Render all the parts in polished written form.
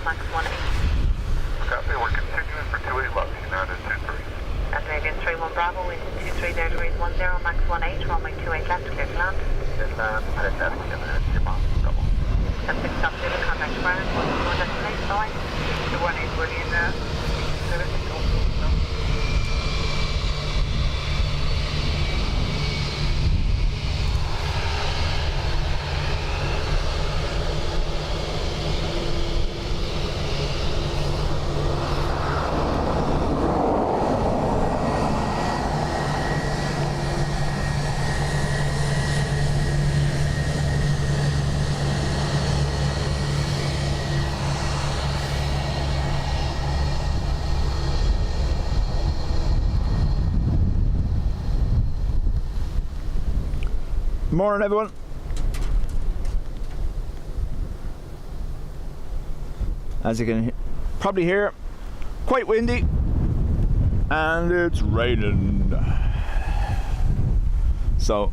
max 18. Copy, we're continuing for 28 left, United 23. Scandinavian 31 Bravo, wind 23 there, degrees 10, max 18, runway 28 left, clear to land. Clear to land, fantastic, and your bomb, double. 76 stop zero, contact ground, 121 destination, sorry. The 18 William, Morning, everyone. As you can probably hear, quite windy and it's raining. So,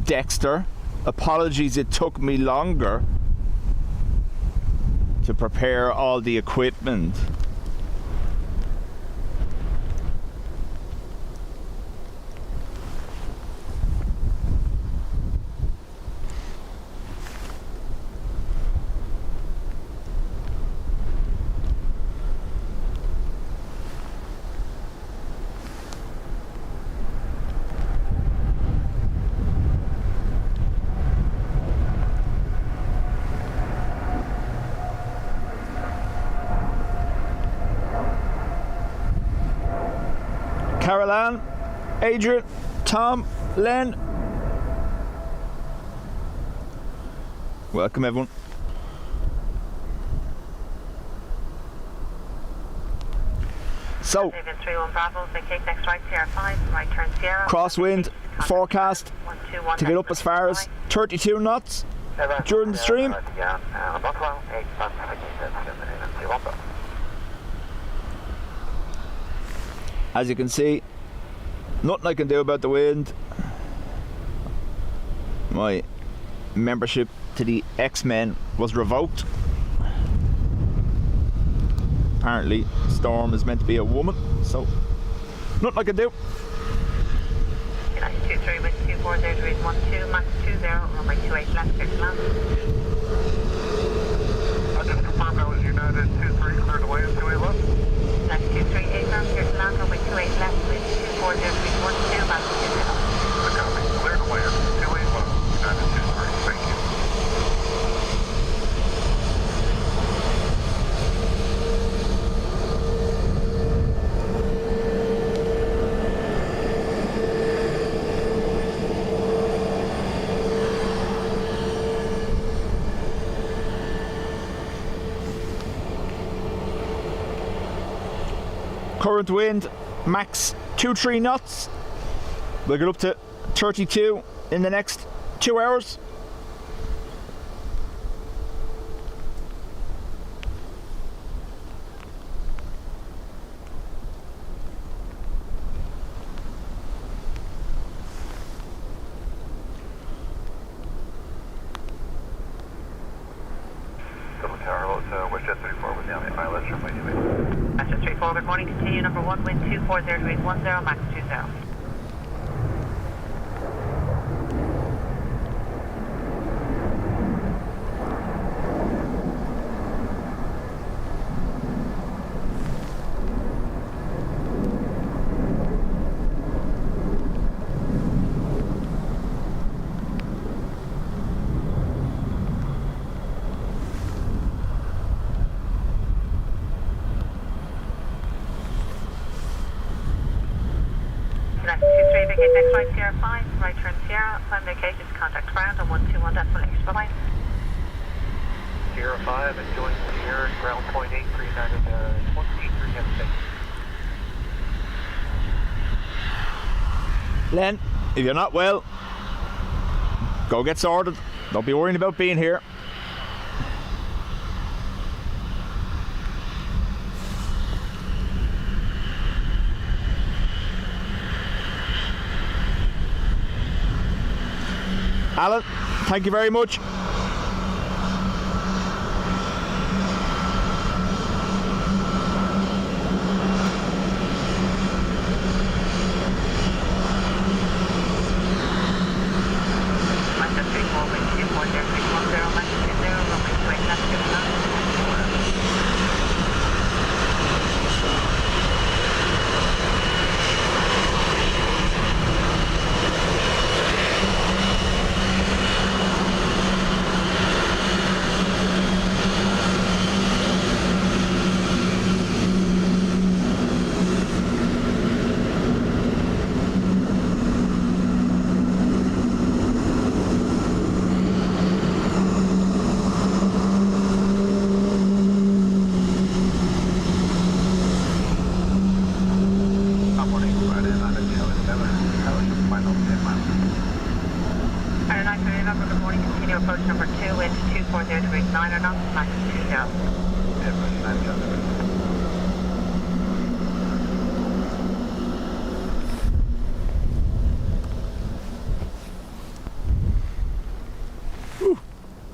Dexter, apologies it took me longer to prepare all the equipment. Caroline, Adrian, Tom, Len. Welcome, everyone. So, crosswind forecast to get up as far as 32 knots during the stream. As you can see, nothing I can do about the wind. My membership to the X-Men was revoked. Apparently, Storm is meant to be a woman, so nothing I can do. 23 with 24, there degrees 12, max 20, runway 28 left, clear to land. I just confirmed that was United 23, cleared away at 28 left. Left 238 down, clear to land, runway 28 left, wind 24, there degrees 12, max 20. Copy, cleared away at 28 left, United 23, thank you. Current wind, max 2-3 knots. We'll get up to 32 in the next 2 hours. Dublin Tower, hello, Westjet 34 with the ILS from my UAV. Westjet 34, good morning, continue number 1, wind 24, there degrees 10, max 20. Select 23, vacate next right Sierra 5, right turn Sierra, time vacations, contact ground on 121 decimal 8, bye-bye. Sierra 5, enjoying Sierra, ground point 83, United 23, have a safe. Len, if you're not well, go get sorted. Don't be worrying about being here. Alan, thank you very much. to approach number 2, wind 240 degrees 9 or knots, max 20. Airbus 9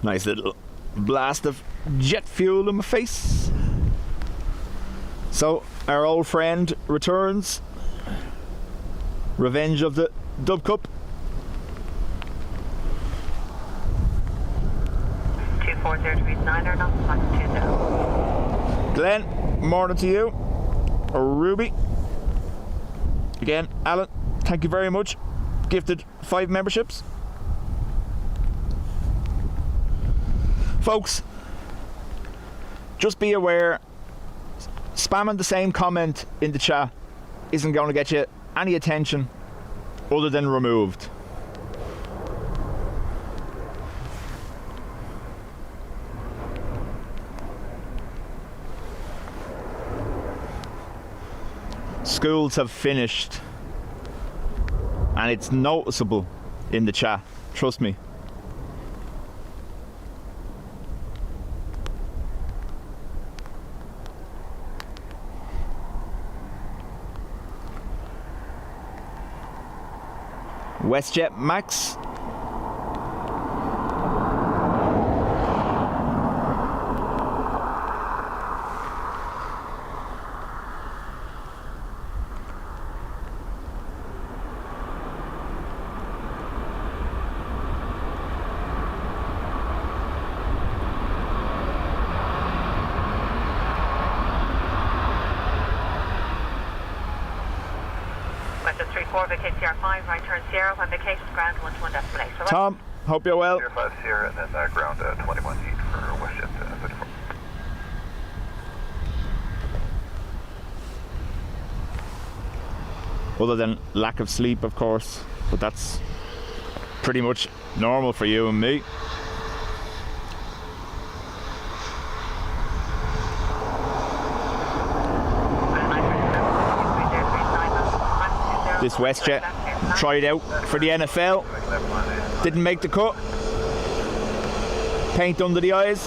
Nice little blast of jet fuel in my face. So our old friend returns. Revenge of the Dub Cup. 240 degrees 9 or knots, max 20. Glenn, morning to you. Ruby. Again, Alan, thank you very much. Gifted 5 memberships. Folks, just be aware, spamming the same comment in the chat isn't going to get you any attention other than removed. Schools have finished and it's noticeable in the chat, trust me. WestJet Max. Westjet 34, vacate Sierra 5, right turn Sierra, when vacation's ground 121 destination. Right? Tom, hope you're well. Sierra 5 Sierra, and then ground 21 feet for WestJet 34. Other than lack of sleep, of course, but that's pretty much normal for you and me. This WestJet tried out for the NFL, didn't make the cut. Paint under the eyes.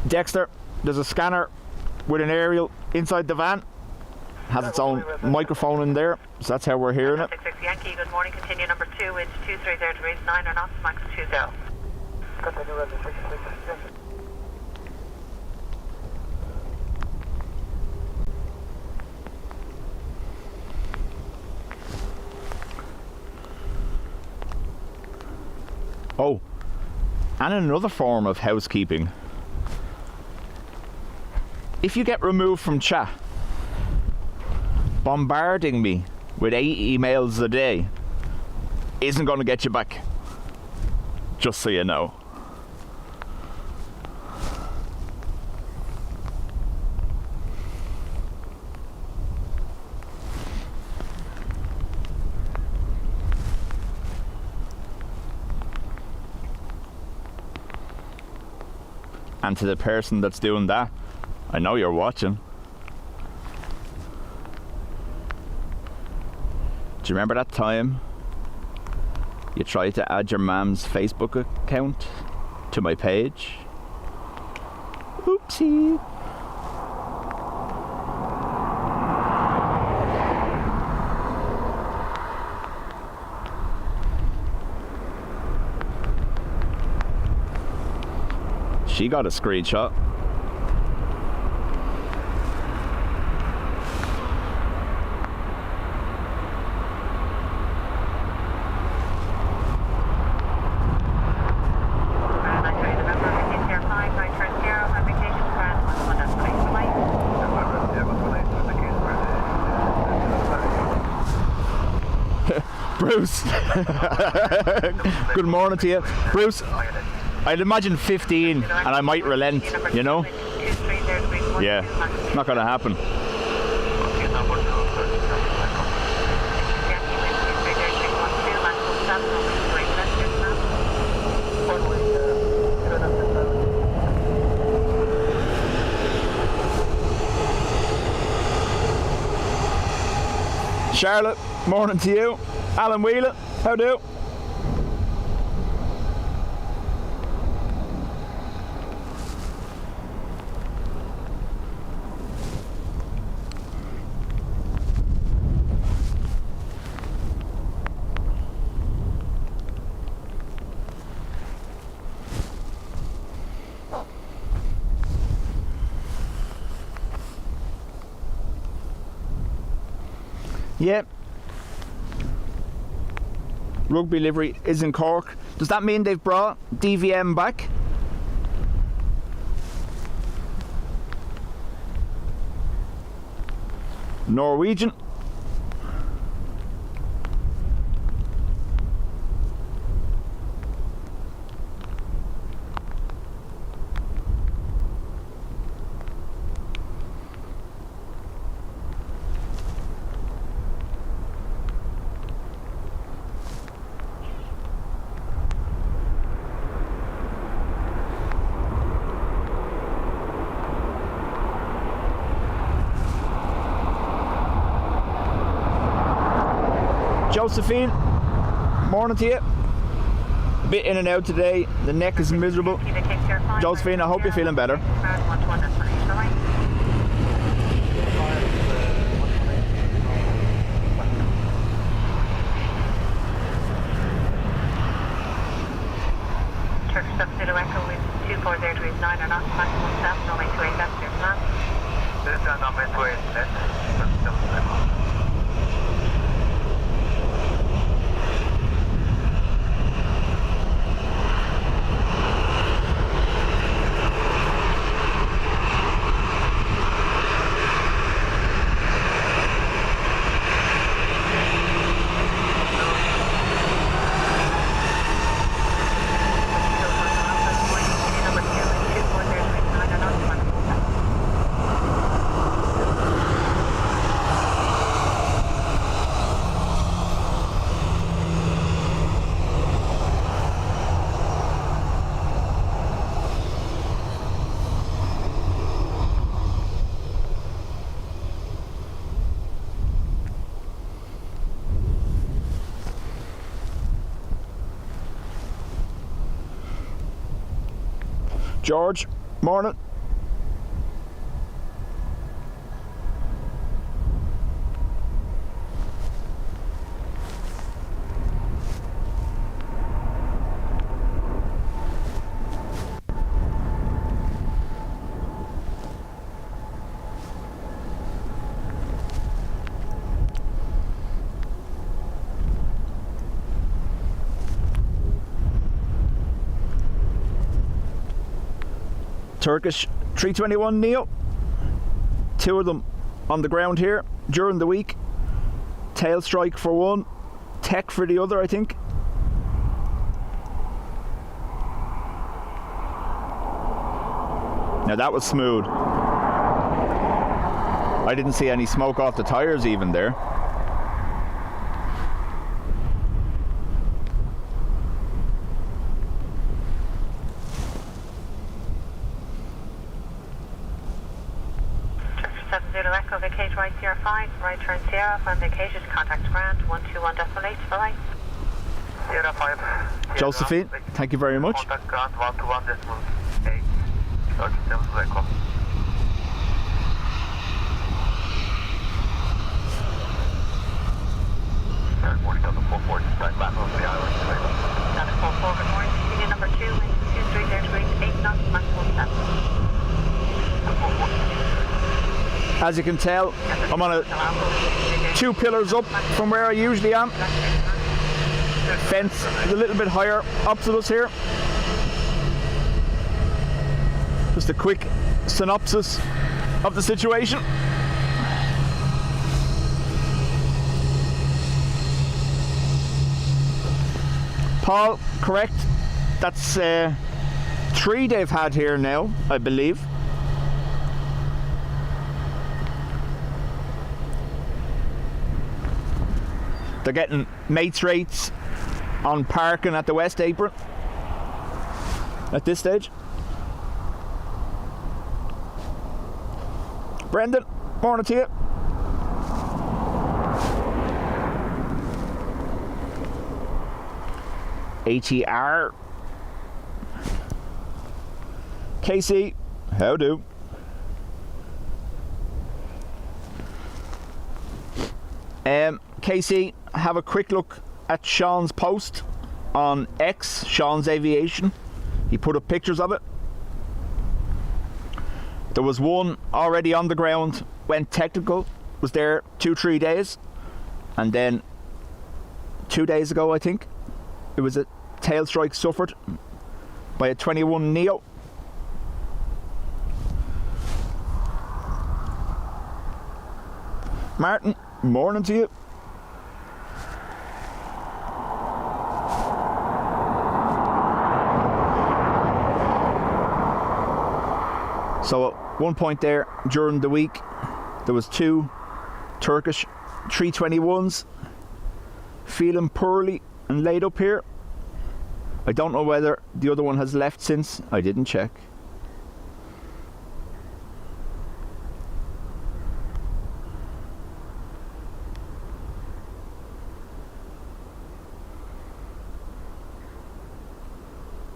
Dexter, there's a scanner with an aerial inside the van. Has its own microphone in there, so that's how we're hearing it. 66 Yankee, good morning. Continue number 2, wind 230 degrees 9 or knots, max 20. Continue runway 66 Yankee. Oh, and another form of housekeeping. If you get removed from chat, bombarding me with 8 emails a day isn't going to get you back. Just so you know. And to the person that's doing that, I know you're watching. Do you remember that time you tried to add your mum's Facebook account to my page? Oopsie. She got a screenshot. Bruce, Good morning to you. Bruce, I'd imagine 15 and I might relent, you know? Yeah, not going to happen. Charlotte, morning to you. Alan Wheeler, how do? Yeah. Rugby livery is in Cork. Does that mean they've brought DVM back? Norwegian. Josephine, morning to you. A bit in and out today, the neck is miserable. Josephine, I hope you're feeling better. Turkish 70 Echo with 240 degrees 9 or not, maximum 7, runway 28 left, clear for land. This is runway 28 left. George, morning. Turkish 321 Neo, 2 of them on the ground here during the week. Tail strike for one, tech for the other, I think. Now that was smooth. I didn't see any smoke off the tires even there. Echo, vacate right Sierra 5, right turn Sierra, when vacated, contact ground, 121.8, bye-bye. Sierra 5. Josephine, thank you very much. Contact ground, 121.8, 37 Echo. Morning, Delta 44, dispatch back over the island. Delta 44, good morning, Union number 2, wind 230 degrees, 8 knots, maximum 7. As you can tell, I'm on 2 pillars up from where I usually am. Fence is a little bit higher opposite us here. Just a quick synopsis of the situation. Paul, correct. That's 3 they've had here now, I believe. They're getting mates rates on parking at the West Apron at this stage. Brendan, morning to you. ATR. Casey, how do? Casey, have a quick look at Sean's post on X, Sean's Aviation. He put up pictures of it. There was one already on the ground, went technical, was there 2-3 days, and then 2 days ago, I think, it was a tail strike suffered by a 21 Neo. Martin, morning to you. So at one point there during the week, there was 2 Turkish 321s feeling poorly and laid up here. I don't know whether the other one has left since. I didn't check.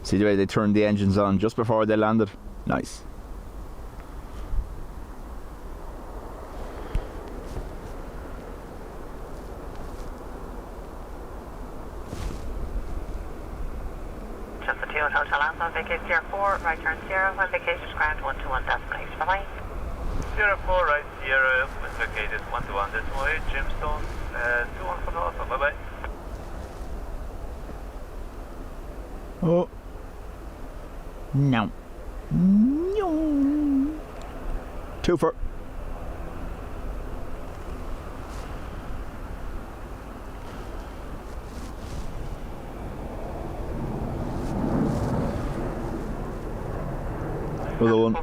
See the way they turned the engines on just before they landed? Nice. Vacation 04, right turn Sierra, when vacation is ground 121 destination. Bye-bye. 04, right Sierra, with located 121 decimal 8, Gemstone, 21 from the Alpha, bye-bye. Oh. No. No. 2 for. Other one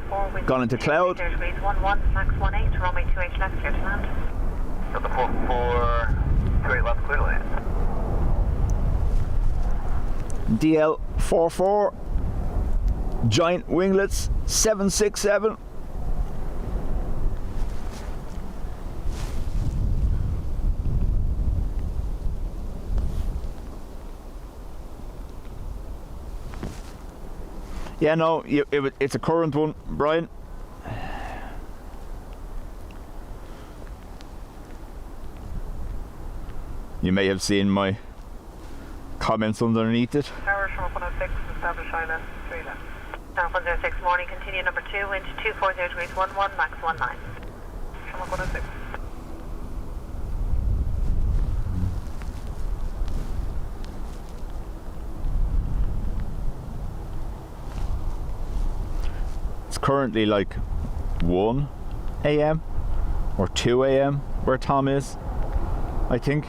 gone into cloud. Degrees 11, max 18, runway 28 left, clear to land. So the 44, 28 left, clear to land. DL44, giant winglets, 767. Yeah, no, it's a current one, Brian. You may have seen my comments underneath it. Tower from 106, establish ILS 3 left. Now 106 morning, continue number 2, into 240 degrees 11, max 19. From 106. It's currently like 1 a.m. or 2 a.m. where Tom is, I think.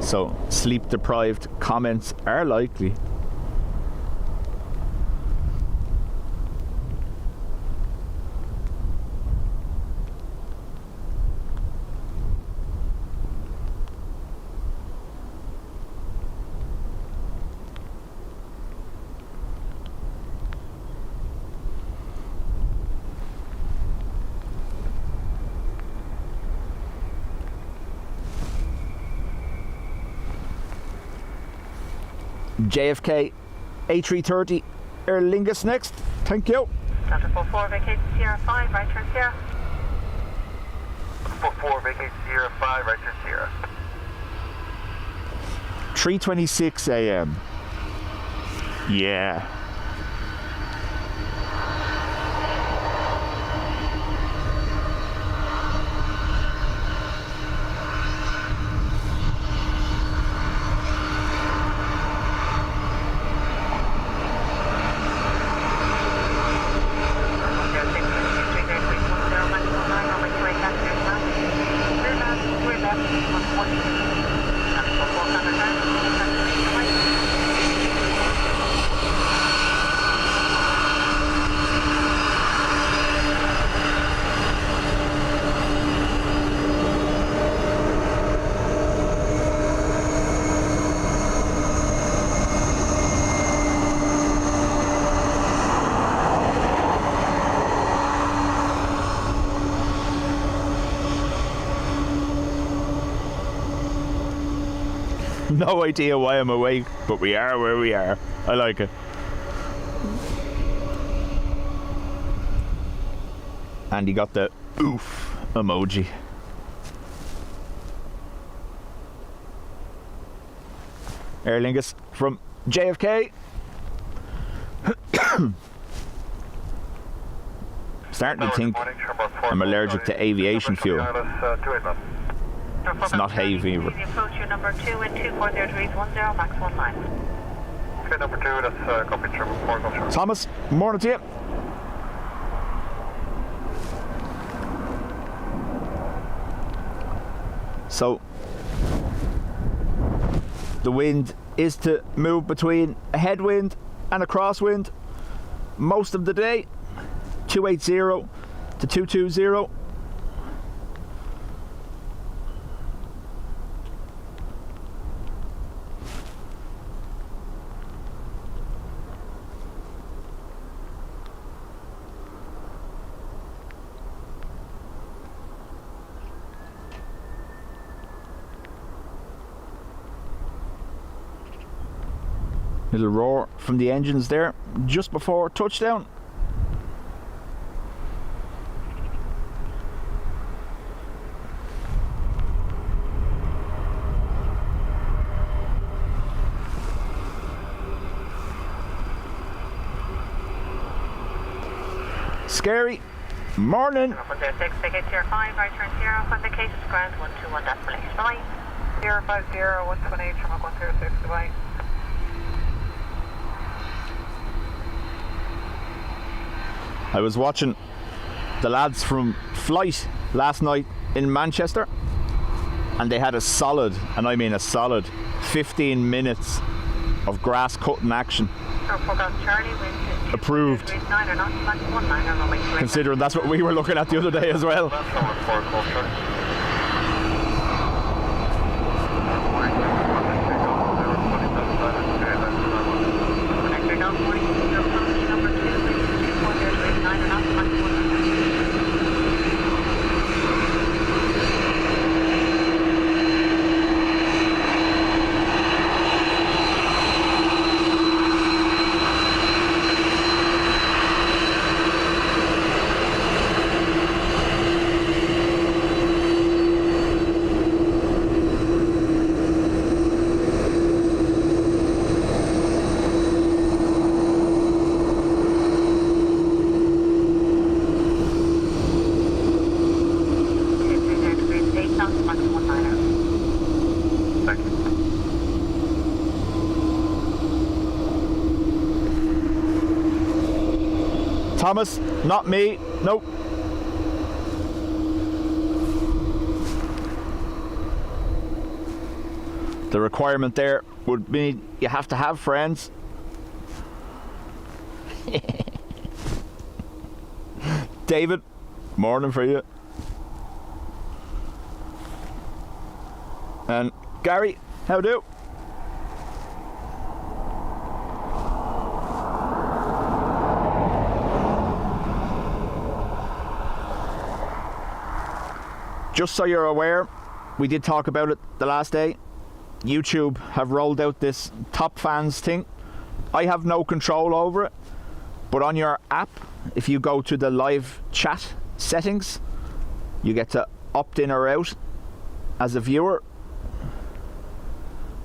So sleep deprived comments are likely. JFK A330 Aer Lingus next. Thank you. Delta 44, vacation Sierra 5, right turn Sierra. 44, vacation Sierra 5, right turn Sierra. 3:26 a.m. Yeah. no idea why I'm awake, but we are where we are. I like it. And he got the oof emoji. Aer Lingus from JFK. Starting to think I'm allergic to aviation fuel. It's not hay fever. Approach your number 2 and 240 degrees 10, max 19. Okay, number 2, that's copy German 4, go through. Thomas, morning to you. So, the wind is to move between a headwind and a crosswind most of the day, 280 to 220. Little roar from the engines there just before touchdown. Scary. Morning. 106, ticket 05, right turn 0, when the case is ground 121 destination. Bye. 050, 128, Shamrock 106, goodbye. I was watching the lads from Flight last night in Manchester, and they had a solid, and I mean a solid, 15 minutes of grass cutting action. Approved. Considering that's what we were looking at the other day as well. Thomas, not me. Nope. The requirement there would be you have to have friends. David, morning for you. And Gary, how do? Just so you're aware, we did talk about it the last day. YouTube have rolled out this top fans thing. I have no control over it, but on your app, if you go to the live chat settings, you get to opt in or out as a viewer.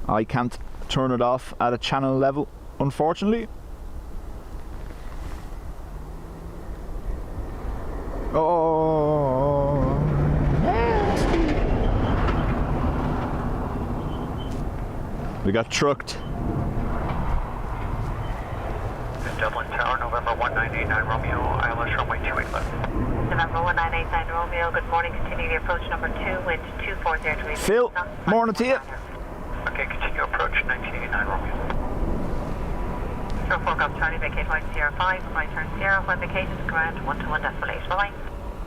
I can't turn it off at a channel level, unfortunately. Oh, we got trucked. Dublin Tower, November 1989 Romeo, ILS runway 28 left. November 1989 Romeo, good morning, continue the approach number 2, wind 240 degrees. Phil, morning to you. Okay, continue approach 1989 Romeo. 04 Golf Charlie, vacate right 05, right turn 0, when vacated, ground 121 destination, bye-bye.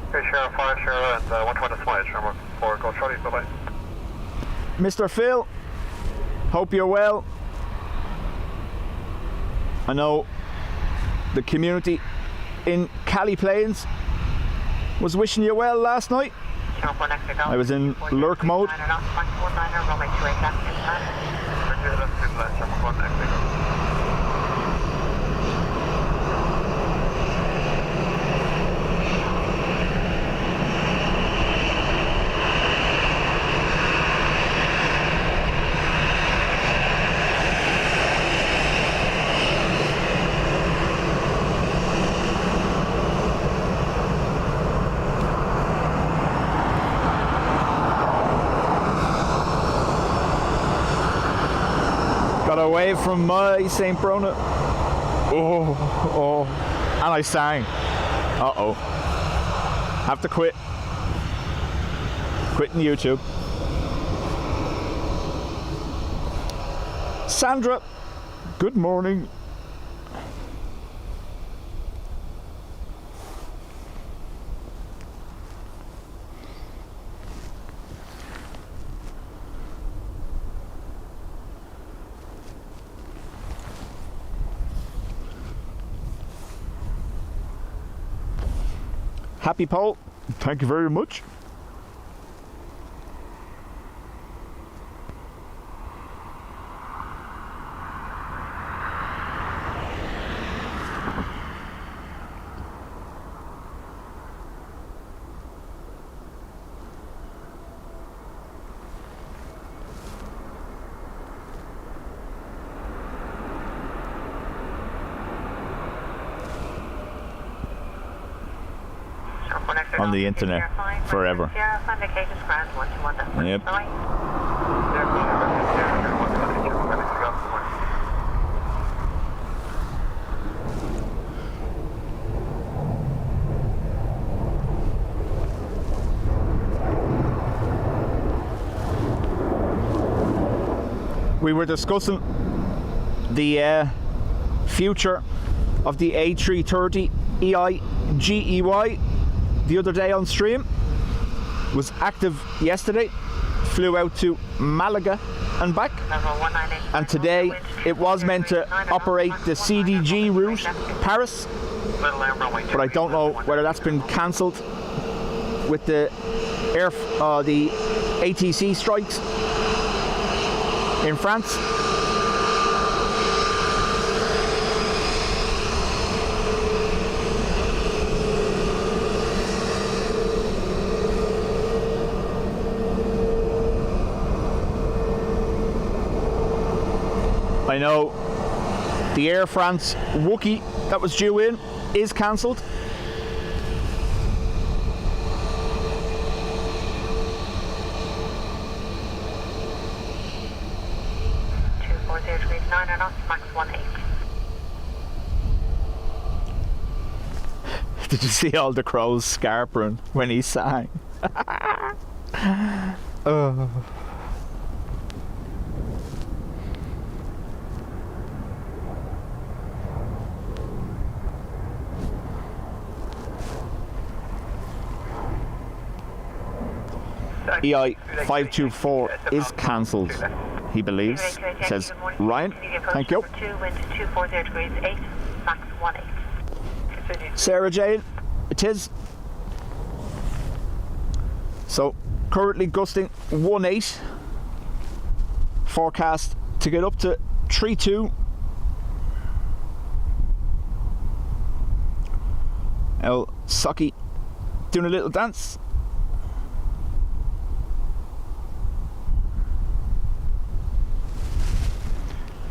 Okay, Sierra 5, Sierra, and 120 Smile, Shamrock 4 Golf Charlie, bye-bye. Mr. Phil, hope you're well. I know the community in Cali Plains was wishing you well last night. I was in lurk mode. Zero, stabilize, number 1, active. Got away from my St. Brona. Oh. And I sang. Uh-oh. Have to quit. Quitting YouTube. Sandra, good morning. Happy Paul, thank you very much. On the internet forever. Yep. We were discussing the future of the A330 EIDW the other day on stream. Was active yesterday, flew out to Malaga and back, and today it was meant to operate the CDG route Paris, but I don't know whether that's been cancelled with the the ATC strikes in France. I know the Air France Wookie that was due in is cancelled. Did you see all the crows scarpering when he sang? Oh. EI524 is cancelled, he believes. Says Ryan. Thank you. Sarah Jane, it is. So currently gusting 1.8. Forecast to get up to 3.2. El Saki doing a little dance.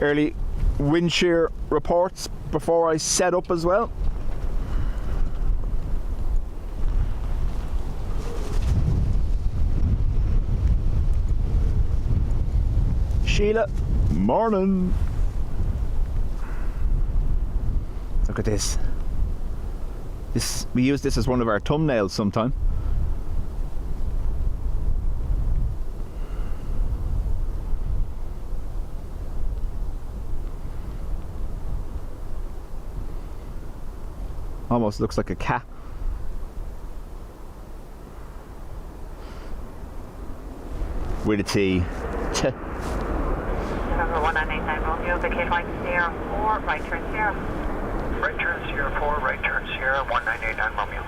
Early Windshear reports before I set up as well. Sheila, morning. Look at this. We use this as one of our thumbnails sometime. Almost looks like a cat. With a T. Number 1989 Romeo, vacate right Sierra 4, right turn Sierra. Right turn Sierra 4, right turn Sierra, 1989 Romeo.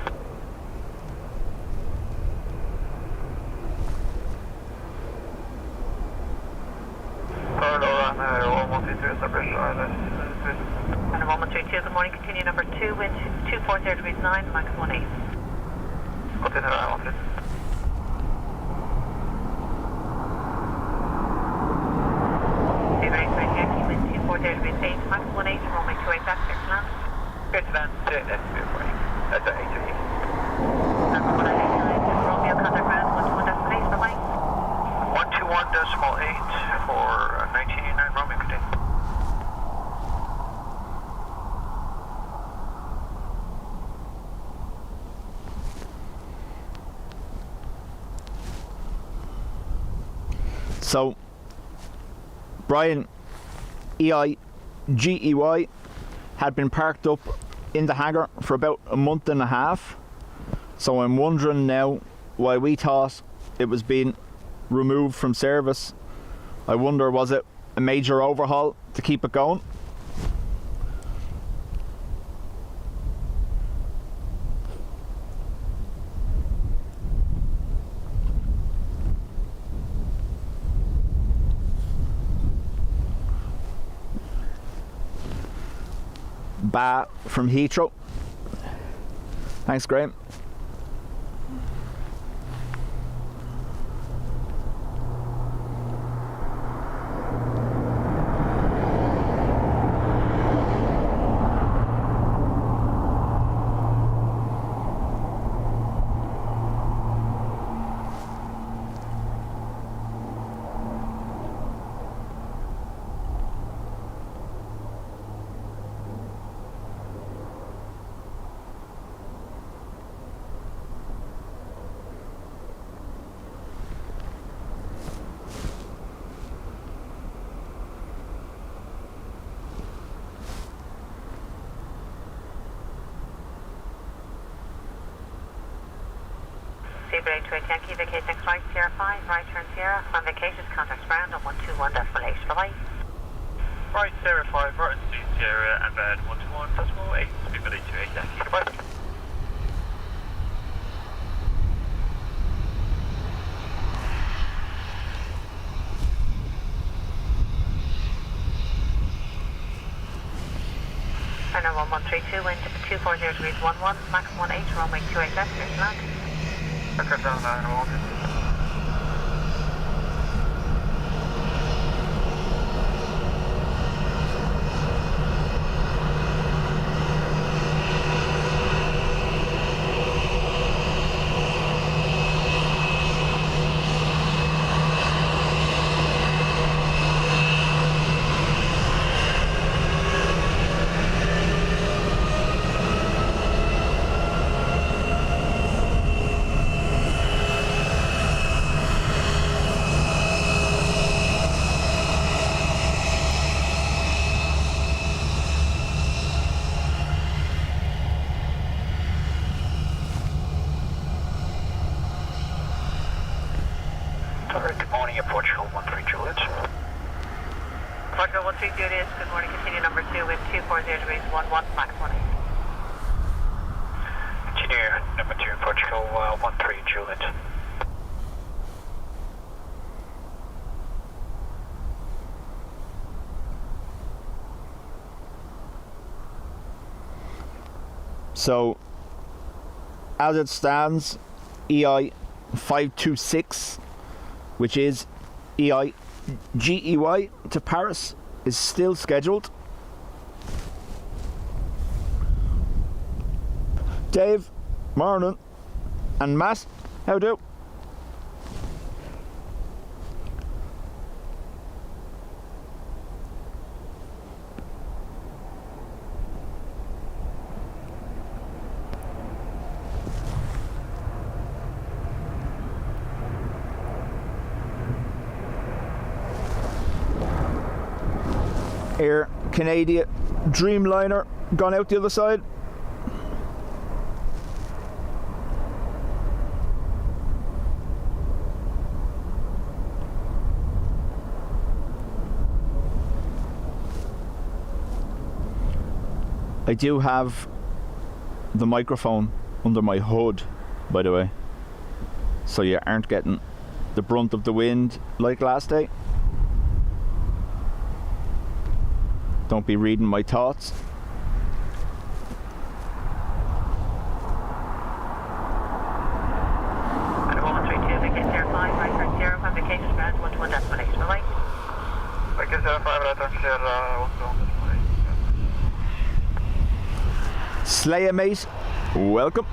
Turkish Airlines. And 1132, good morning, continue number 2, wind 240 degrees 9, max 18. Continue around, please. Seabird 20 Yankee, wind 240 degrees 8, max 18, runway 28 left, clear to land. Clear to land, SB warning. That's an 8 to 8. Number 189, Romeo, contact ground, 121.8, bye-bye. 121.8 for 1989 Romeo, continue. So, Brian EIGEY had been parked up in the hangar for about a month and a half. So I'm wondering now why we thought it was being removed from service. I wonder, was it a major overhaul to keep it going? Ba from Heathrow. Thanks, Graham. Seabird 828 Yankee, vacate next right, Sierra 5, right turn Sierra, on vacations, contact ground on 121.8, bye-bye. Right, Sierra 5, right into Sierra, and then 121.8, Seabird 828 Yankee, goodbye. Turn 1132, wind 240 degrees 11, max 18, runway 28 left, clear to land. Clear down there in a moment. Good morning, Portugal 13 Juliet. Portugal 13 Juliet, good morning, continue number 2, wind 240 degrees 11, max 18. Continue number 2, Portugal 13 Juliet. So, as it stands, EI 526, which is EIGEY to Paris, is still scheduled. Dave, morning, and Matt, how do? Air Canada Dreamliner gone out the other side. I do have the microphone under my hood, by the way, so you aren't getting the brunt of the wind like last day. Don't be reading my thoughts. And 132, Vicky 05, right turn 0, communications ground 121 destination, alright? Vicky 05, right turn 0, 121 destination. Slayer mate, welcome.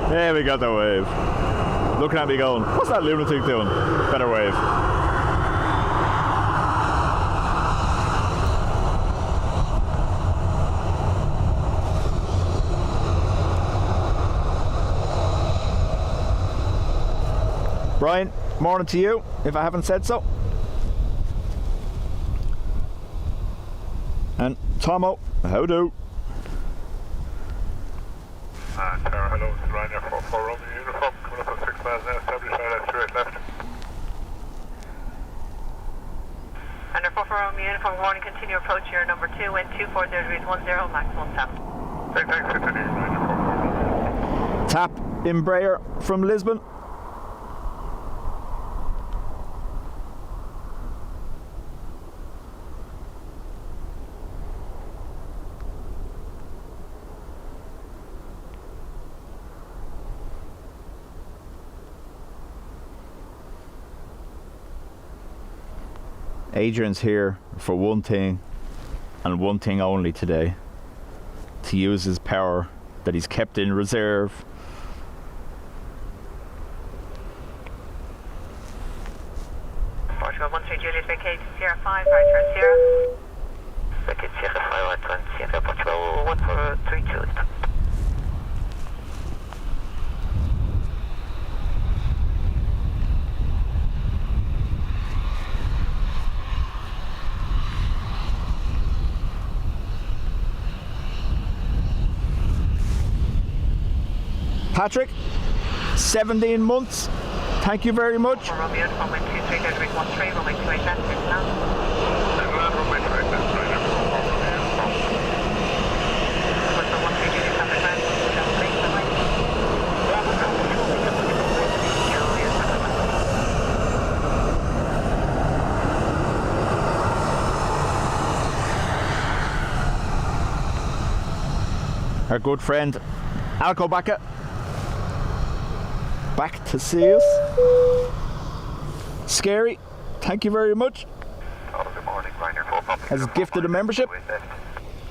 There we got the wave. Looking at me going, what's that lunatic doing? Better wave. Brian, morning to you, if I haven't said so. And Tomo, how do? Tower, hello, it's Ryanair 44 Romeo uniform, coming up at 6 miles now, establish island straight left. Under 44 Romeo uniform, warning, continue approach your number 2, wind 240 degrees 10, max 17. Thanks, continue, Ryanair 44 Romeo. Tap Embraer from Lisbon. Adrian's here for one thing and one thing only today, to use his power that he's kept in reserve. Portugal 13 Juliet, vacate Sierra 5, right turn 0. Vacate Sierra 5, right turn Sierra, Portugal 143 Juliet. Patrick, 17 months. Thank you very much. Romeo uniform, wind 23 degrees 13, runway 28 left, is now. Runway 28 left, Ryanair 44 Romeo uniform. Portugal 13 Juliet, traffic ground, destination, alright? Our good friend Alco Baca back to see us. Scary, thank you very much. Oh, good morning, Ryanair 44 Has gifted a membership.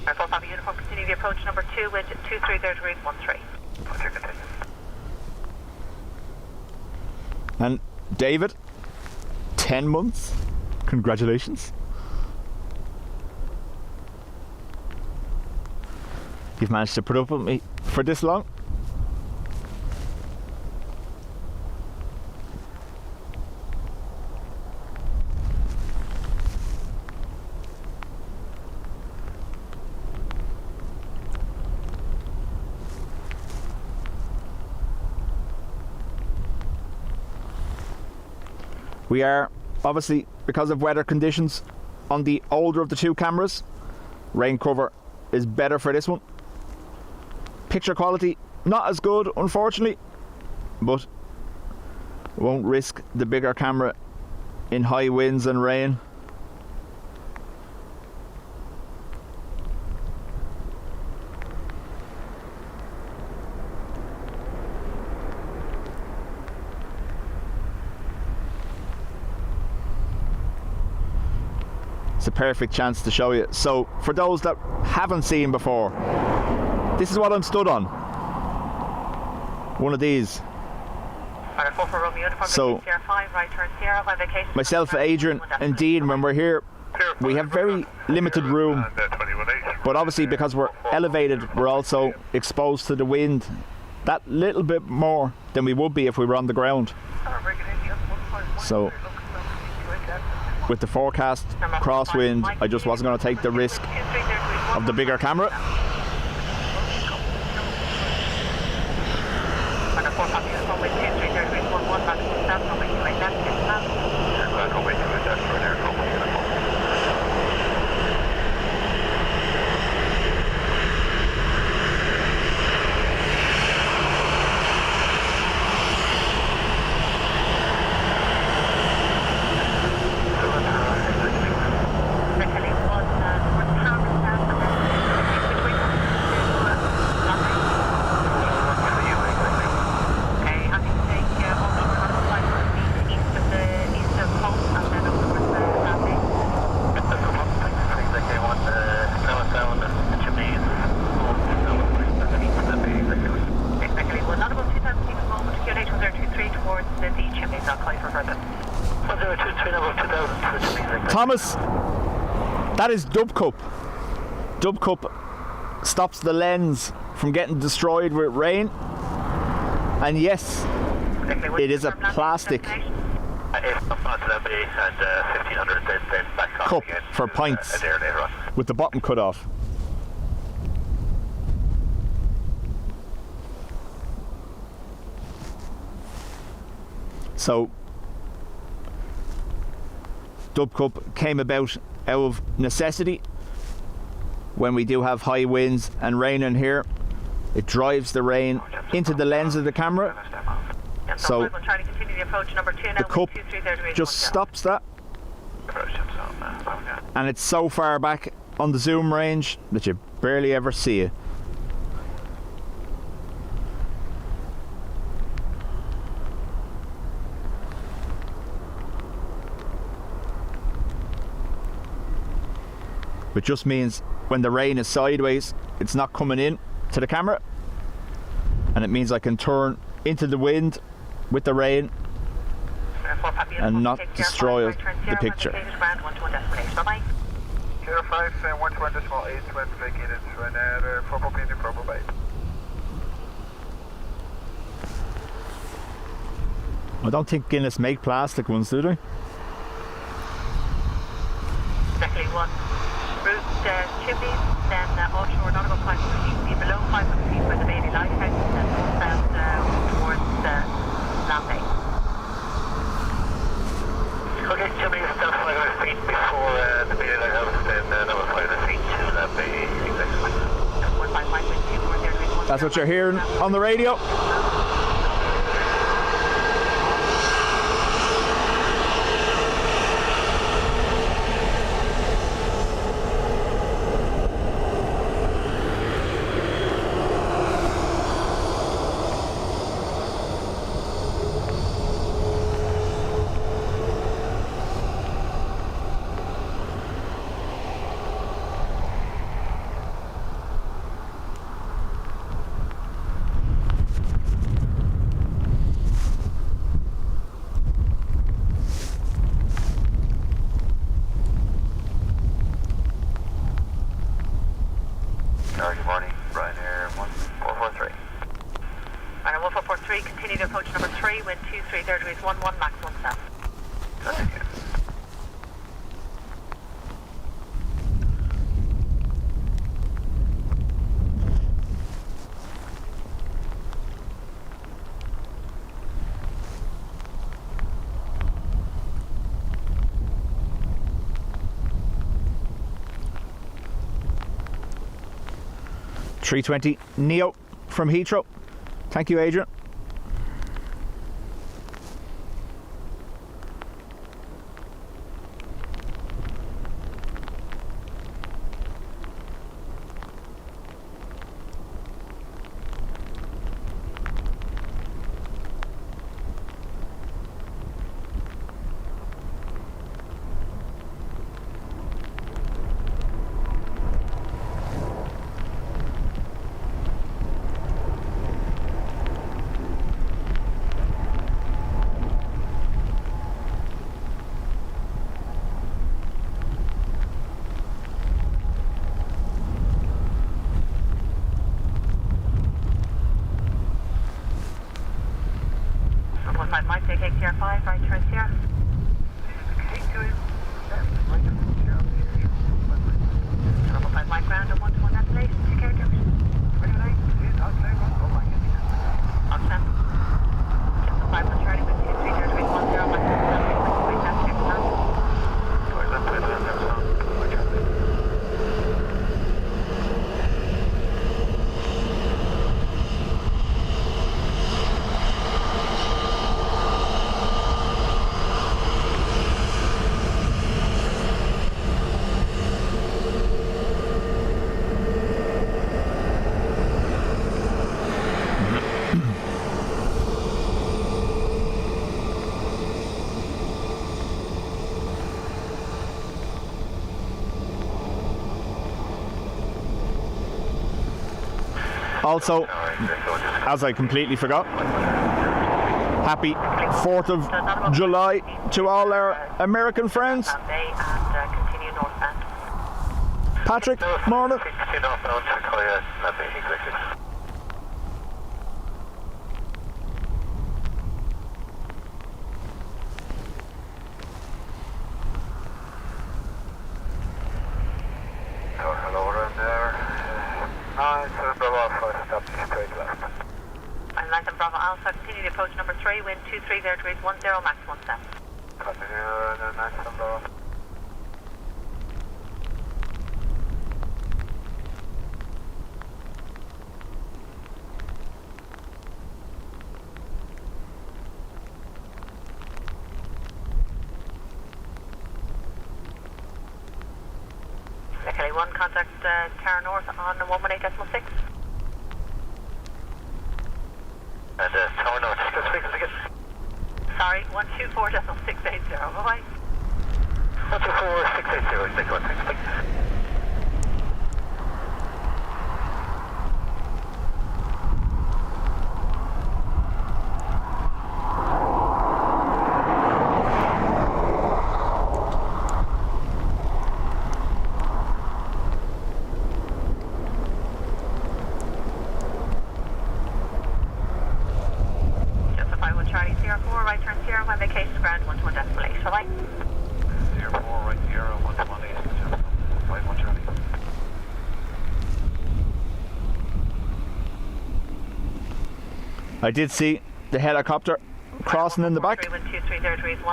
Our 45 uniform, continue the approach number 2, wind 23 degrees 13. And David, 10 months. Congratulations. You've managed to put up with me for this long. We are, obviously, because of weather conditions, on the older of the two cameras. Rain cover is better for this one. Picture quality, not as good, unfortunately, but won't risk the bigger camera in high winds and rain. It's a perfect chance to show you. So for those that haven't seen before, this is what I'm stood on. One of these. So myself, Adrian and Dean, when we're here, we have very limited room But obviously because we're elevated, we're also exposed to the wind that little bit more than we would be if we were on the ground. So with the forecast crosswind, I just wasn't going to take the risk of the bigger camera. Thomas, that is Dub Cup. Dub Cup stops the lens from getting destroyed with rain. And yes, it is a plastic cup for pints with the bottom cut off. So Dub Cup came about out of necessity. When we do have high winds and rain in here, it drives the rain into the lens of the camera. So the cup just stops that, and it's so far back on the zoom range that you barely ever see it. It just means when the rain is sideways, it's not coming in to the camera, and it means I can turn into the wind with the rain and not destroy the picture. 05, 121.8, vacated to another purple painted purple bite. I don't think Guinness make plastic ones, do they? Exactly one. Route chimneys, then offshore nautical flights will be below 500 feet where the Bailey Lighthouse, and northbound towards landing. Okay, chimneys still 500 feet before the Bailey Lighthouse, then another 500 feet to that bay. Exactly. That's what you're hearing on the radio. Good morning, Ryanair 1443. Ryanair 1443, continue to approach number 3, wind 23, 0 degrees 11, max 17. Thank you. .320 Neo from Heathrow. Thank you, Adrian. CR5, right turn Sierra. Double 5 Mike ground and 121 destination, take care, Jim. Oxfam. Delta 5 on Charlie with 23 Mike 10, left here for land. Also, as I completely forgot, happy 4th of July to all our American friends. And continue northbound. Patrick, morning. And Lantern Bravo Alpha, continue to approach number 3, wind 23, 0 degrees 10, max 17. Okay, 1 contact Tower North on 118.6. And Tower North, just speak again. Sorry, 124.680, bye-bye. 124.680, take 1, thanks. Charlie, CR4, right turn Sierra, when vacation ground, 121 decimal 8, bye-bye. CR4, right Sierra, 118, 51 Charlie. I did see the helicopter crossing in the back. 323, 0 degrees 10,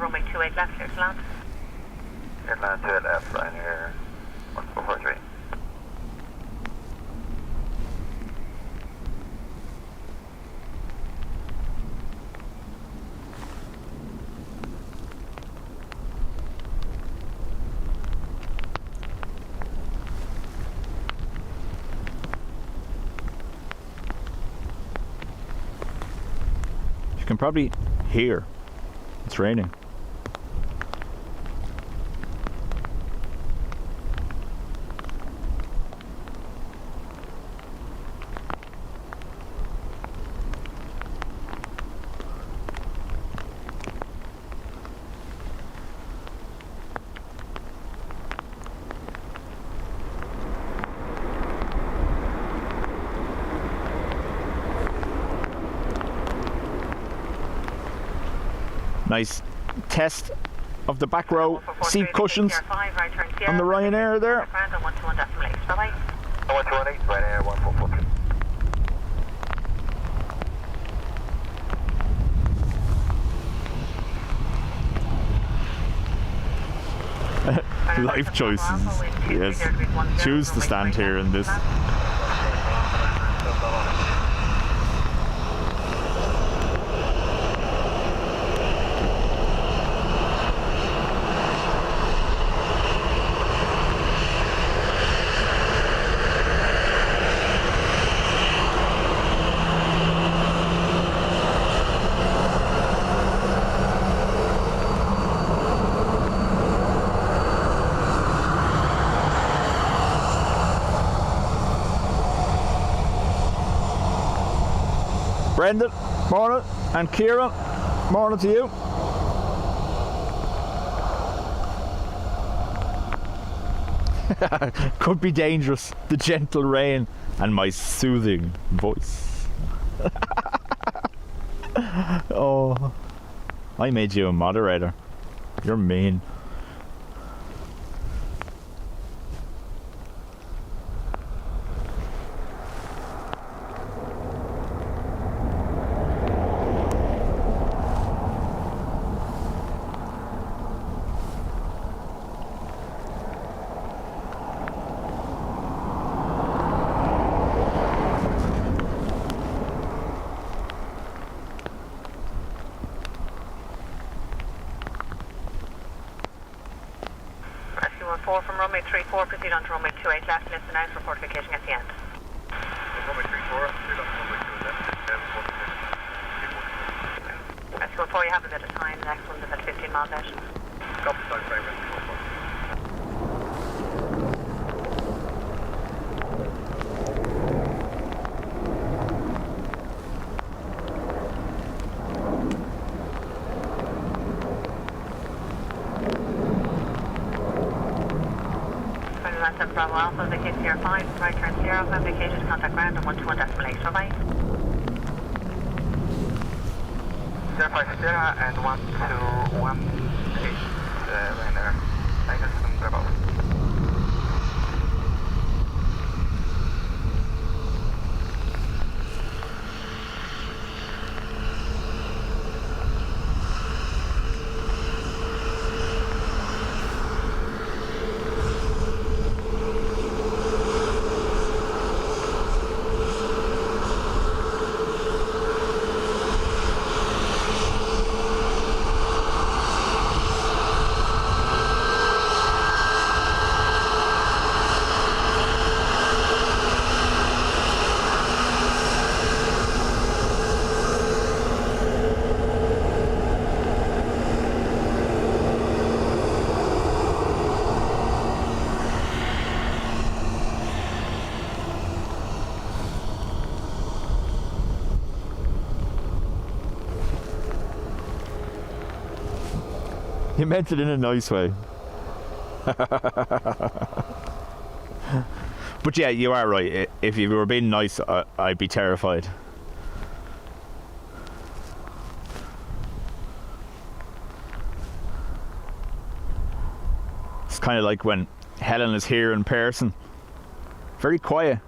runway 28 left, here to land. Inland to left, line here, 1443. You can probably hear it's raining. Nice test of the back row seat cushions on the Ryanair there. 121 decimal 8, bye-bye. 118, Ryanair, 1443. Life choices. Yes. Choose to stand here in this. Brendan, morning, and Kieran, morning to you. Could be dangerous, the gentle rain and my soothing voice. Oh. I made you a moderator. You're mean. Four from runway 34, proceed on to runway 28 left, listen out, report vacation at the end. Runway 34, proceed on to runway 2 left, Rescue 4, you have a bit of time, next one's about 15 miles out. Copy, time frame, Rescue 4. Bravo Alpha, vacate 05, right turn 0, vacated, contact ground on 121 decimal 8, bye-bye. 050 and 1218, Ryanair, minus Bravo. You meant it in a nice way. But yeah, you are right. If you were being nice, I'd be terrified. It's kind of like when Helen is here in person. Very quiet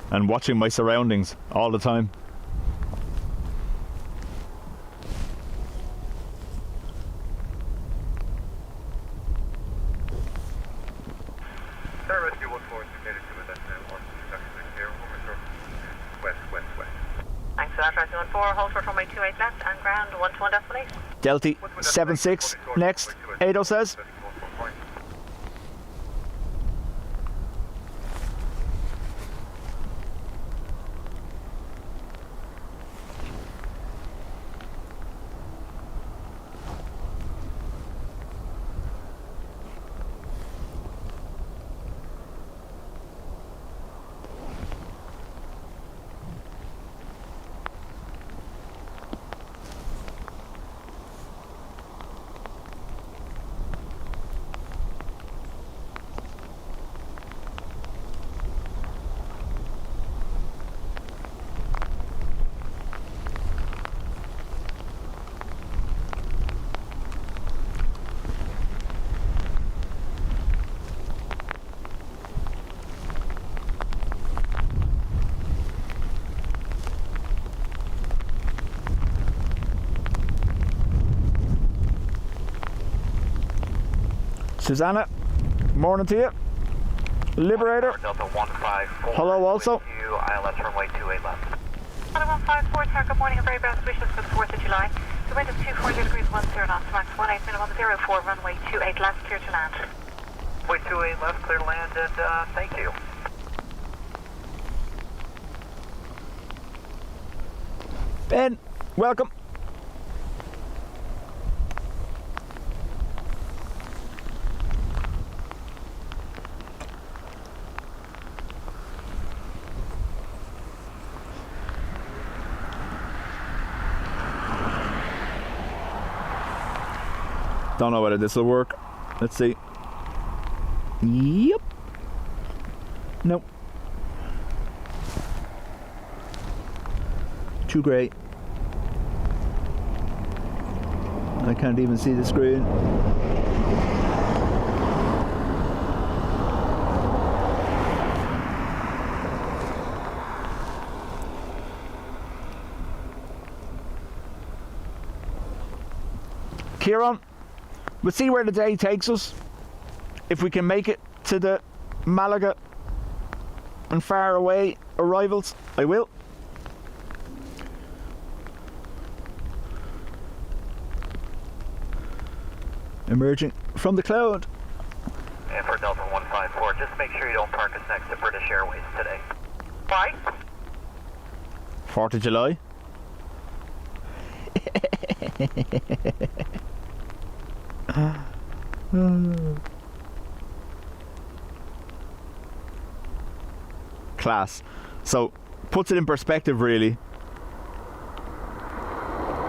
and watching my surroundings all the time. Hold for runway 28 left and ground 121 decimal 8. Delta 76 next, Ado says. Susanna, morning to you. Liberator. Delta 154. Hello also. ILS runway 28 left. Delta 154, sir, good morning and very best wishes for the 4th of July. The wind is 240 degrees 10 knots, max 18 minimum 04, runway 28 left, clear to land. Runway 28 left, clear to land, and thank you. Ben, welcome. Don't know whether this will work. Let's see. Yep. Nope. Too great. I can't even see the screen. Kieran, we'll see where the day takes us. If we can make it to the Malaga and far away arrivals, I will. Emerging from the cloud. And for Delta 154, just make sure you don't park us next to British Airways today. Why? 4th of July. Class. So puts it in perspective really.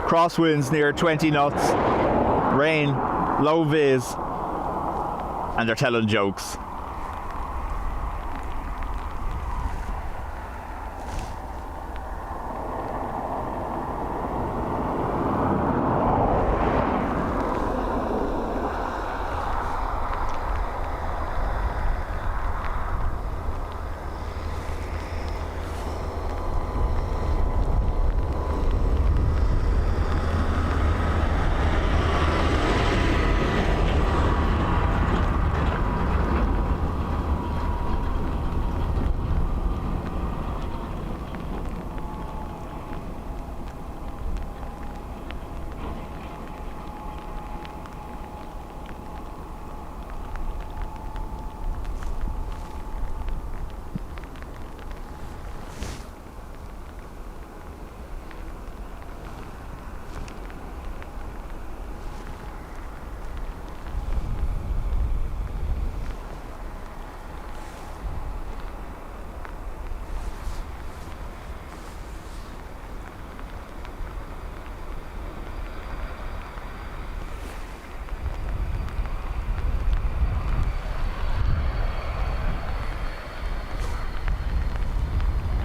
Crosswinds near 20 knots, rain, low vis, and they're telling jokes.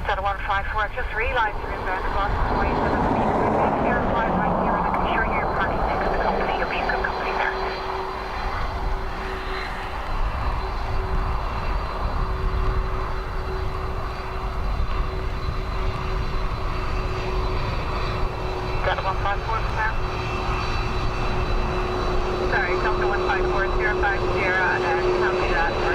Delta 154, I've just realised you're inbound across the way, so that's me. We're here, fly right here, and I can assure you you're parking next to the company. You'll be in good company there. Delta 154 from there. Sorry, Delta 154, 050, copy that.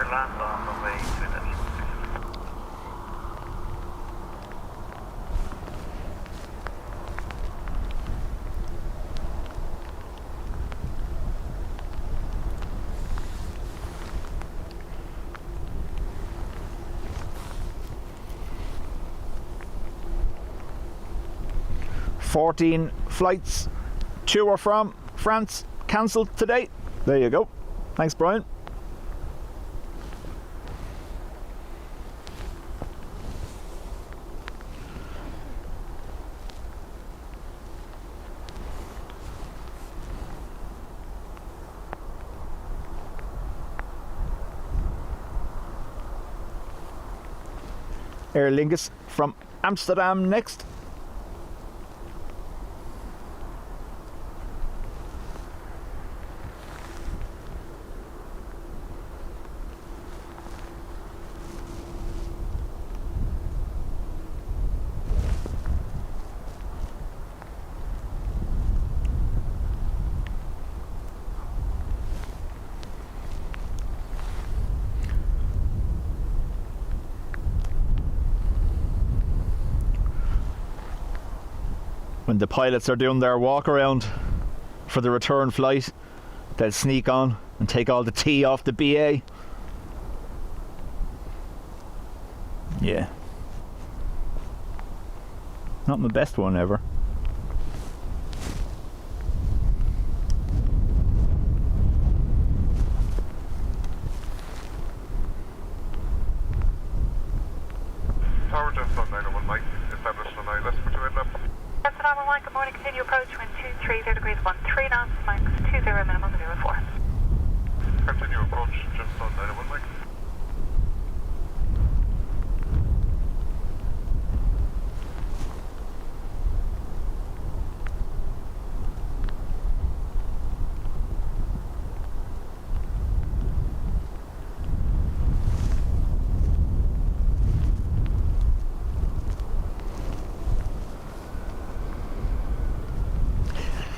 Land on the way to the 14 flights to or from France cancelled today. There you go. Thanks, Brian. Aer Lingus from Amsterdam next. When the pilots are doing their walk around for the return flight, They'll sneak on and take all the tea off the BA. Yeah. Not my best one ever. Tower Gemstone 901 Mike, established on ILS for 2 left. That's the normal line. Good morning. Continue approach. Wind 230 degrees 13 knots. Max 20 minimum 04. Continue approach, Gemstone 901 Mike.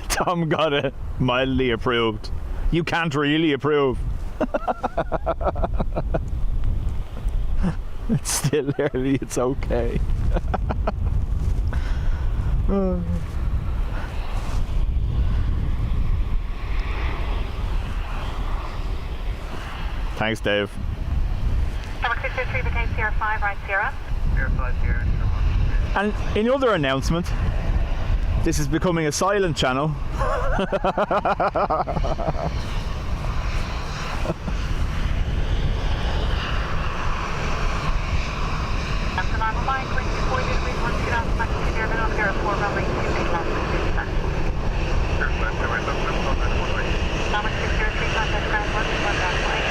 Tom got it mildly approved. You can't really approve. It's still early, it's okay. Thanks, Dave. Number 603 became Sierra 5, right Sierra. Sierra 5 here. And in other announcement, this is becoming a silent channel. That's the normal line. Wind 240 degrees 12 knots. Max 20 minimum 04. Runway 28 left. Sierra 5 here, right up, Gemstone 901 Mike. Number 603 contact ground 121 runway.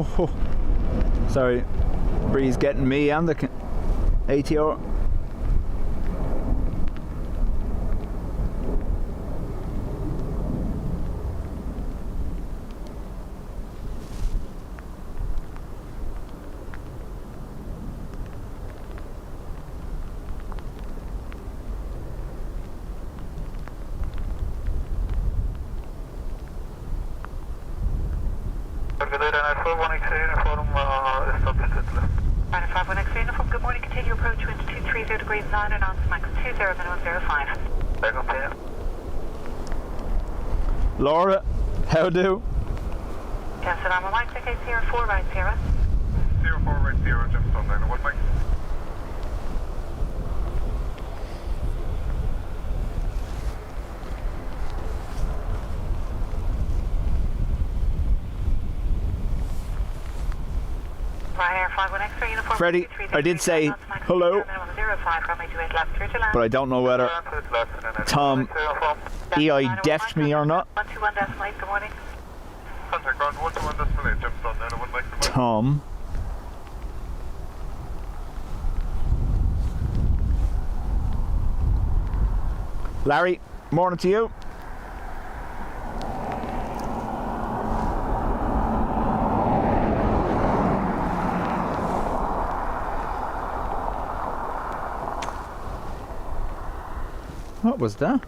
Oh, sorry, breeze getting me and the ATR. Good morning, continue approach wind 230 degrees 9 knots, max 20 minimum 05. Laura, how do? Yes, and I'm on Mike, okay, Sierra 4, right, Sierra. Sierra 4 right, Sierra Gemstone 901 Mike. Freddie, I did say hello, but I don't know whether Tom EIDW'd me or not. 121 decimal 8, good morning. Contact ground 121 decimal 8, Gemstone 901 Mike. Tom. Larry, morning to you. What was that?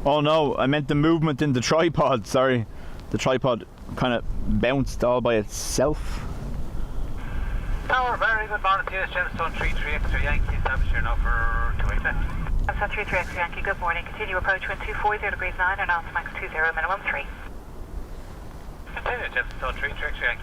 Oh no, I meant the movement in the tripod, sorry. The tripod kind of bounced all by itself. Tower, very good morning to you. Gemstone 33 X-ray Yankee, establishing now for 286. Gemstone 33 X Yankee, good morning. Continue approach wind 240 degrees 9 and out max 20, minimum 3. Continue, Gemstone 33 X-ray Yankee.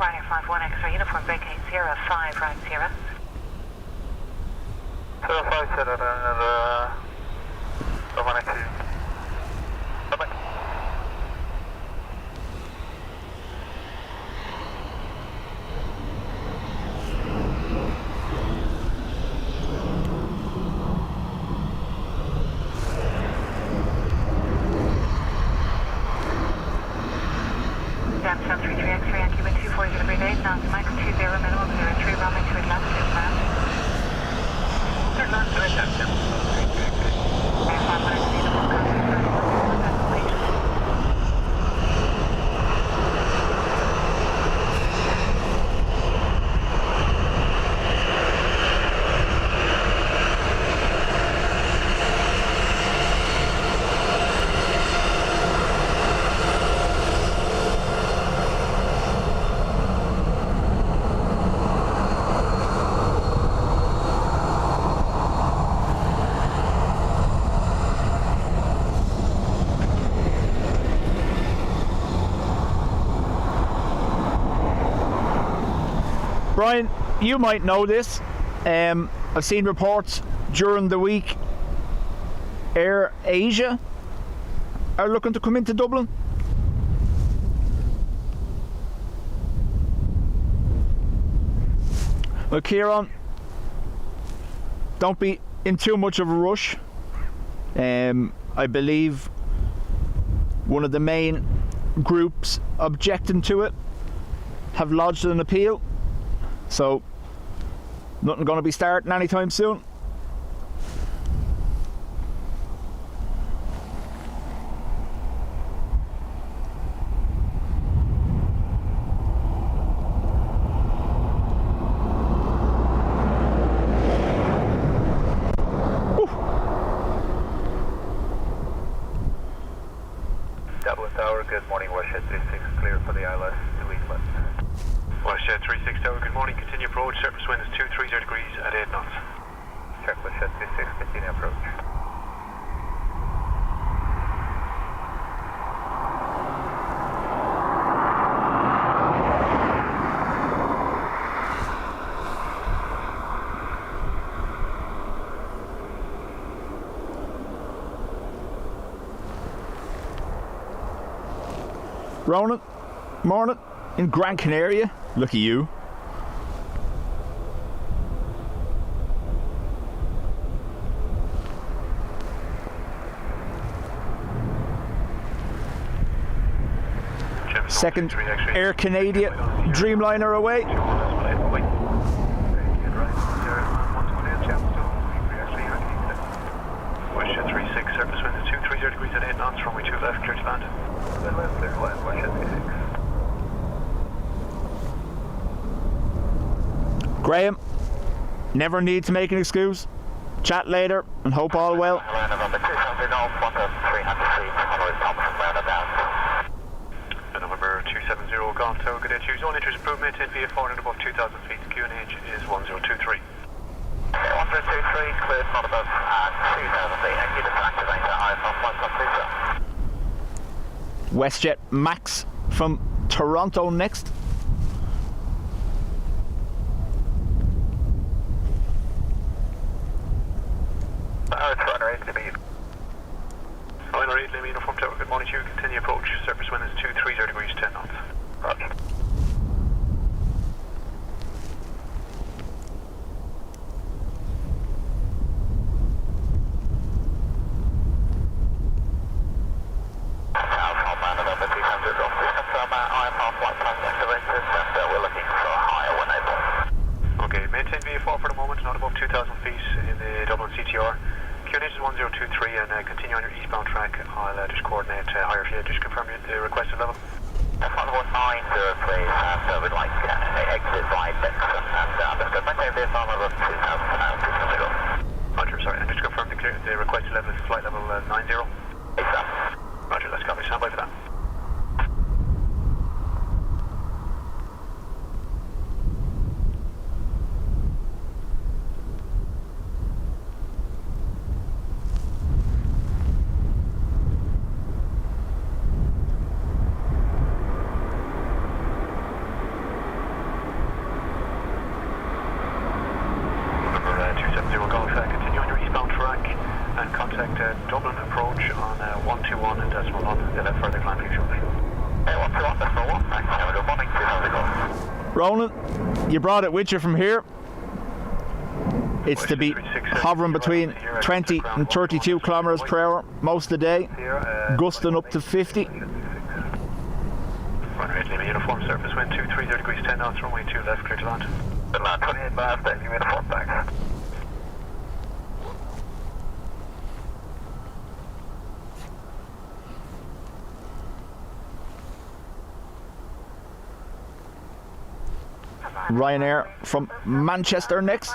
Ryanair 51 X-ray uniform vacate 05 right 0. 05, set up and 1 X-ray. Bye-bye. Gemstone 33 X-ray Yankee wind 240 degrees 8 now max 20, minimum 03 runway to Atlantic is now. Third land to Gemstone 33 X-ray. Ryanair 51 X-ray uniform contact cancellation. Brian, you might know this. I've seen reports during the week AirAsia are looking to come into Dublin. Well, Kieran, don't be in too much of a rush. I believe one of the main groups objecting to it have lodged an appeal, so nothing going to be starting anytime soon. Dublin Tower, good morning, Windshear 36, clear for the ILS to Eastland. Windshear 36 Tower, good morning, continue approach, surface wind is 230 degrees at 8 knots. Check Windshear 36, continue approach. Ronan, morning, in Gran Canaria. Look at you. Second Air Canada Dreamliner away. Windshear 36, surface wind is 230 degrees at 8 knots, runway 2 left, clear to land. Left, clear to land, Windshear 36. Graham, never need to make an excuse. Chat later and hope all well. Land November 270 north, 1,300 feet, onwards Thompson roundabout. November 270 Golf Tower, good day to you. Zone entries approved, maintain VA 400 above 2,000 feet. QNH is 1023. 1023, cleared, not above 2,000 feet. And keep it activate IFR 5.2. WestJet Max from Toronto next. It's runner 8 to be. Runner 8, Lima Uniform Tower, good morning to you. Continue approach. Surface wind is 230 degrees, 10 knots. Roger. feet in the Dublin CTR. QNH is 1023 and continue on your eastbound track. I'll just coordinate higher field. Just confirm the requested level. That's 119, please. So we'd like exit right Dixon and understood. Maintain this on level 2000. Roger, sorry. And just confirm the requested level is flight level 90. Exactly. Roger, let's copy. Stand by for that. Dublin approach on 121 and decimal 1. They'll have further climb shortly. 121 decimal 1. Thanks. Good morning. 2000. Roland, you brought it with you from here. It's to be hovering between 20 and 32 kilometers per hour most of the day, gusting up to 50. Runway Lima uniform surface wind 230 degrees 10 knots, runway 2 left, clear to land. Good man, 28 miles, then uniform, thanks. Ryanair from Manchester next.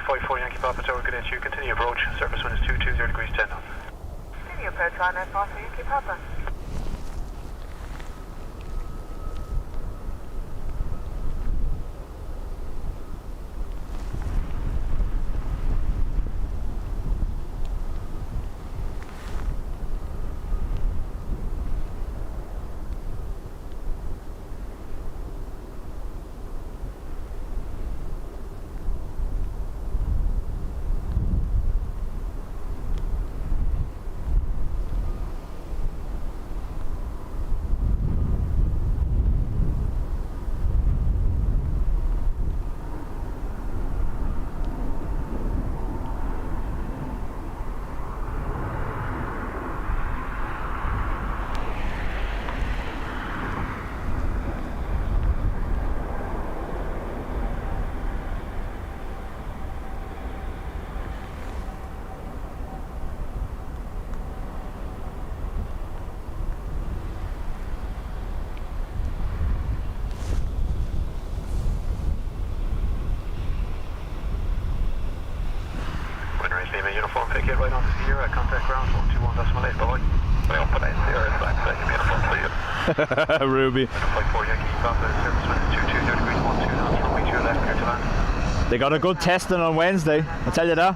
54 Yankee Papa Tower, good day to you. Continue approach. Surface wind is 220 degrees 10 knots. Continue approach Ryanair 54 Yankee Papa. Lima uniform, pick it right on the Sierra, contact ground 121.8, bye-bye. 118, thanks, uniform for you. Ruby. 54 Yankee Papa, surface wind is 220 degrees 12 knots, runway 2 left, clear to land. They got a good testing on Wednesday, I'll tell you that.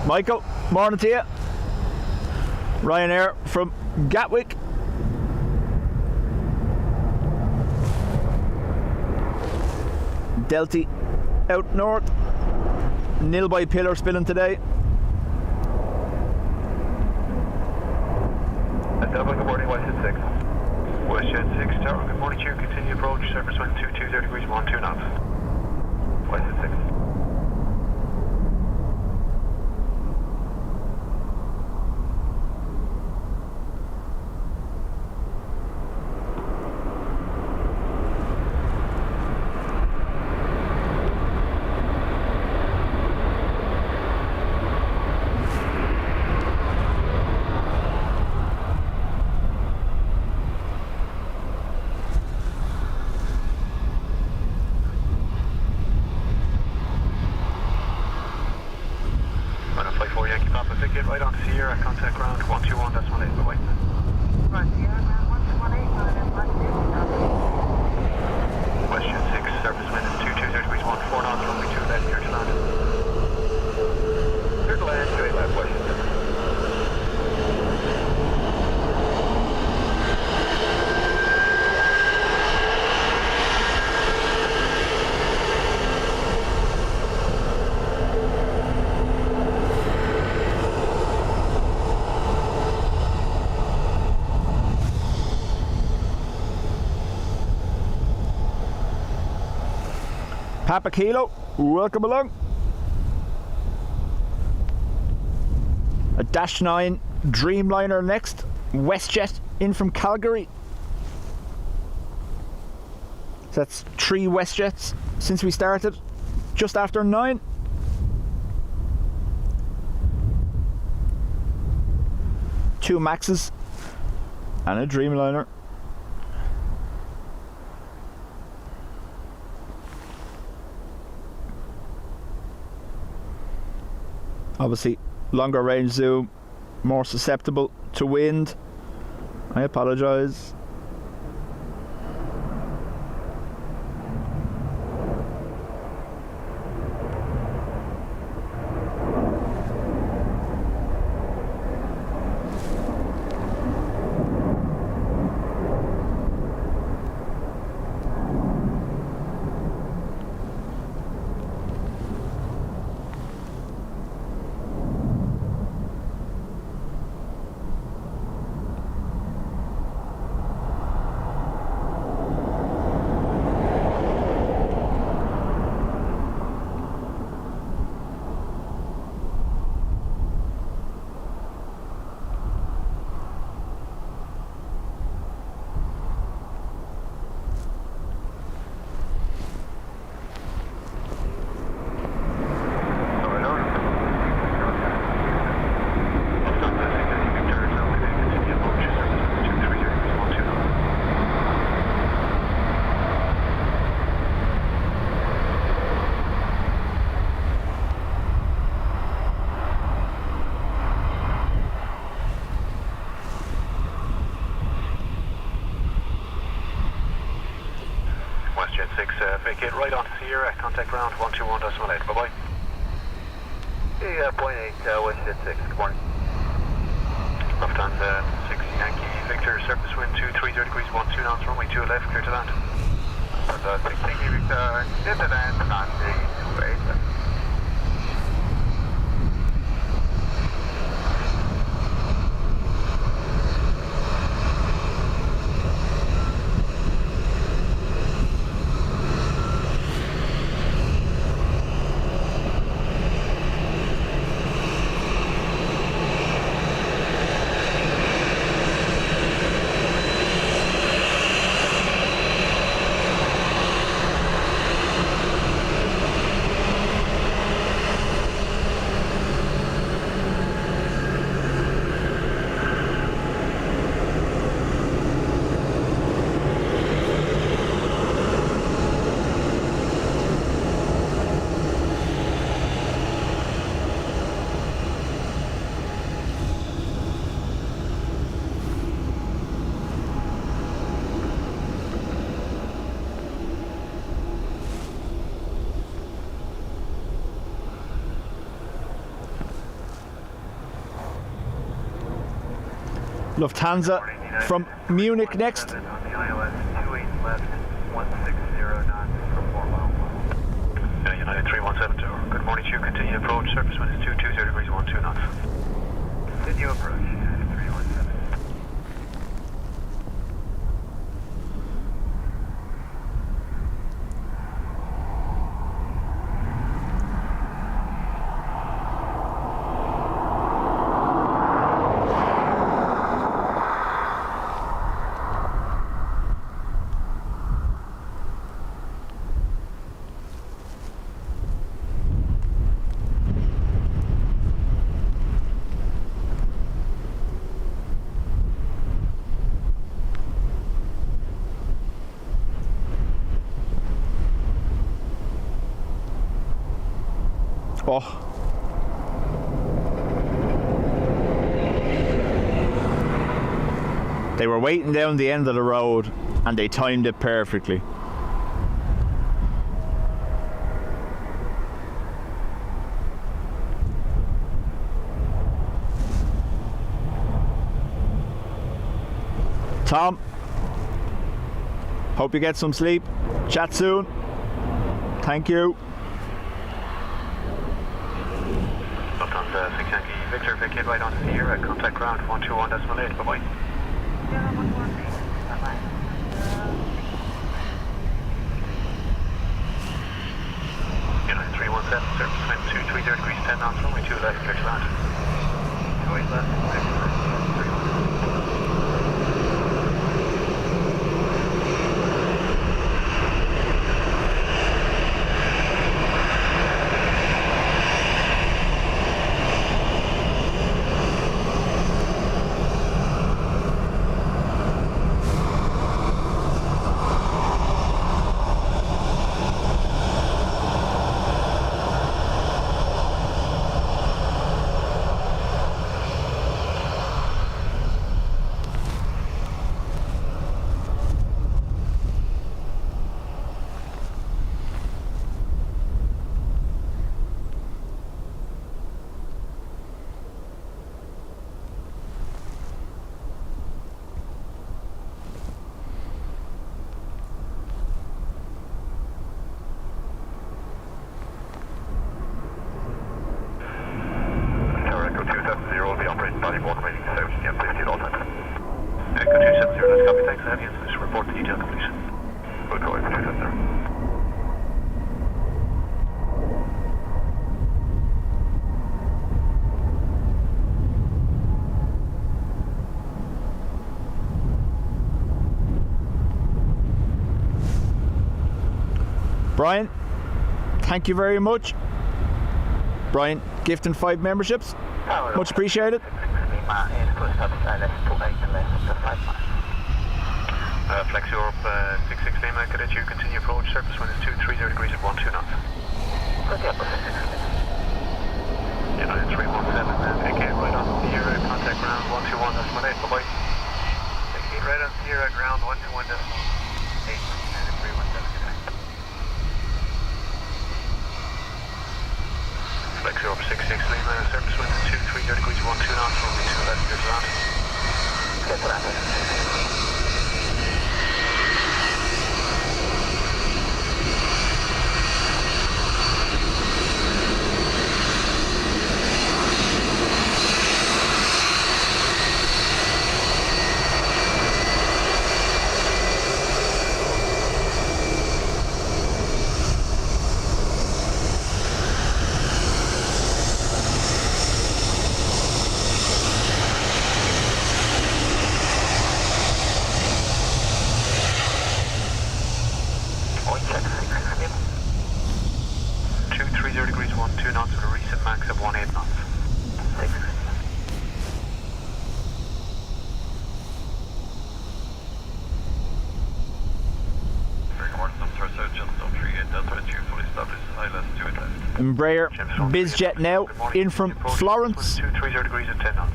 Michael, morning to you. Ryanair from Gatwick. Delty out north. Nil by pillar spilling today. Dublin, good morning, Westjet 6. Westjet 6 Tower, good morning to you. Continue approach, surface wind 220 degrees 12 knots. Westjet 6. Get right on Sierra, contact ground 121.8, bye-bye. Right, Sierra, ground 121.8, Westjet 6, surface wind is 220 degrees 14 knots, runway 2 left, clear to land. Clear to land, straight left, Westjet 6. Papa Kilo, welcome along. A Dash 9 Dreamliner next. WestJet in from Calgary. So that's 3 WestJets since we started, just after 9. Two Maxes and a Dreamliner. Obviously, longer range zoom, more susceptible to wind. I apologise. Vacate right onto Sierra, contact ground 121.8, bye-bye. Yeah, 0.8, WestJet 6, good morning. Lufthansa 6 Yankee Victor, surface wind 230 degrees, 12 knots, runway 2 left, clear to land. Lufthansa 6 Yankee Victor, clear to land, Nancy 28. Lufthansa from Munich next. On the ILS 28 left, 160 knots for 4 miles. United 3172, good morning to you, continue approach, surface wind is 220 degrees, 12 knots. Continue approach, 317. Oh. They were waiting down the end of the road and they timed it perfectly. Tom, hope you get some sleep. Chat soon. Thank you. Lufthansa 6 Yankee Victor, vacate right onto Sierra, contact ground 121.8, bye-bye. 7, surface wind 230 degrees 10 knots, runway 2 left, clear to land. 28 left, clear to land. Echo 270, let's copy, thanks for having us. Let's report the detail completion. Good call, Echo 270. Brian, thank you very much. Brian, gifting 5 memberships. Much appreciated. Flex Europe 66 Lima, cadet you continue approach, surface wind is 230 degrees at 12 knots. United 317, vacate right on the ear, contact ground 121, decimal 8, bye-bye. Vacate right on the ear, ground 121, decimal 8, and 317, good day. Flex Europe 66 Lima, surface wind is 230 degrees at 12 knots, runway 2 left, clear to land. Clear to land. Embraer Bizjet now in from Florence. 230 degrees at 10 knots.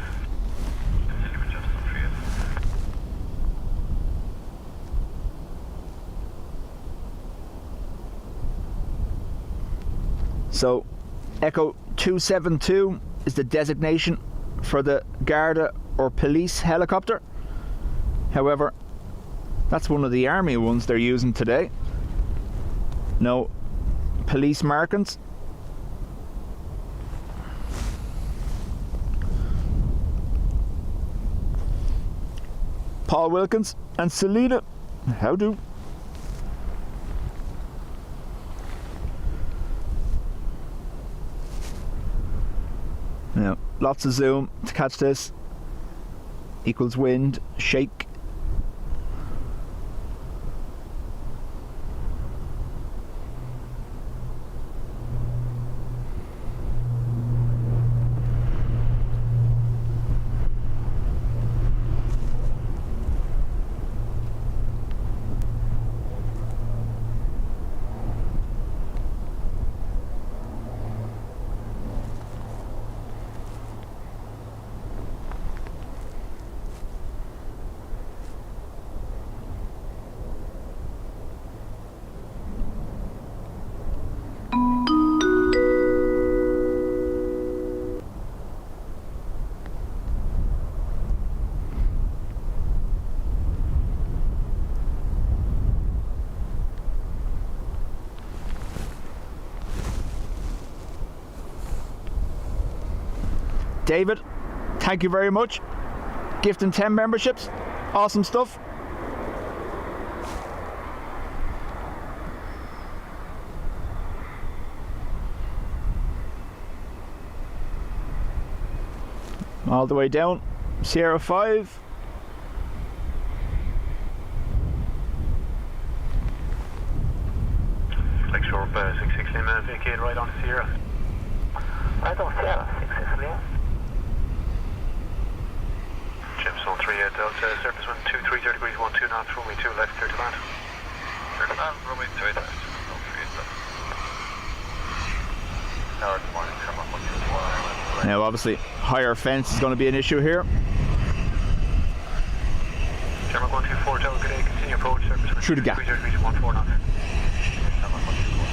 So Echo 272 is the designation for the Garda or police helicopter. However, that's one of the army ones they're using today. No police markings. Paul Wilkins and Selena, how do? Now, lots of zoom to catch this. Equals wind, shake. David, thank you very much. Gifting 10 memberships. Awesome stuff. all the way down. Sierra 5. Flex short 66 Lima, vacate right on Sierra. Right on Sierra, 66 Lima. Gemstone 38 Delta, surface wind 23 degrees, 12 knots, runway 2 left, clear to land. Clear to land, runway 2 left. Tower this morning, come up 124. Now obviously higher fence is going to be an issue here. Shamrock 124 Delta, good day, continue approach, surface wind Through the gap. 23 degrees, 14 knots. Shamrock 124.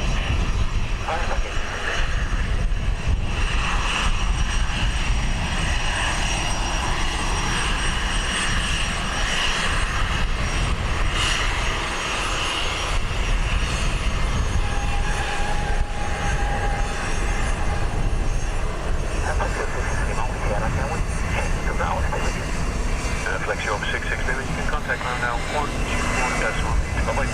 Flex you up 66 Lima, you can contact ground now 121.1. Bye-bye.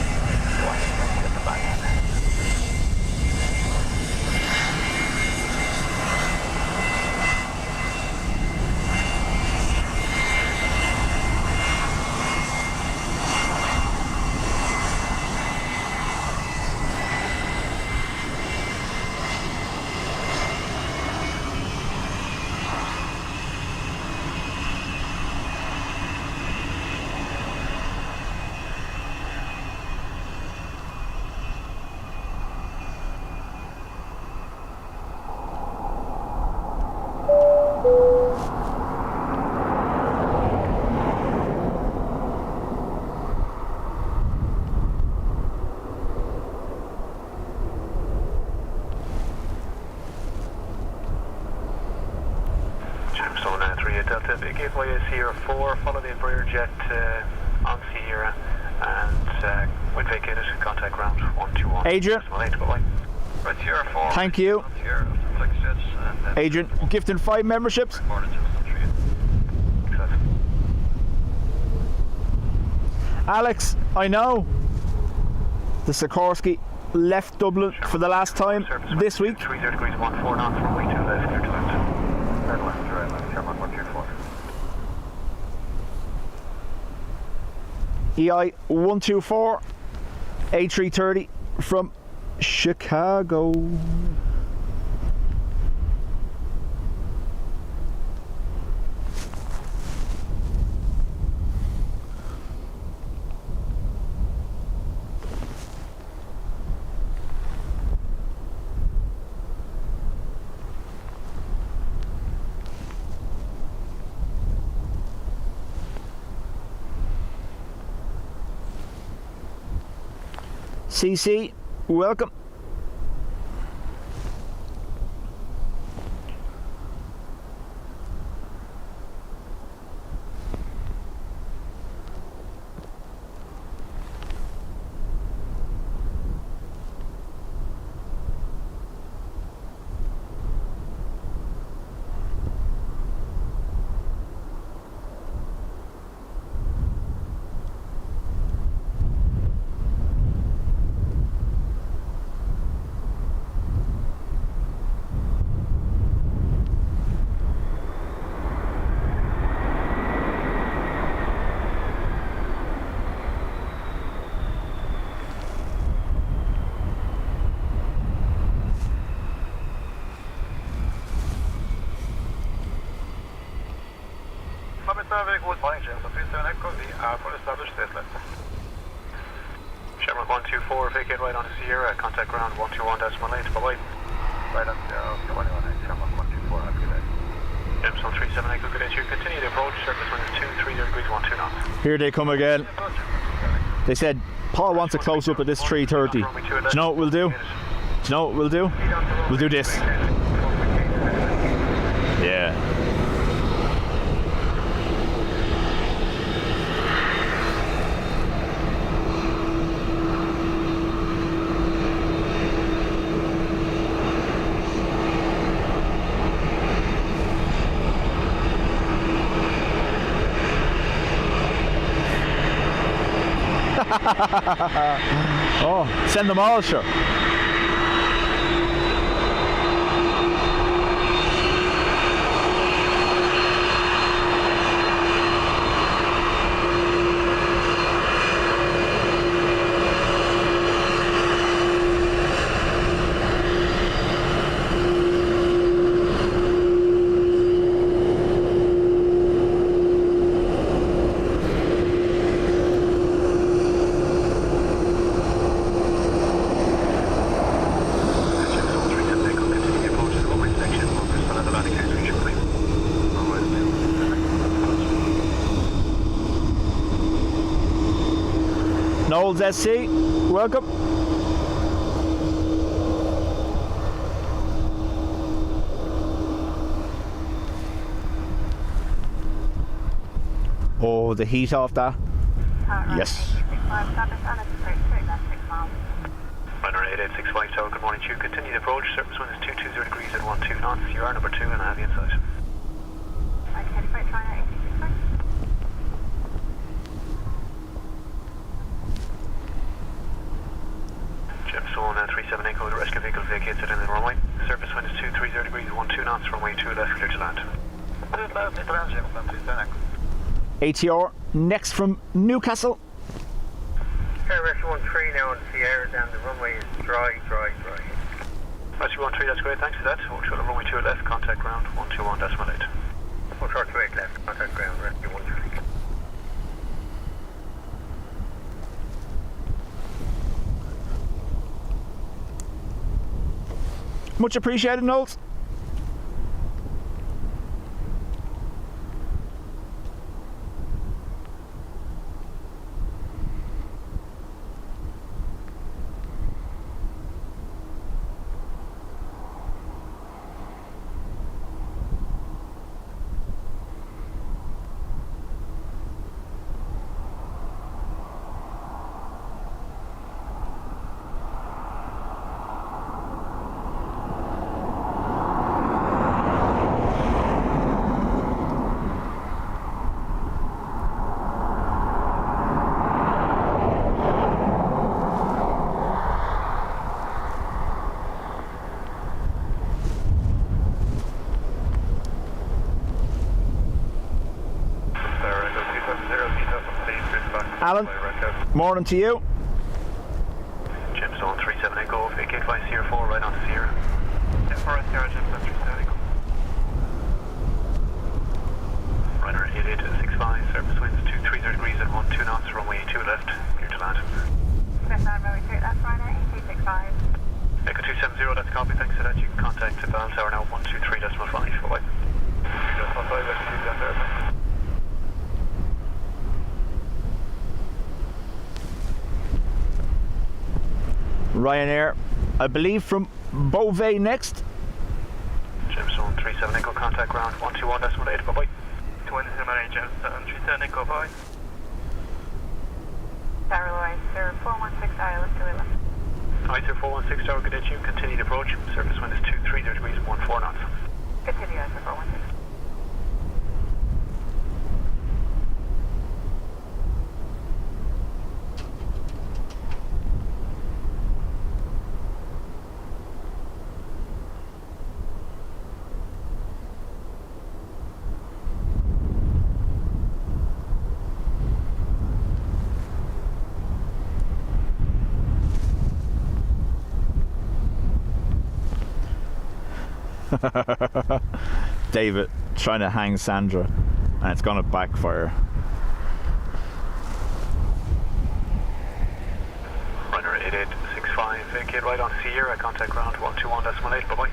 Gemstone 38 Delta, gateway is here 4, follow the Embraer jet on Sierra, and when vacated, contact ground 121. Adrian. Bye-bye. Right, Sierra 4. Thank you. Sierra, flex jets, and Adrian, gifting 5 memberships. Alex, I know the Sikorsky left Dublin for the last time this week. 30 degrees, 14 knots, runway 2 left, clear to land. Right left, Shamrock 124. EI 124 A330 from Chicago. CC, welcome. Good morning, James. Please turn echo, we are full established state left. Shamrock 124, vacate right on Sierra, contact ground 121.8, bye-bye. Right on Sierra, 21, Shamrock 124, have a good day. Gemstone 378, good day, you continue to approach, surface wind is 23 degrees, 12 knots. Here they come again. They said Paul wants a close up at this 330. Do you know what we'll do? Do you know what we'll do? We'll do this. Yeah. Oh, send them all, sure. Knowles SC, welcome. Oh, the heat off that. Yes. Runner 8865 Tower, good morning to you. Continue the approach. Surface wind is 220 degrees at 12 knots. You are number 2 and I have you inside. Okay, flight China 8865. Gemstone 37 Echo, the rescue vehicle vacates it in the runway. Surface wind is 230 degrees, 12 knots, runway 2 left, clear to land. ATR next from Newcastle. Rescue 13 now on the air and the runway is dry. Rescue 13, that's great, thanks for that. We'll show the runway 2 left, contact ground 121.8. We'll short 28 left, contact ground, rescue 13. Much appreciated, Knowles. Alan, morning to you. Gemstone 37 Echo, vacate by Sierra 4, right on to Sierra. For Sierra, Gemstone 37 Echo. Runner 8865, surface winds 230 degrees at 12 knots, runway 2 left, clear to land. West Line runway 2 left, China 8865. Echo 270, that's a copy, thanks for that. You can contact the balance hour now, 123.5, bye-bye. 3.5, that's Ryanair, I believe from Beauvais next. Gemstone 37 Echo, contact ground 121.8, bye-bye. 27 Gemstone 37 Echo, bye. Tower line 0416 ILS 211. ISO 416 Tower, good day to you. Continue the approach. Surface wind is 230 degrees, 14 knots. Continue ISO 416. David trying to hang Sandra and it's gonna backfire. Runner 8865, vacate right on Sierra, contact ground 121.8, bye-bye.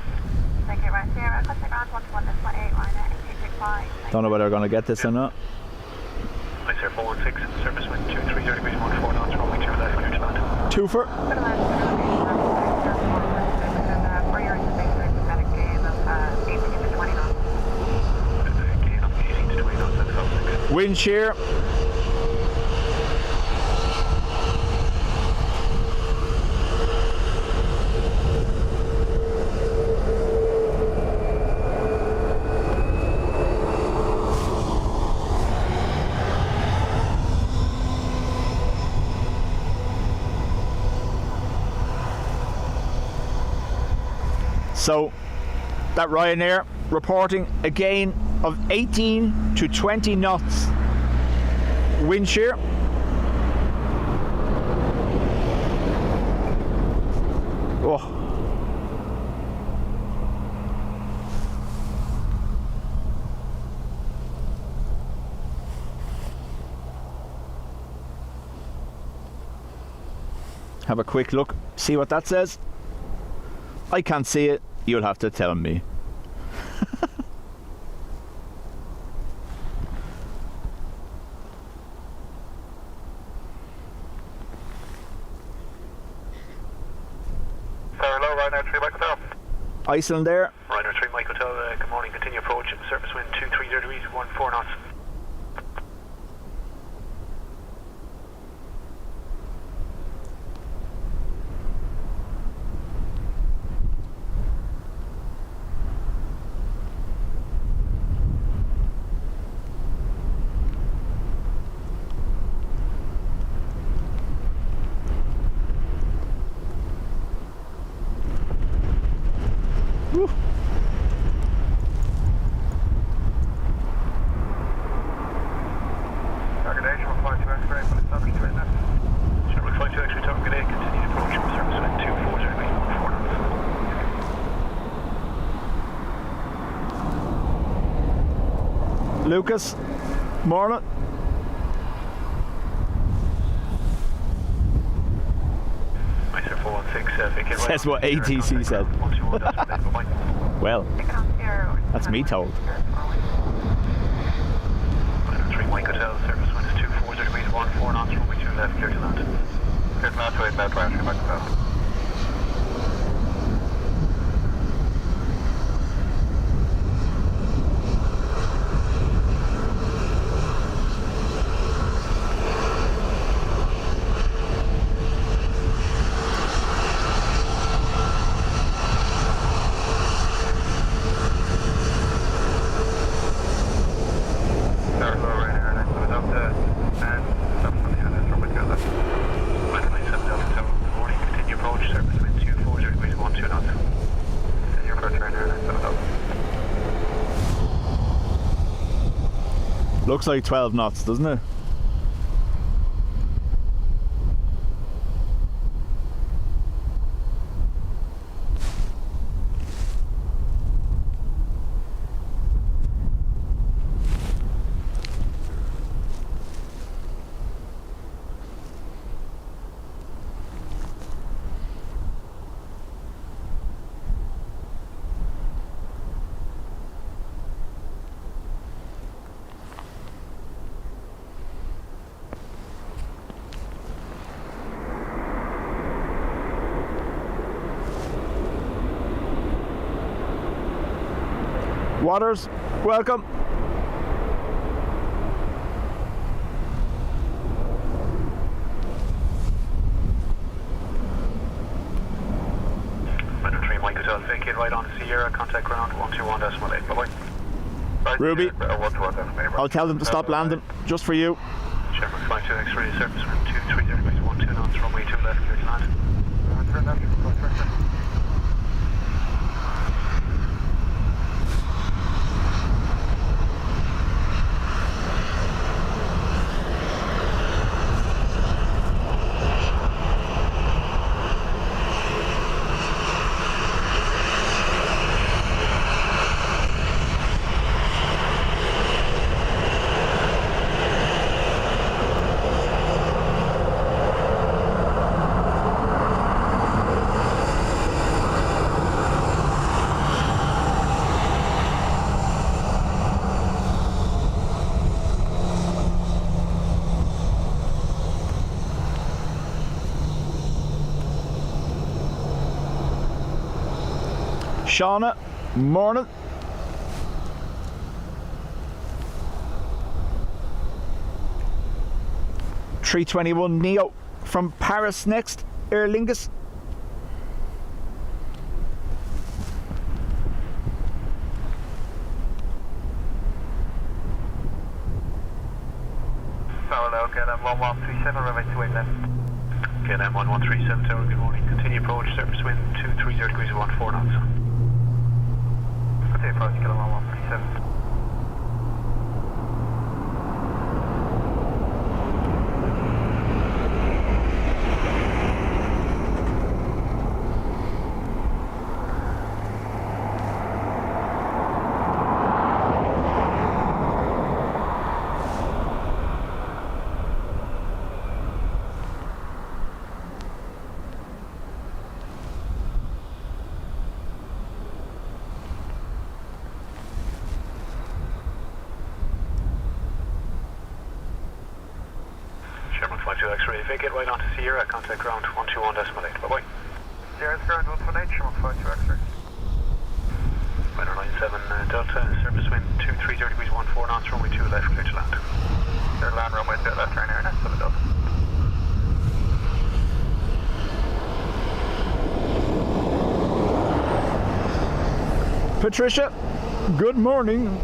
Vacate right Sierra, contact ground 121.8, Ryanair 8865. Don't know whether I'm gonna get this or not. ISO 416, surface wind 230 degrees, 14 knots, runway 2 left, clear to land. Two for. Windshear. So that Ryanair reporting a gain of 18 to 20 knots wind shear. Oh. Have a quick look, see what that says. I can't see it, you'll have to tell me. Iceland Air. Ryder 3 Mike Hotel, good morning, continue approach, surface wind 230 degrees, 14 knots. Woo. Target A, Sherman 52 X-ray, but it's established right now. Sherman 52 X-ray, target A, continue approach, surface wind 240 degrees, 14 knots. Lucas, morning. Says what ATC said. Well, that's me told. 3 Mike Hotel, surface wind is 240 degrees, 14 knots, runway 2 left, clear to land. Clear to land to 8 left, right, 3 Mike Hotel. Looks like 12 knots, doesn't it? Waters, welcome. Ryder 3 Mike Hotel, vacate right on Sierra, contact ground 121.8, bye-bye. Ruby, I'll tell them to stop landing, just for you. Sherman 52 X-ray, surface wind 230 degrees, 12 knots, runway 2 left, clear to land. Shauna, morning. A321 Neo from Paris next, Aer Lingus. Parallel, KLM 1137, runway 28 left. KLM 1137 tower, good morning. Continue approach, surface wind 230 degrees, 14 knots. Continue approach, KLM 1137. X-ray, vacate right onto Sierra, contact ground 121.8, bye-bye. Sierra's ground 118, Sherman 52 X-ray. Runway 97 Delta, surface wind 23 degrees 14 knots, runway 2 left, clear to land. Clear to land, runway 2 left, Ryanair 97 Delta. Patricia, good morning.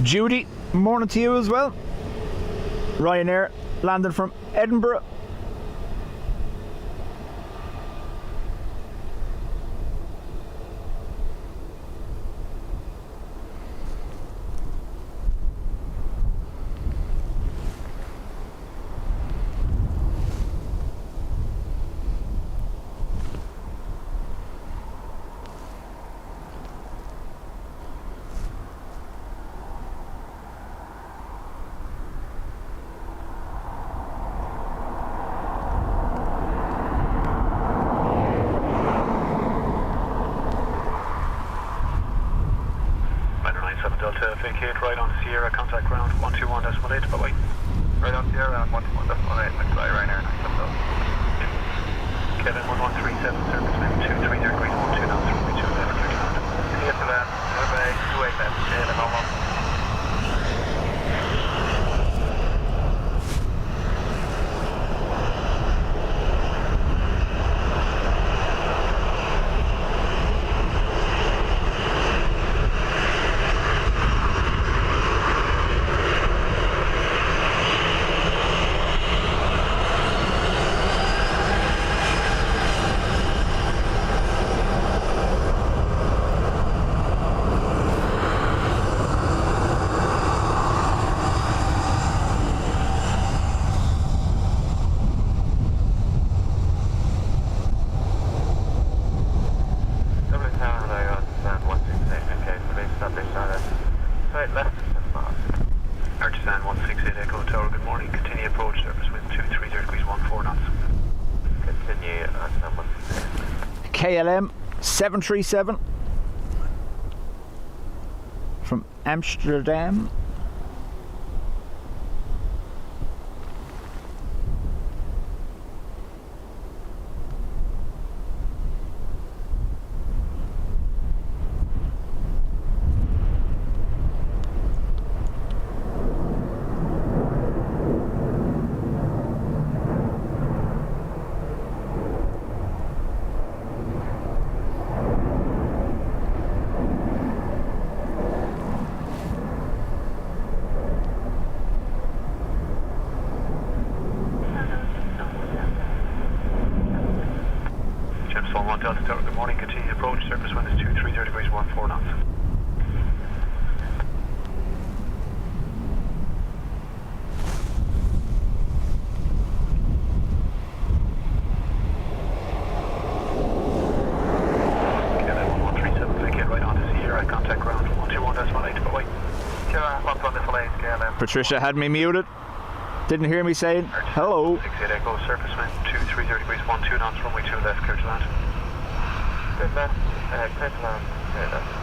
Judy, morning to you as well. Ryanair landing from Edinburgh. Delta, vacate right on Sierra, contact ground 121.8, bye-bye. Right on Sierra, 121.8, next fly Ryanair 97 Delta. Kevin 1137, surface wind 23 degrees 12 knots, runway 2 left, clear to land. Clear to land, runway 28 left, Jalen almost. Artisan 168 Echo Tower, good morning. Continue approach, surface wind 23 degrees 14 knots. Continue, Artisan 168. KLM 737 from Amsterdam. Delta Tower, good morning. Continue approach, surface wind is 23 degrees 14 knots. KLM 1137, vacate right onto Sierra, contact ground 121.8, bye-bye. Sierra 121.8, KLM. Patricia had me muted. Didn't hear me saying hello. 68 Echo, surface wind 23 degrees 12 knots, runway 2 left, clear to land. Clear to land, clear to land, clear to land.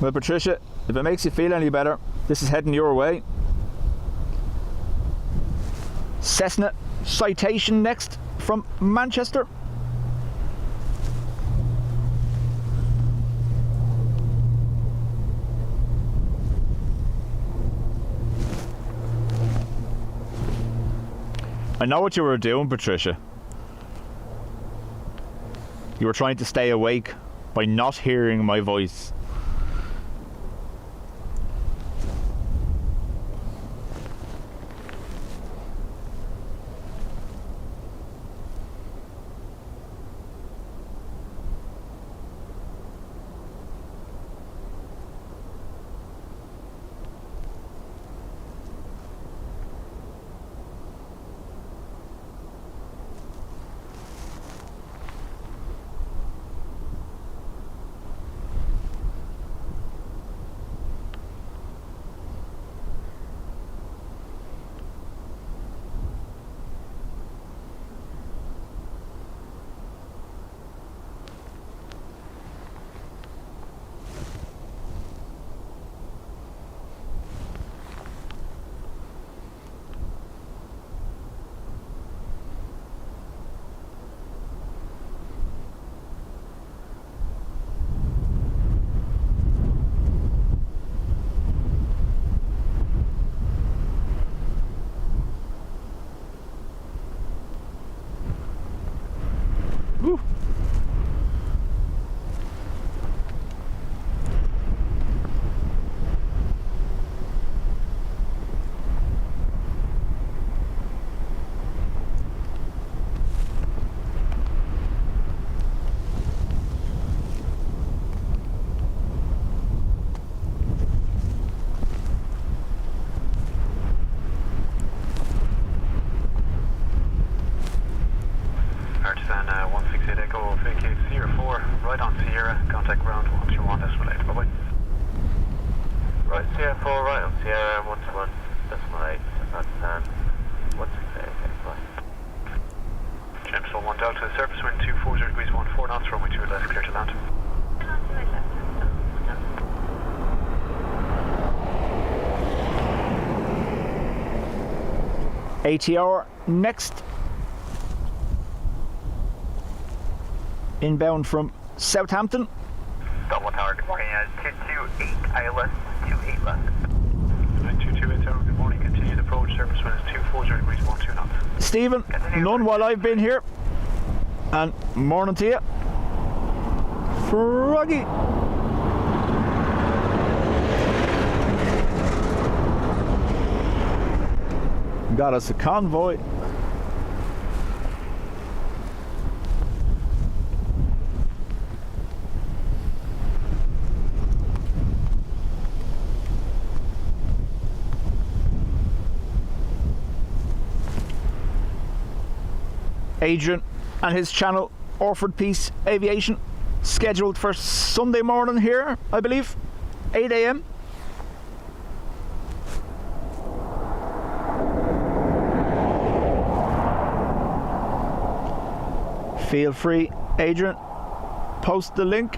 Well, Patricia, if it makes you feel any better, this is heading your way. Cessna Citation next from Manchester. I know what you were doing, Patricia. You were trying to stay awake by not hearing my voice. Woo. Artisan 168 Echo, vacate Sierra 4, right on Sierra, contact ground 121, decimal 8, bye-bye. Right, Sierra 4, right on Sierra, 121, decimal 8, Artisan 168, okay, bye. Jameson 1 Delta, surface wind 240 degrees 14 knots, runway 2 left, clear to land. ATR next. Inbound from Southampton. Dublin Tower, good morning, 228 ILS, 28 left. 228 Tower, good morning, continued approach, surface wind is 240 degrees 12 knots. Stephen, none while I've been here. And morning to you. Froggy. Got us a convoy. Adrian and his channel, Orford Peace Aviation, scheduled for Sunday morning here, I believe, 8 a.m. Feel free, Adrian, post the link.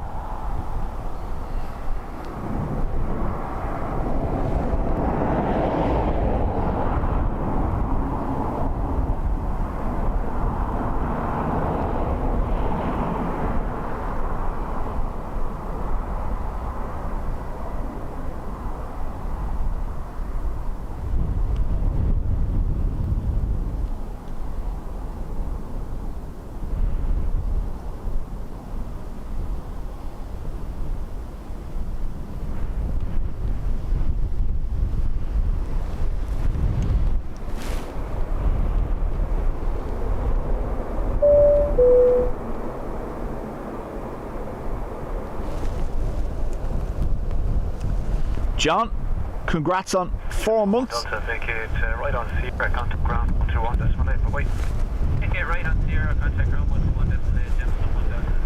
John, congrats on 4 months. Delta, vacate right on Sierra, contact ground 121, decimal 8, bye-bye. Vacate right on Sierra, contact ground 121, decimal 8, Jameson 1 Delta.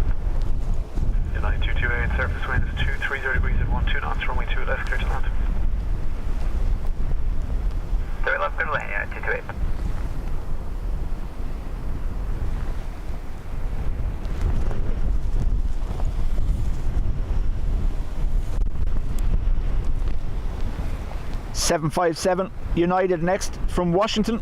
United 228, surface wind is 230 degrees at 12 knots, runway 2 left, clear to land. 3 left, good lane, 228. .757 United next from Washington.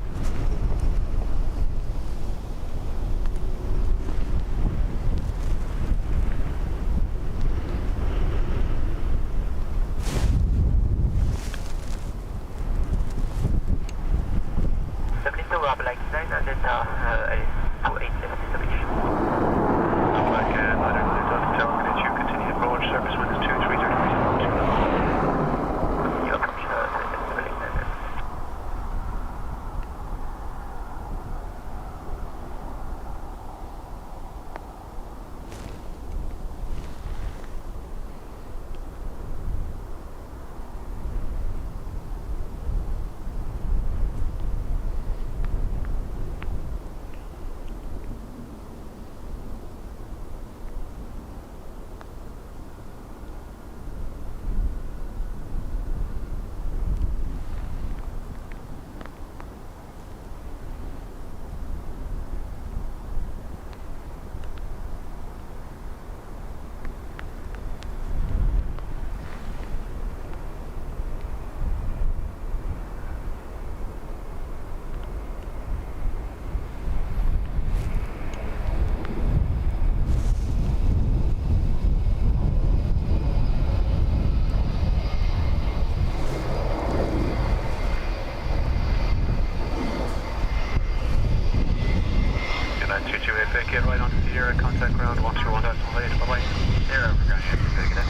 contact ground 121.8, bye-bye. Zero, we're going to take it in.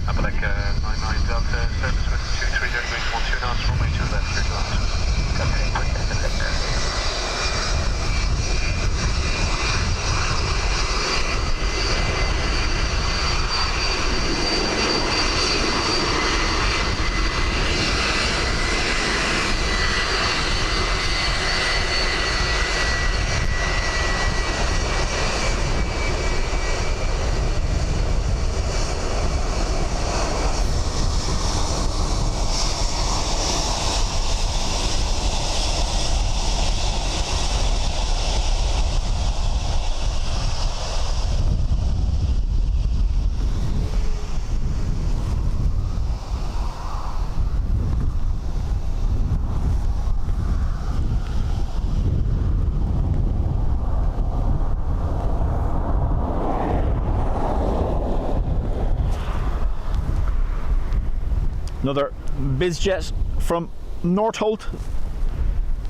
Appalach 99 Delta, service with 230 degrees, 12 knots, runway 2 left, clear to land. Company, quick destination. Another bizjet from Northolt,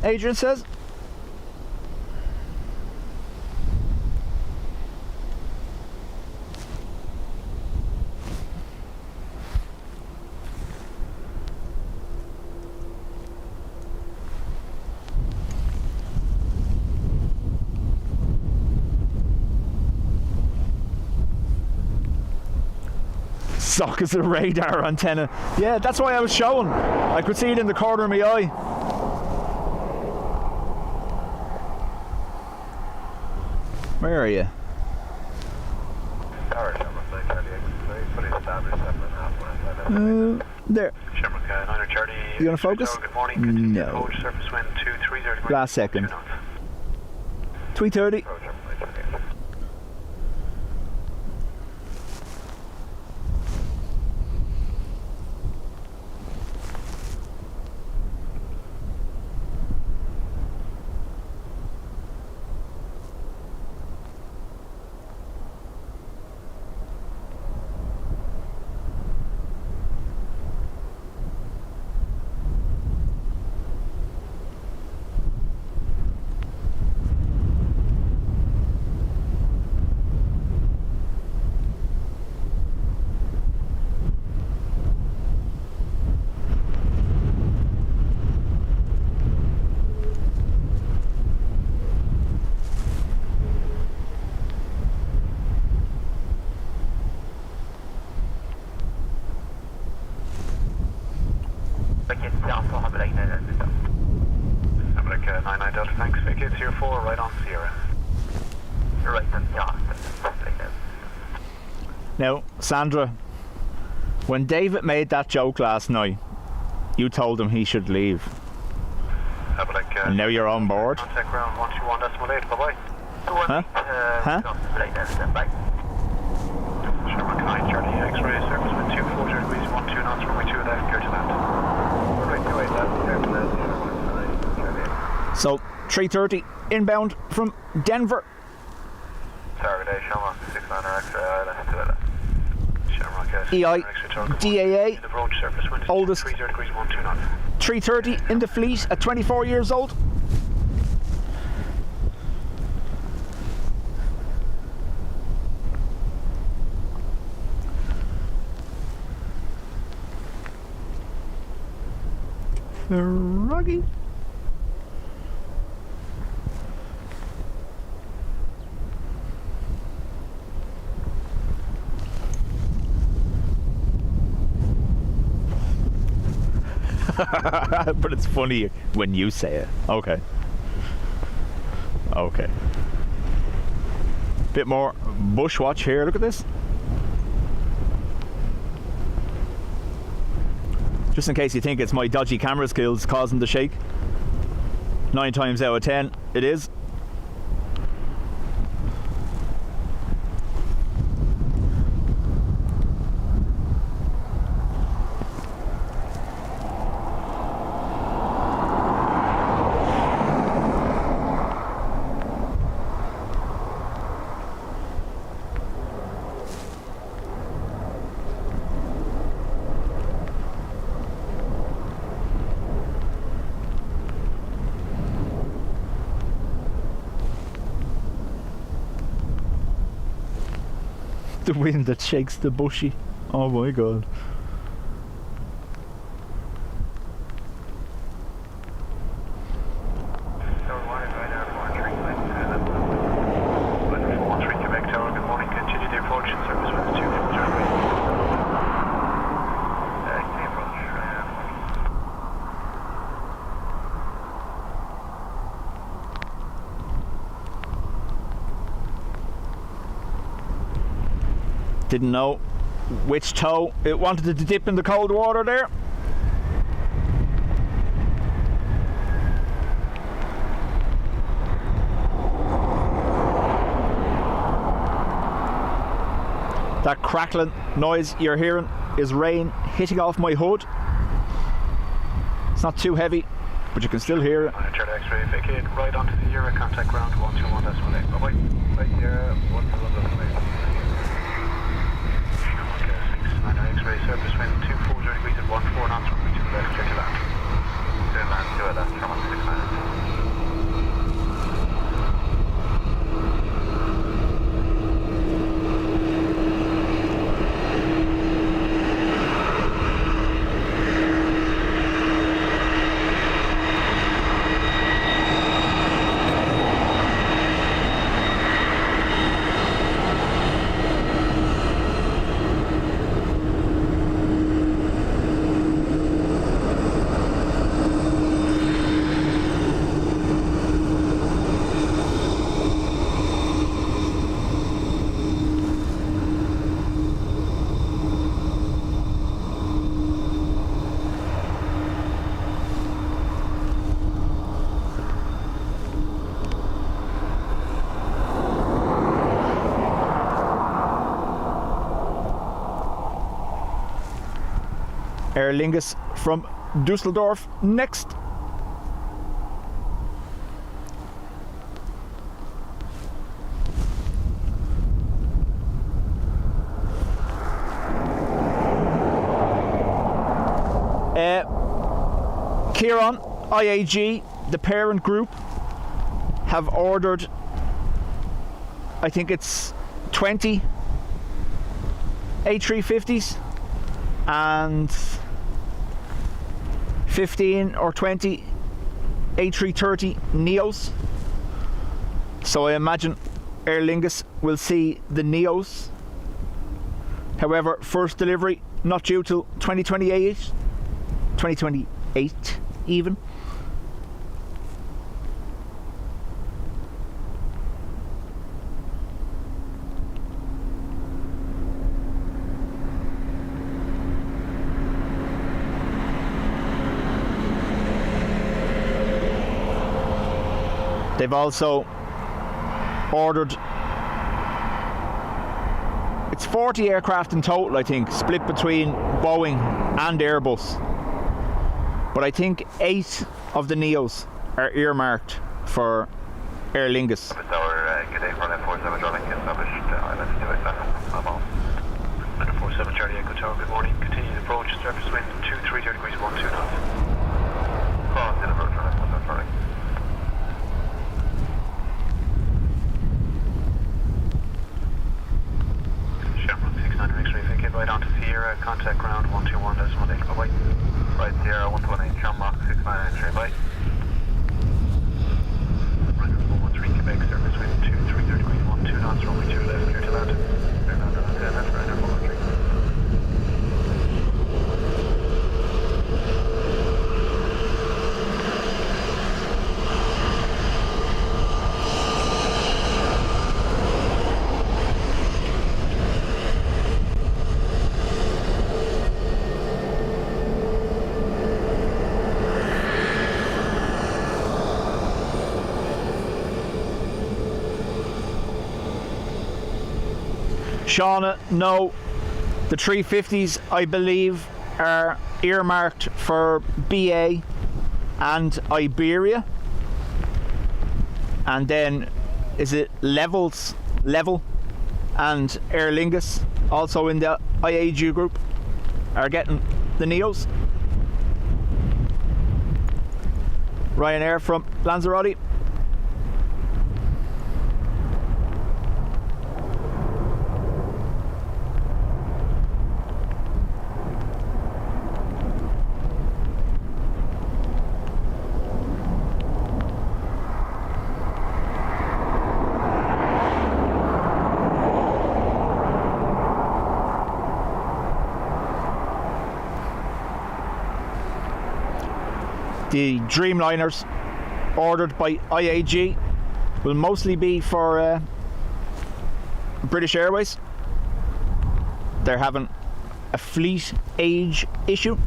Adrian says. Sock is a radar antenna. Yeah, that's why I was showing. I could see it in the corner of my eye. Where are you? There. Shamrock 9 Charlie. You gonna focus? Good morning. Continue No. approach, surface wind 230 degrees. Last second. 2 knots. 330. Appalach 99 Delta, thanks. Vacate 04, right on Sierra. Right on, yeah. Now, Sandra, when David made that joke last night, you told him he should leave. Appalach, And now you're on board. contact ground 121.8, bye-bye. Huh? Huh? Shamrock 9 Charlie, X-ray, surface wind 240 degrees, 12 knots, runway 2 left, clear to land. Runway 28 left, clear to land, Shamrock 9 Charlie. So, 3:30 inbound from Denver. Target A, Shamrock 69 X-ray, island to left. Shamrock EIDW, in approach, surface wind oldest 230 degrees, 12 knots. 3:30 in the fleet at 24 years old. Ruggy. But it's funny when you say it. Okay. Okay. Bit more bush watch here. Look at this. Just in case you think it's my dodgy camera skills causing the shake. 9 times out of 10, it is. The wind that shakes the bushy. Oh my god. Tower 1 is right airport, 313 Quebec Tower, good morning, continue the approach in service with 240. Continue approach, right airport. Didn't know which toe it wanted to dip in the cold water there. That crackling noise you're hearing is rain hitting off my hood. It's not too heavy, but you can still hear it. Charlie X-ray, vacate right onto the Euro, contact ground 121, that's 1 8. Bye-bye. Right here, 121, that's 1 8. X-ray, surface wind 240 degrees at 14 knots, runway 2 left, clear to land. Clear land, 2 left, runway 69. Aer Lingus from Dusseldorf next. Kieran, IAG, the parent group, have ordered, I think it's 20 A350s and 15 or 20 A330 Neos. So I imagine Aer Lingus will see the Neos. However, first delivery not due till 2028 even. They've also ordered, it's 40 aircraft in total, I think, split between Boeing and Airbus. But I think 8 of the Neos are earmarked for Aer Lingus. Good day for 47 Charlie, established island 287. 47 Charlie Echo Tower, good morning, continue the approach, surface wind 230 degrees 12 knots. Cross in approach, Charlie. X-ray, vacate right onto Sierra, contact ground 121, that's 1 8, bye-bye. Right, Sierra 128, Shamrock 69 entry, bye. Right, 113 Quebec, surface wind 230 degrees 12 knots, runway 2 left, clear to land. Clear land, left, right, 113. Shauna, no, the 350s I believe are earmarked for BA and Iberia, and then is it Level and Aer Lingus also in the IAG group are getting the Neos. Ryanair from Lanzarote. the Dreamliners ordered by IAG will mostly be for British Airways. They're having a fleet age issue.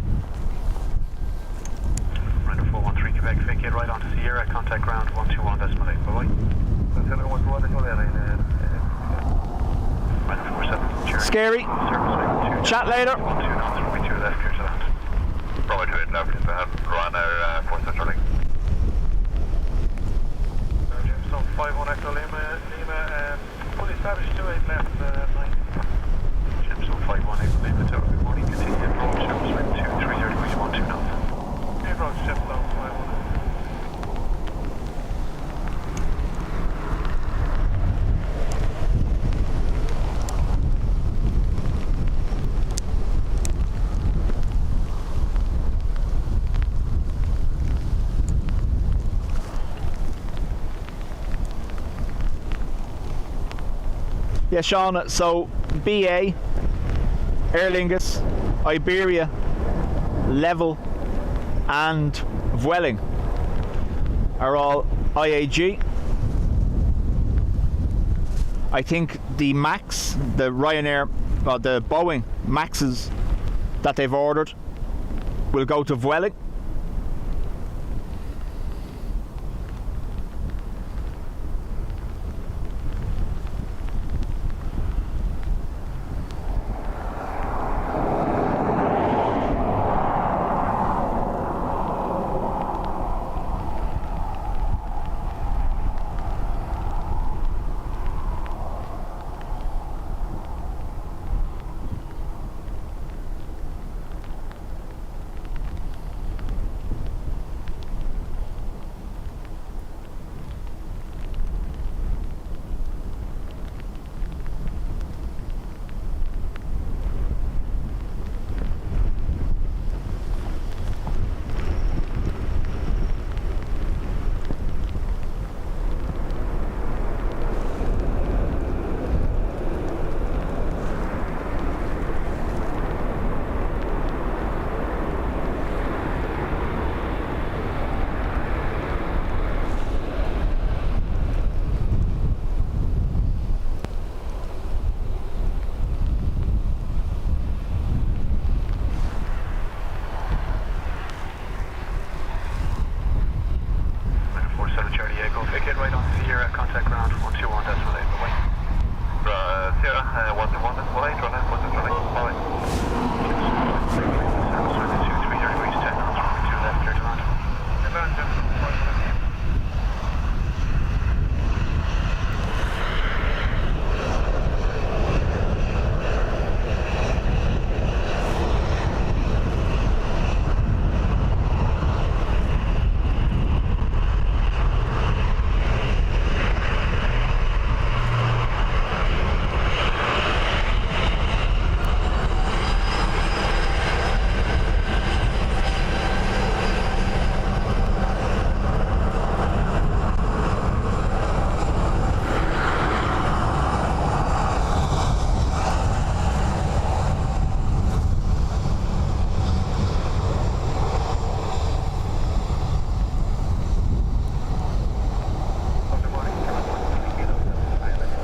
Render 413 Quebec, vacate right onto Sierra, contact ground 121.8, bye-bye. Render 47, Scary. Chat later. 12 knots, runway 2 left, clear to land. Runway 28 left, Ryanair 47 running. Jameson 51 Echo Lima, fully established 28 left, 9. Jameson 51 Echo Lima, tower, good morning, continue approach, service wind 230 degrees, 12 knots. Approach, Jameson 51. Yeah, Sean, so BA, Aer Lingus, Iberia, Level and Vueling are all IAG. I think the MAX, the Ryanair, the Boeing MAXes that they've ordered will go to Vueling.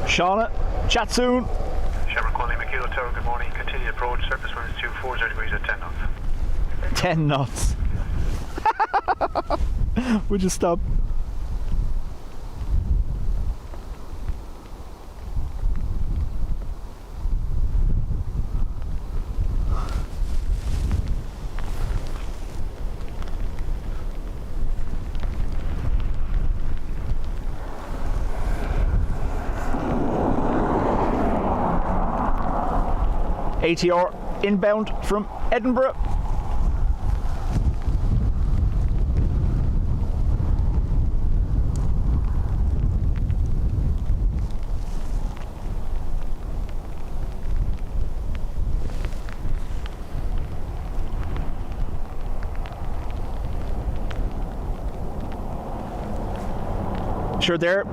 Shauna, chat soon. Shamrock 1 Lima Kilo Tower, good morning. Continue approach, surface winds 240 degrees at 10 knots. 10 knots. Would you stop? ATR inbound from Edinburgh. Sure, they're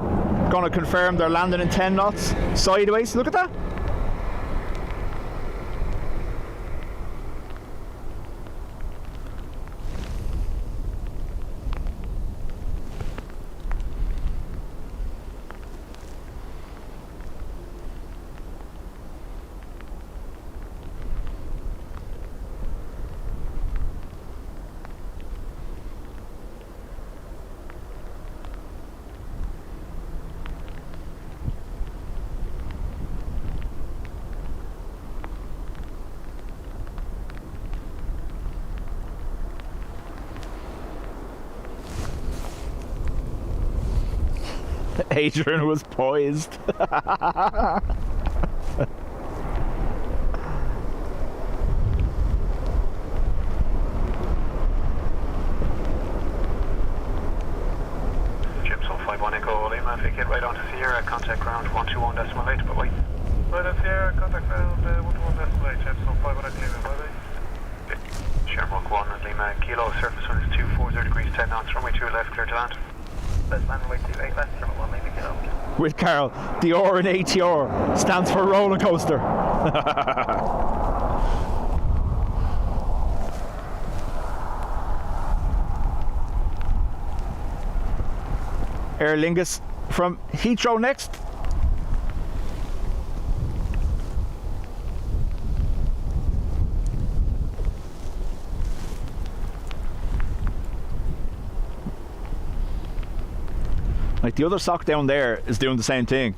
going to confirm they're landing in 10 knots sideways. Look at that. Adrian was poised. Gypsum 51 Echo Lima, vacate right onto Sierra, contact ground 121.8, bye-bye. Right on Sierra, contact ground 121.8, Gypsum 51 Echo Lima, bye-bye. Shamrock 1 and Lima, Kilo, surface wind is 240 degrees 10 knots, runway 2 left, clear to land. Let's land runway 28 left, Shamrock 1, Lima, Kilo. With Carl, the R in ATR stands for roller coaster. Aer Lingus from Heathrow next. Like the other sock down there is doing the same thing.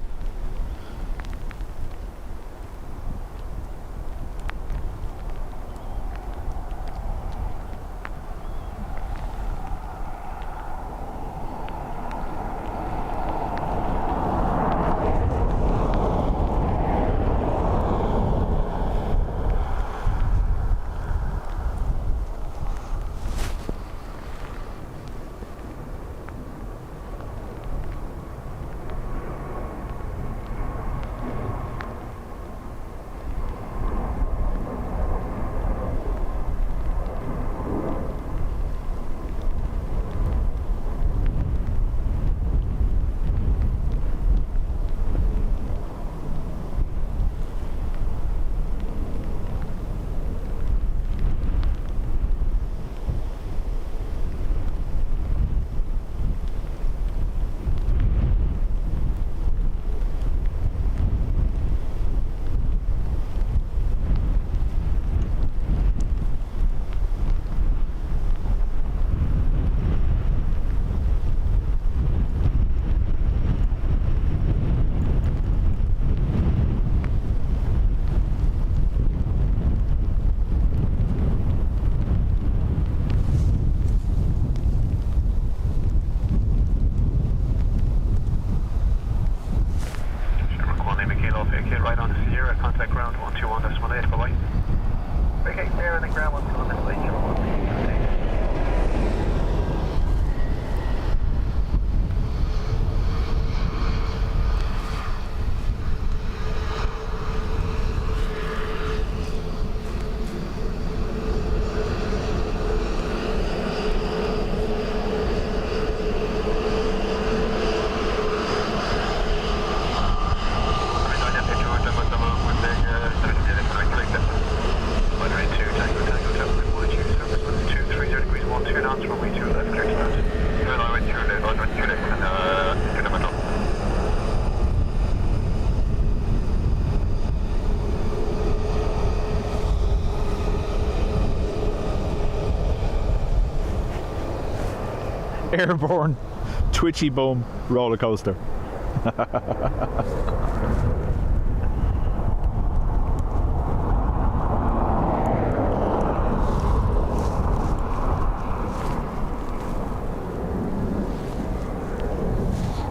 Airborne twitchy bum roller coaster.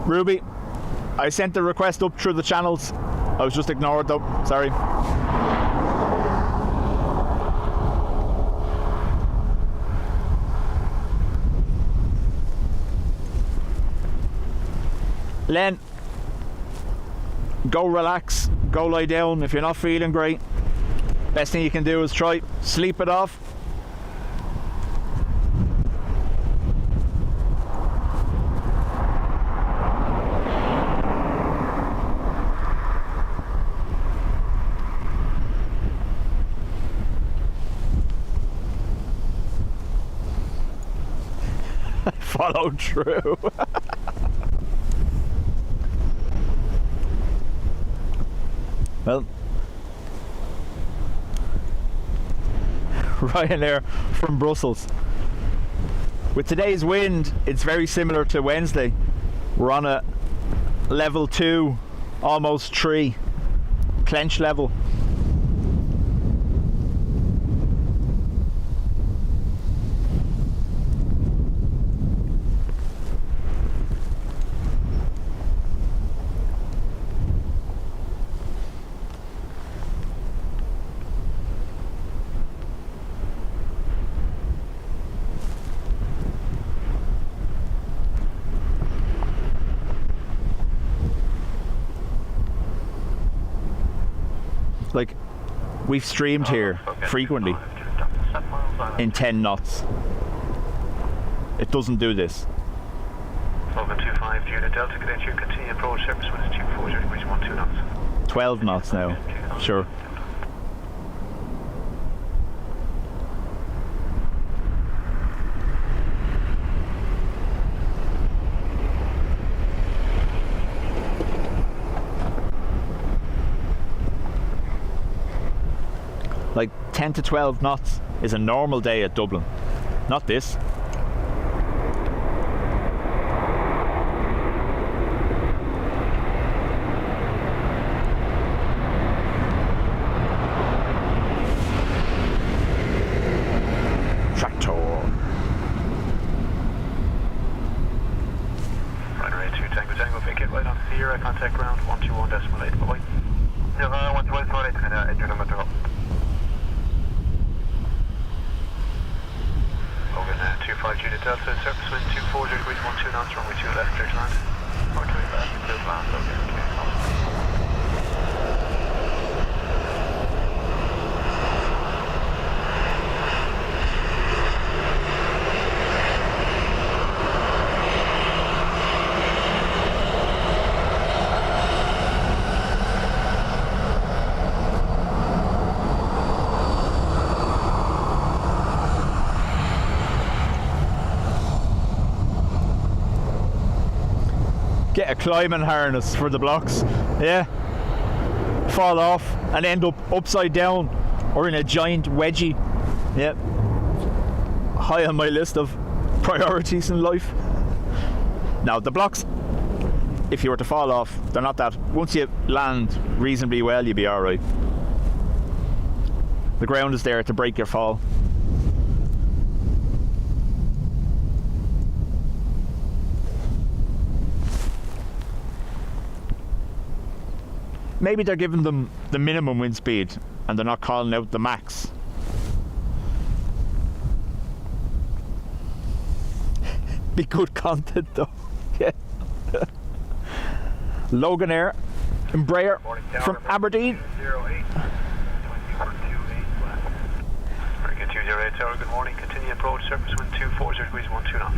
Ruby, I sent the request up through the channels. I was just ignored though, sorry. Len, go relax, go lie down if you're not feeling great. Best thing you can do is try sleep it off. Follow through. Well, Ryanair from Brussels. With today's wind, it's very similar to Wednesday. We're on a level 2, almost 3 clench level. Like, we've streamed here frequently in 10 knots. It doesn't do this. Logan 25, Unit Delta, cadet, you continue approach, surface wind is 240 degrees 12 knots. 12 knots now, sure. Like 10 to 12 knots is a normal day at Dublin, not this. Tractor. Runway 2 Tango, vacate right on Sierra, contact ground 121.8, bye-bye. Yeah, 121.8, and enter number 2. Logan 25 Unit Delta, surface wind 240 degrees 12 knots, runway 2 left, clear to land. Runway left, clear to land, okay. Get a climbing harness for the blocks, yeah. Fall off and end up upside down or in a giant wedgie, yeah. High on my list of priorities in life. Now the blocks, if you were to fall off, they're not that. Once you land reasonably well, you'll be alright. The ground is there to break your fall. Maybe they're giving them the minimum wind speed and they're not calling out the max. Be good content though. Yeah. Logan Air, Embraer from Aberdeen. 08. 208 Tower, good morning. Continue approach, surface wind 240 degrees 12 knots.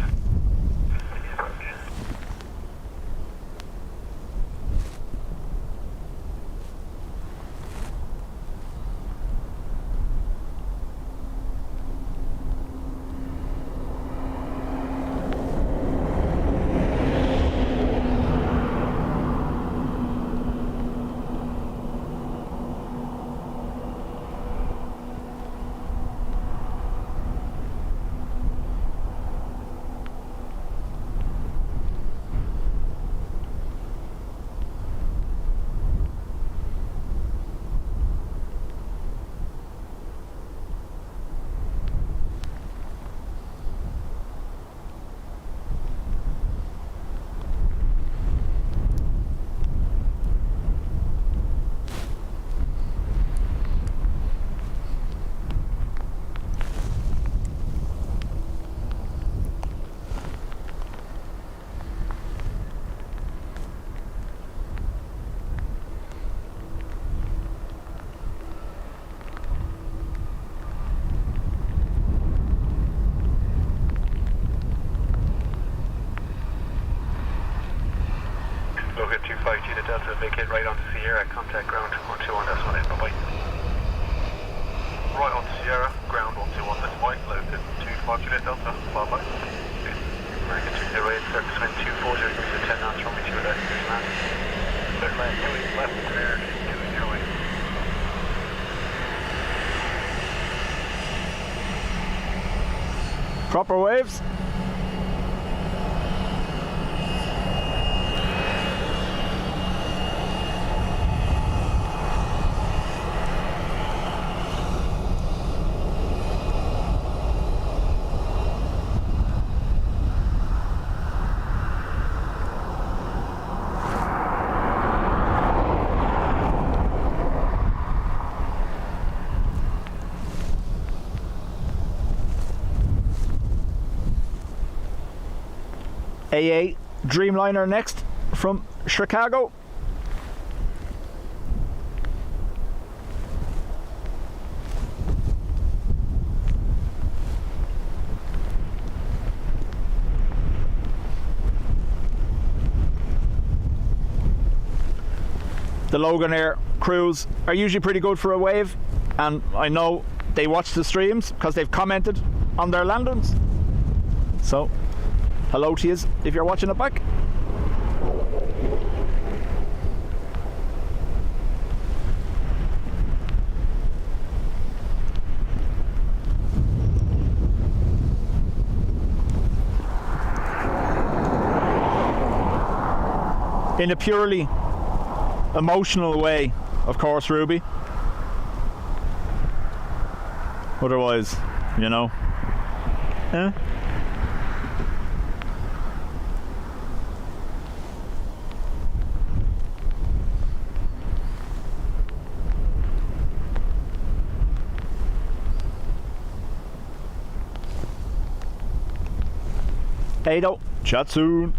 Logan 25 Unit Delta, vacate right onto Sierra, contact ground 121.8, bye-bye. Right onto Sierra, ground 121.8, Logan 25 Unit Delta, bye-bye. American 208, surface wind 240 degrees at 10 knots, runway 2 left, clear to land. Clear to land, 2 left, American 208. Proper waves. AA Dreamliner next from Chicago. the Logan Air crews are usually pretty good for a wave, and I know they watch the streams because they've commented on their landings. So, hello to you if you're watching it back. In a purely emotional way, of course, Ruby. Otherwise, you know. Eh? Ado, chat soon.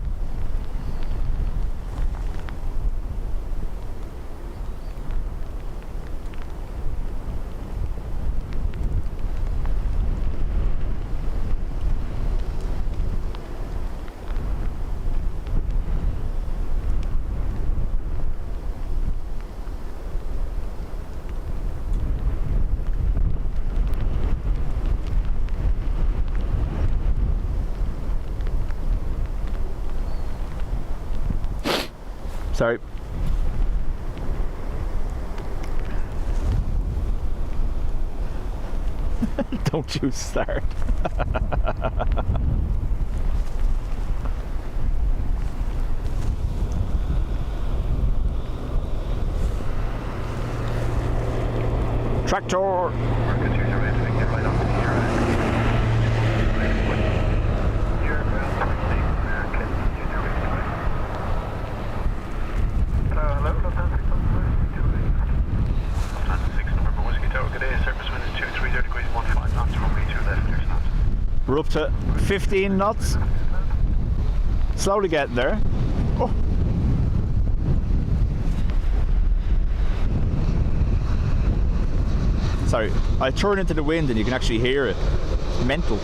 Sorry. Don't you start. Tractor. We're up to 15 knots. Slowly getting there. Oh. Sorry, I turn into the wind and you can actually hear it. It's mental.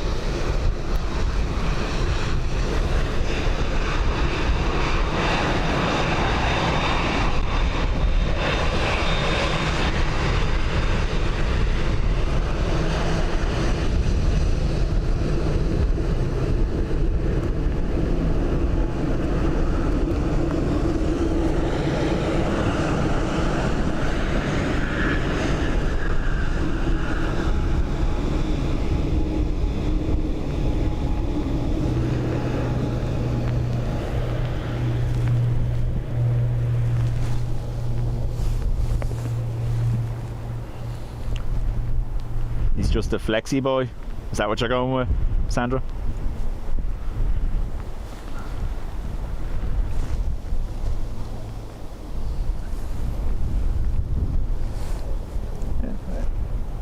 Just a flexi boy? Is that what you're going with, Sandra?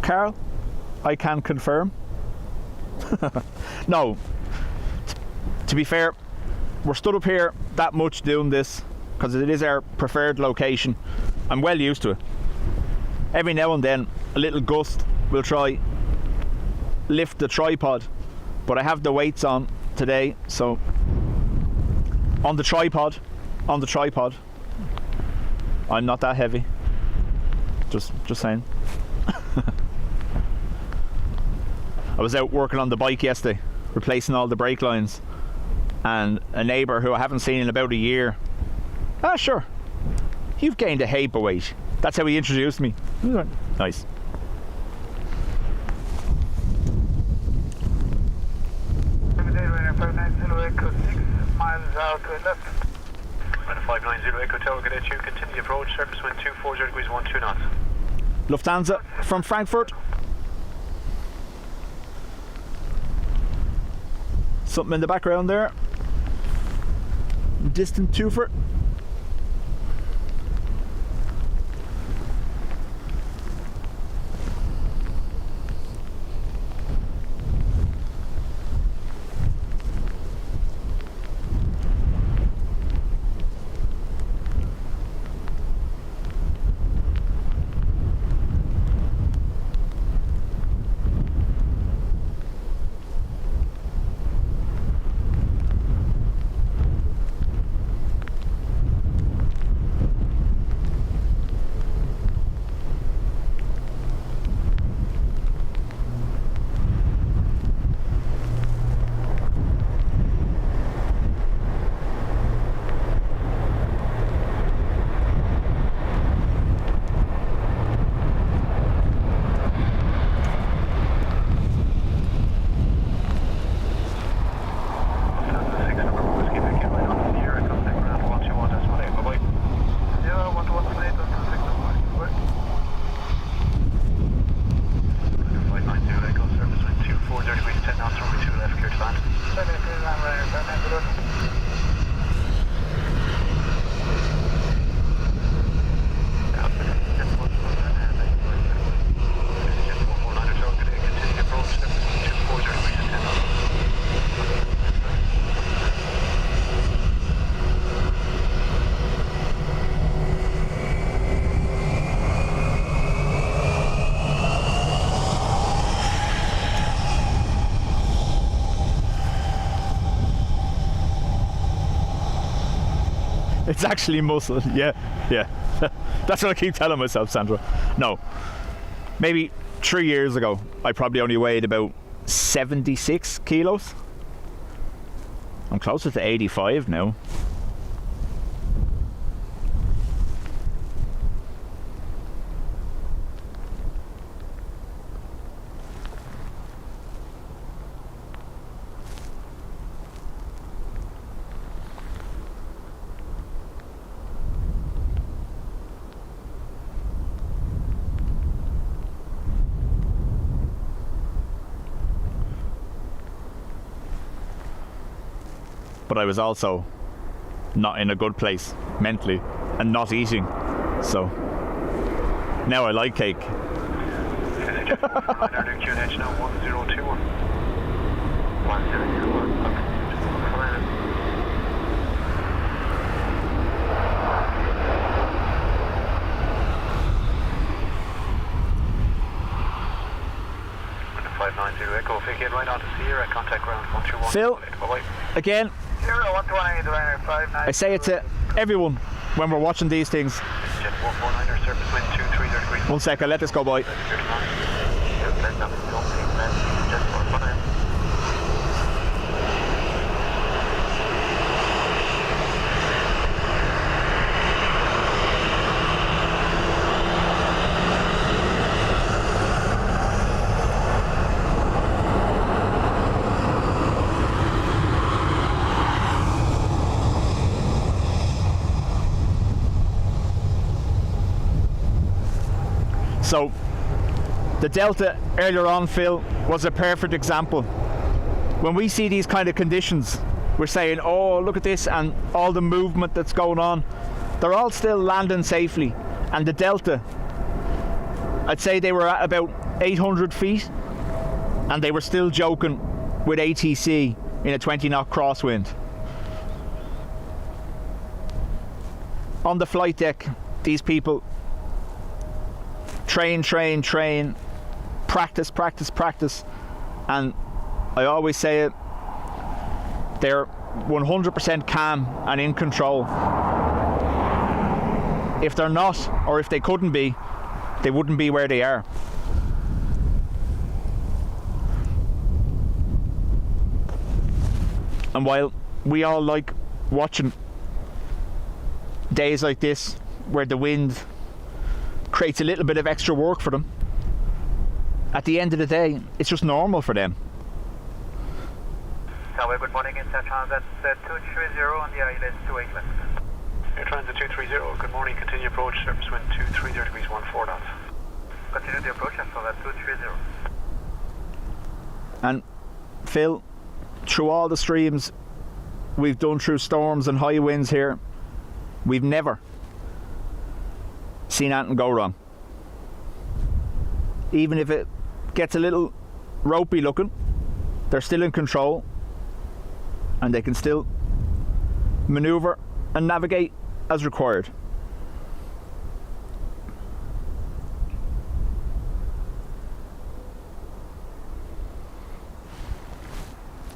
Carl, I can confirm. No, to be fair, we're stood up here that much doing this because it is our preferred location. I'm well used to it. Every now and then, a little gust will try lift the tripod, but I have the weights on today, so on the tripod, I'm not that heavy. Just saying. I was out working on the bike yesterday, replacing all the brake lines, and a neighbour who I haven't seen in about a year. Ah, sure, you've gained a heap of weight. That's how he introduced me. Nice. Miles out to left. 590 Echo Tower, good at you. Continue approach, surface wind 240 degrees 12 knots. Lufthansa from Frankfurt. Something in the background there. Distant twofer. It's actually muscle. Yeah. That's what I keep telling myself, Sandra. No. Maybe 3 years ago, I probably only weighed about 76 kilos. I'm closer to 85 now. But I was also not in a good place mentally and not eating. So now I like cake. QNH now 1021. 1021. Okay. Echo, if you get right on to Sierra, contact ground 121. Phil, Bye-bye. again, I say it to everyone when we're watching these things. Jet 149er, surface wind 230 degrees. 1 second, let this go by. So the Delta earlier on, Phil, was a perfect example. When we see these kind of conditions, we're saying, oh, look at this, and all the movement that's going on. They're all still landing safely. And the Delta, I'd say they were at about 800 feet, and they were still joking with ATC in a 20 knot crosswind. On the flight deck, these people train, practice, and I always say it, they're 100% calm and in control. If they're not, or if they couldn't be, they wouldn't be where they are. And while we all like watching days like this where the wind creates a little bit of extra work for them, at the end of the day, it's just normal for them. Tower, good morning, it's Transit 230 on the ILS 28 left. Air Transit 230, good morning, continue approach, surface wind 230 degrees 14 knots. Continue the approach, so that's 230. And Phil, through all the streams we've done through storms and high winds here, we've never seen anything go wrong. Even if it gets a little ropey looking, they're still in control and they can still maneuver and navigate as required.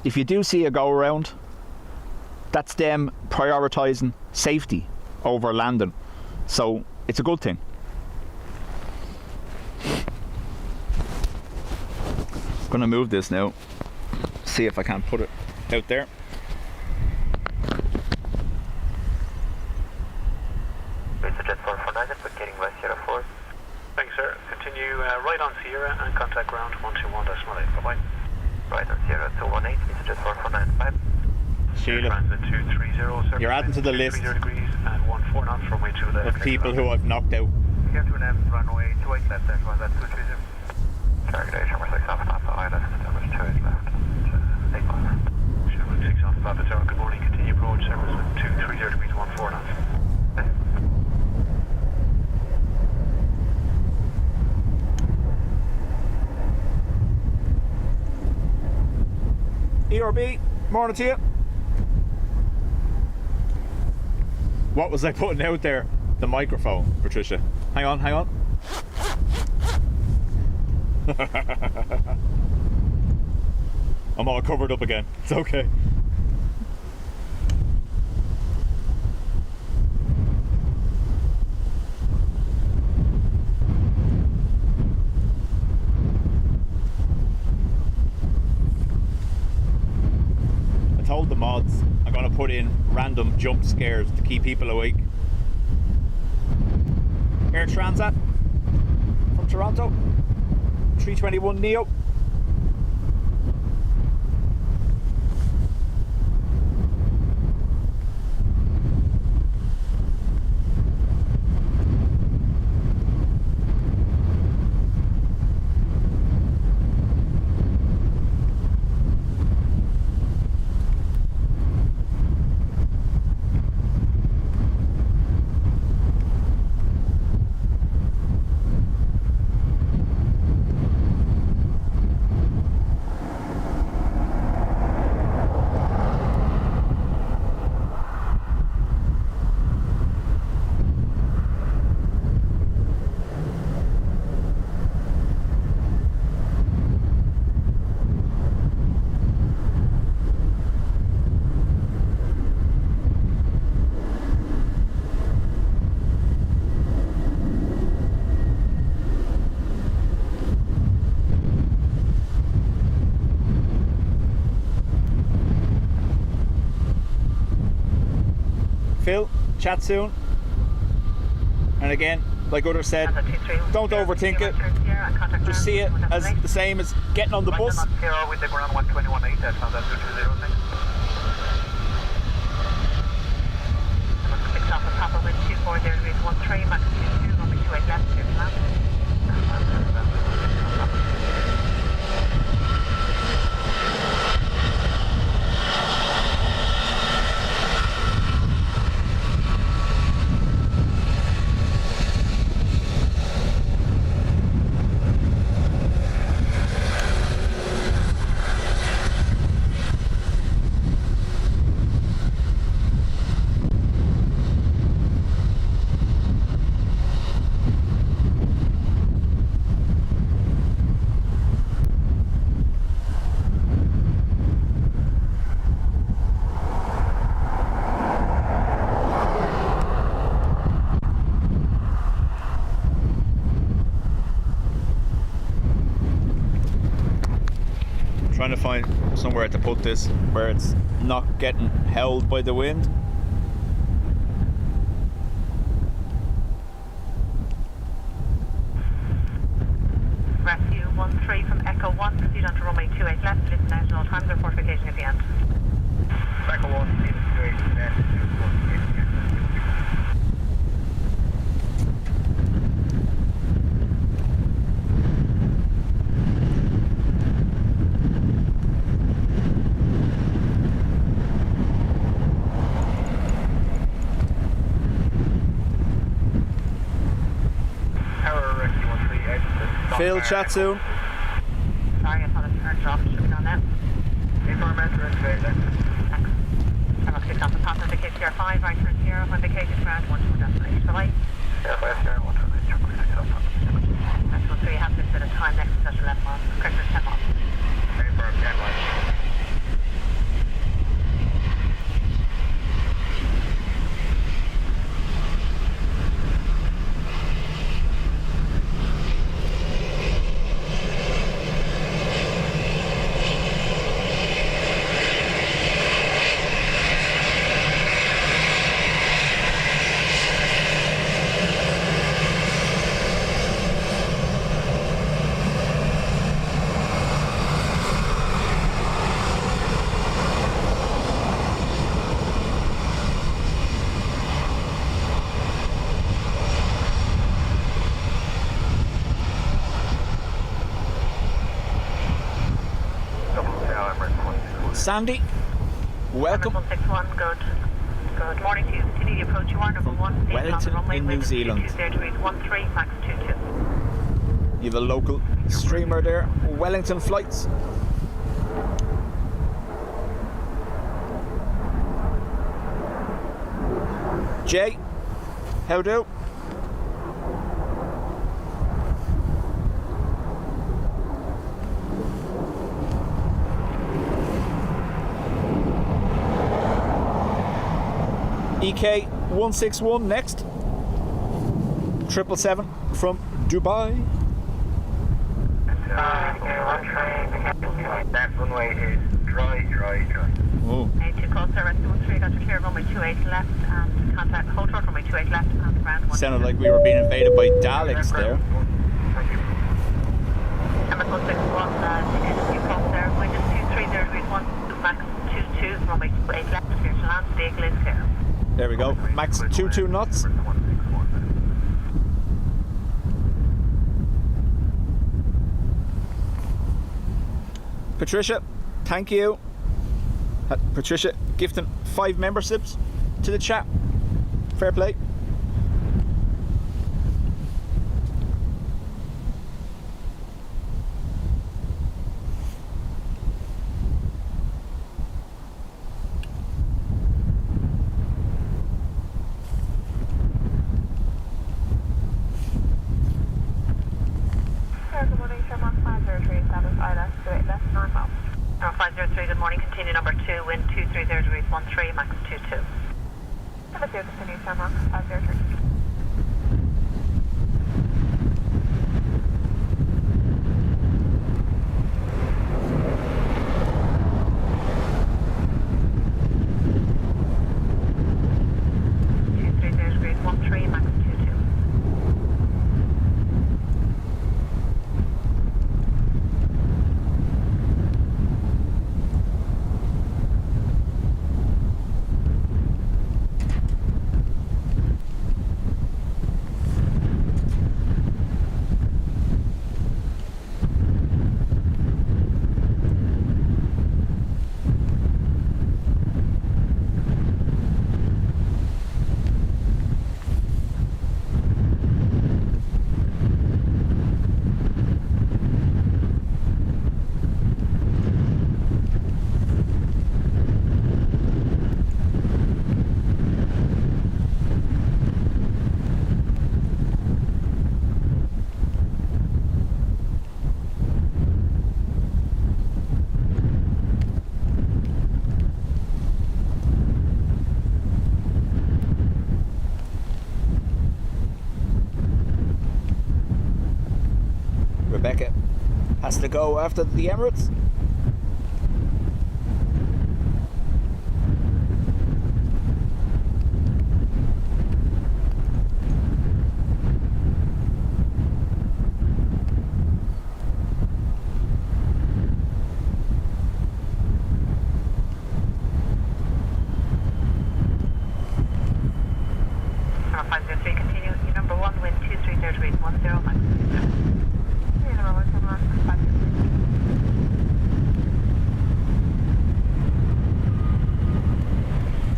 If you do see a go around, that's them prioritising safety over landing. So it's a good thing. I'm going to move this now, see if I can put it out there. Jet 449, we're getting Windshear 4. Thanks, sir. Continue right on Sierra and contact ground 121.8. Bye-bye. Right on Sierra 218, Jet 449. Sheila, Transit 230, you're adding to the list 230 degrees and 14 knots from way to the of people who I've knocked out. Here to left, runway 28 left, that was at 230. Target Air number 6 off Papa Island, number 28 left, 8 miles. Sherwood 6 off Papa Tower, good morning, continue approach, surface wind 230 degrees 14 knots. ERB, morning to you. What was I putting out there? The microphone, Patricia. Hang on. I'm all covered up again. It's okay. download the mods. I'm going to put in random jump scares to keep people awake. Air Transat from Toronto, 321 Neo. Phil, chat soon. And again, like others said, don't overthink it. Just see it as the same as getting on the bus. With the ground 121.8, that's not that 220. Six off the top of wind 24 there, degrees 13, max 22, runway 28 left, clear to land. Trying to find somewhere to put this where it's not getting held by the wind. Rescue 13 from Echo 1, proceed on to runway 28 left, listen out at all times, report vacation at the end. Echo 1, proceed to 28 left, Phil, chat soon. Sorry, I thought it turned off. Should be on now. Information and straight left. Thanks. I'm going to kick off the path on the KCR 5, right turn 0, on vacated ground, 1 to destination. Bye-bye. Yeah, 5 0, 1 2 That's what we have this bit of time next to session 11 miles. Correct, 10 miles. Confirm 10 miles. Sandy, welcome. 161, good morning to you. TD approach, you are number 1. Wellington runway, in New Zealand. 0 degrees 13, max 22. You have a local streamer there, Wellington flights. Jay, how do? EK 161 next. 777 from Dubai. That runway is Oh. To call service 13, got your clear runway 28 left and contact hold short runway 28 left and ground 1. Sounded like we were being invaded by Daleks there. Number 161, to cross there, wind is 230 degrees 1, max 22, runway 28 left, clear to land, vehicle is clear. There we go. Max 22 knots. Patricia, thank you. Patricia gifting 5 memberships to the chat. Fair play. Good morning, Sherman 503, establish ILS 28 left, 9 miles. 503, good morning, continue number 2, wind 230 degrees 13, max 22. Number 2, continue Sherman 503. Rebecca has to go after the Emirates.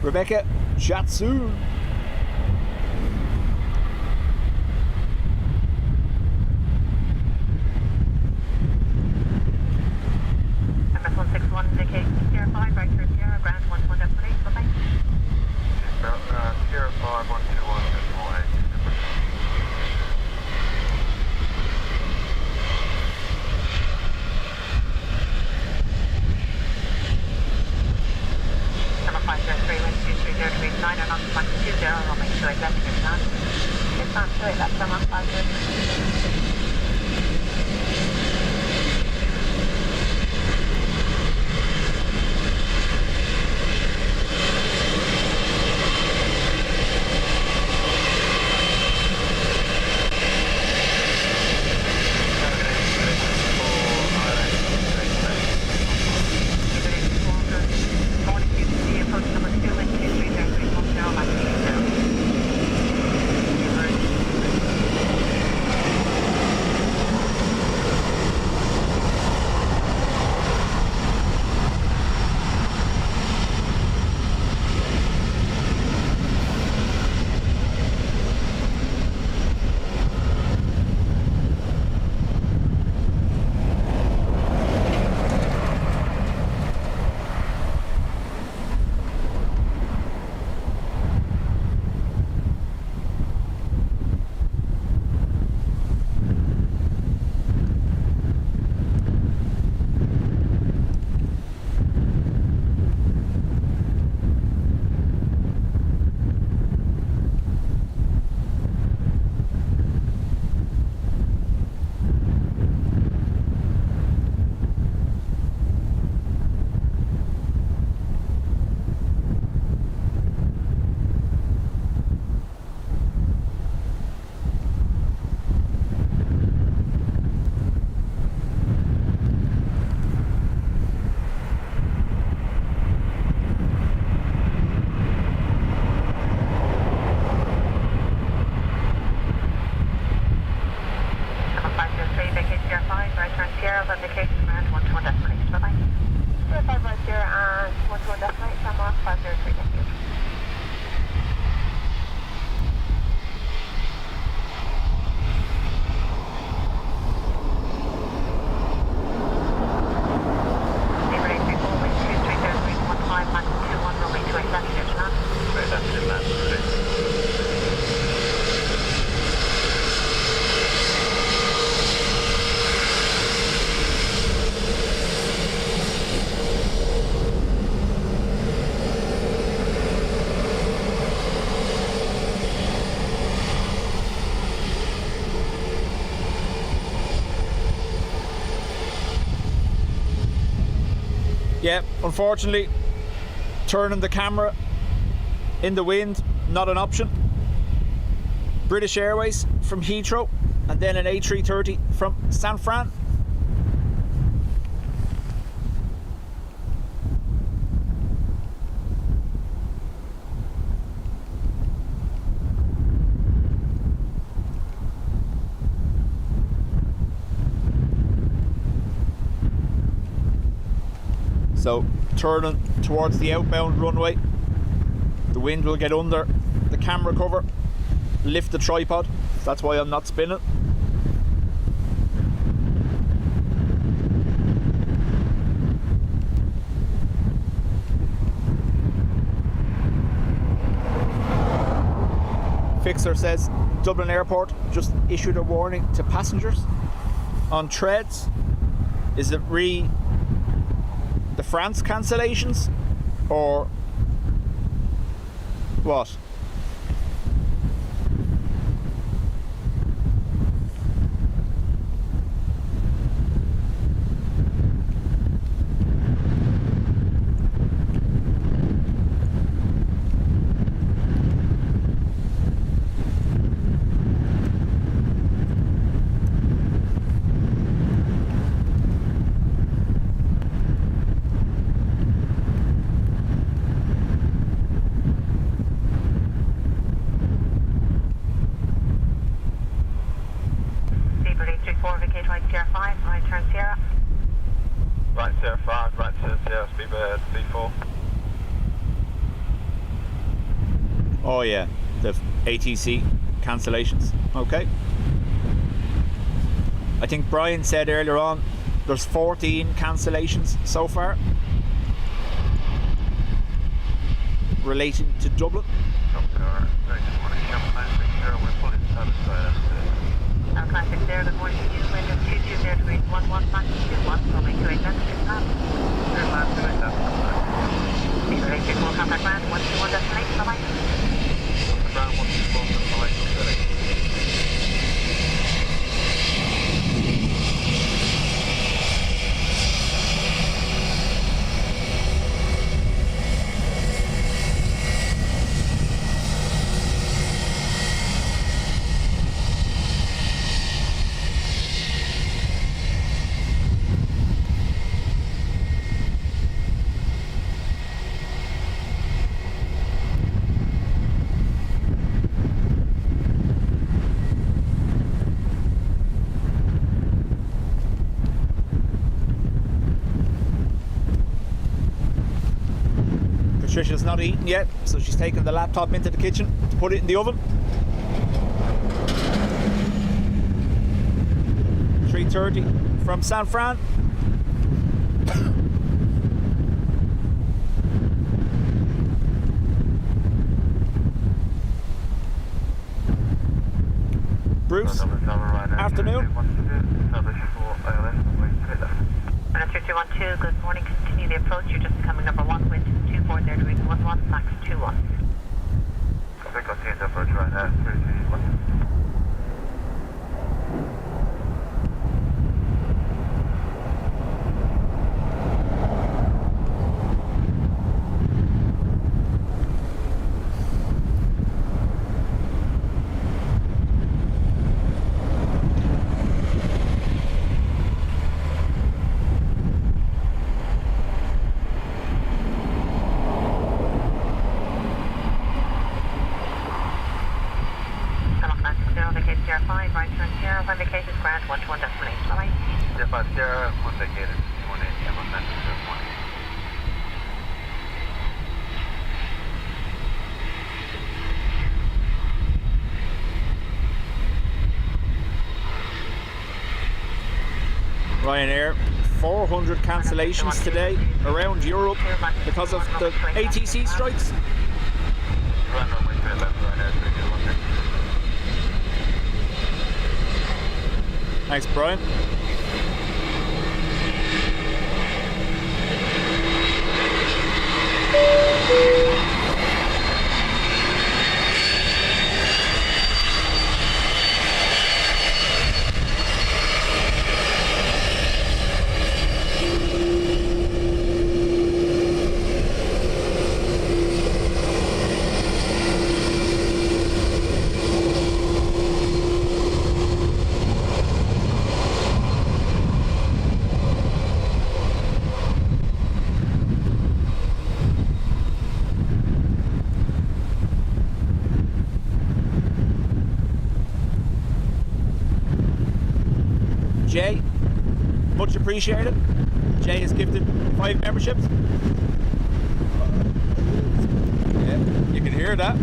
Rebecca, chat soon. MS 161 indicates Sierra 5, right through Sierra, ground 11 destination, bye-bye. Sierra 5, 121, decimal 8. Number 503, wind 230 degrees 9 and on max 20. Right turn Sierra, indication command 121 destination. Bye bye. 0510 and 121 destination. I'm off 503. Thank you. Yeah, unfortunately, turning the camera in the wind, not an option. British Airways from Heathrow, and then an A330 from San Fran. So turning towards the outbound runway, the wind will get under the camera cover, lift the tripod. That's why I'm not spinning. Fixer says Dublin Airport just issued a warning to passengers on treads. Is it the France cancellations or what? Oh yeah, the ATC cancellations. Okay. I think Brian said earlier on there's 14 cancellations so far relating to Dublin. Our classic there, good morning to you. Windows 220 degrees 11, Max 21, runway 28 left, 6 knots. Beaver 864, contact ground, 121 destination, bye-bye. Ground 121 destination. Patricia's not eaten yet, so she's taken the laptop into the kitchen to put it in the oven. 3:30 from San Fran. Bruce, afternoon. 3212, good morning, continue the approach, you're just becoming number 1, wind 24 there, degrees 11, max 21. I think I'll change the approach right now, 331. 5 Sierra, contact gated 180 M on 9 morning. Ryanair, 400 cancellations today around Europe because of the ATC strikes. Thanks, Brian. Jay, much appreciated. Jay has gifted 5 memberships. Yeah, you can hear that.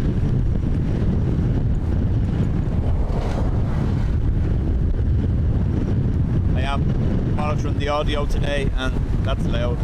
I am monitoring the audio today and that's loud.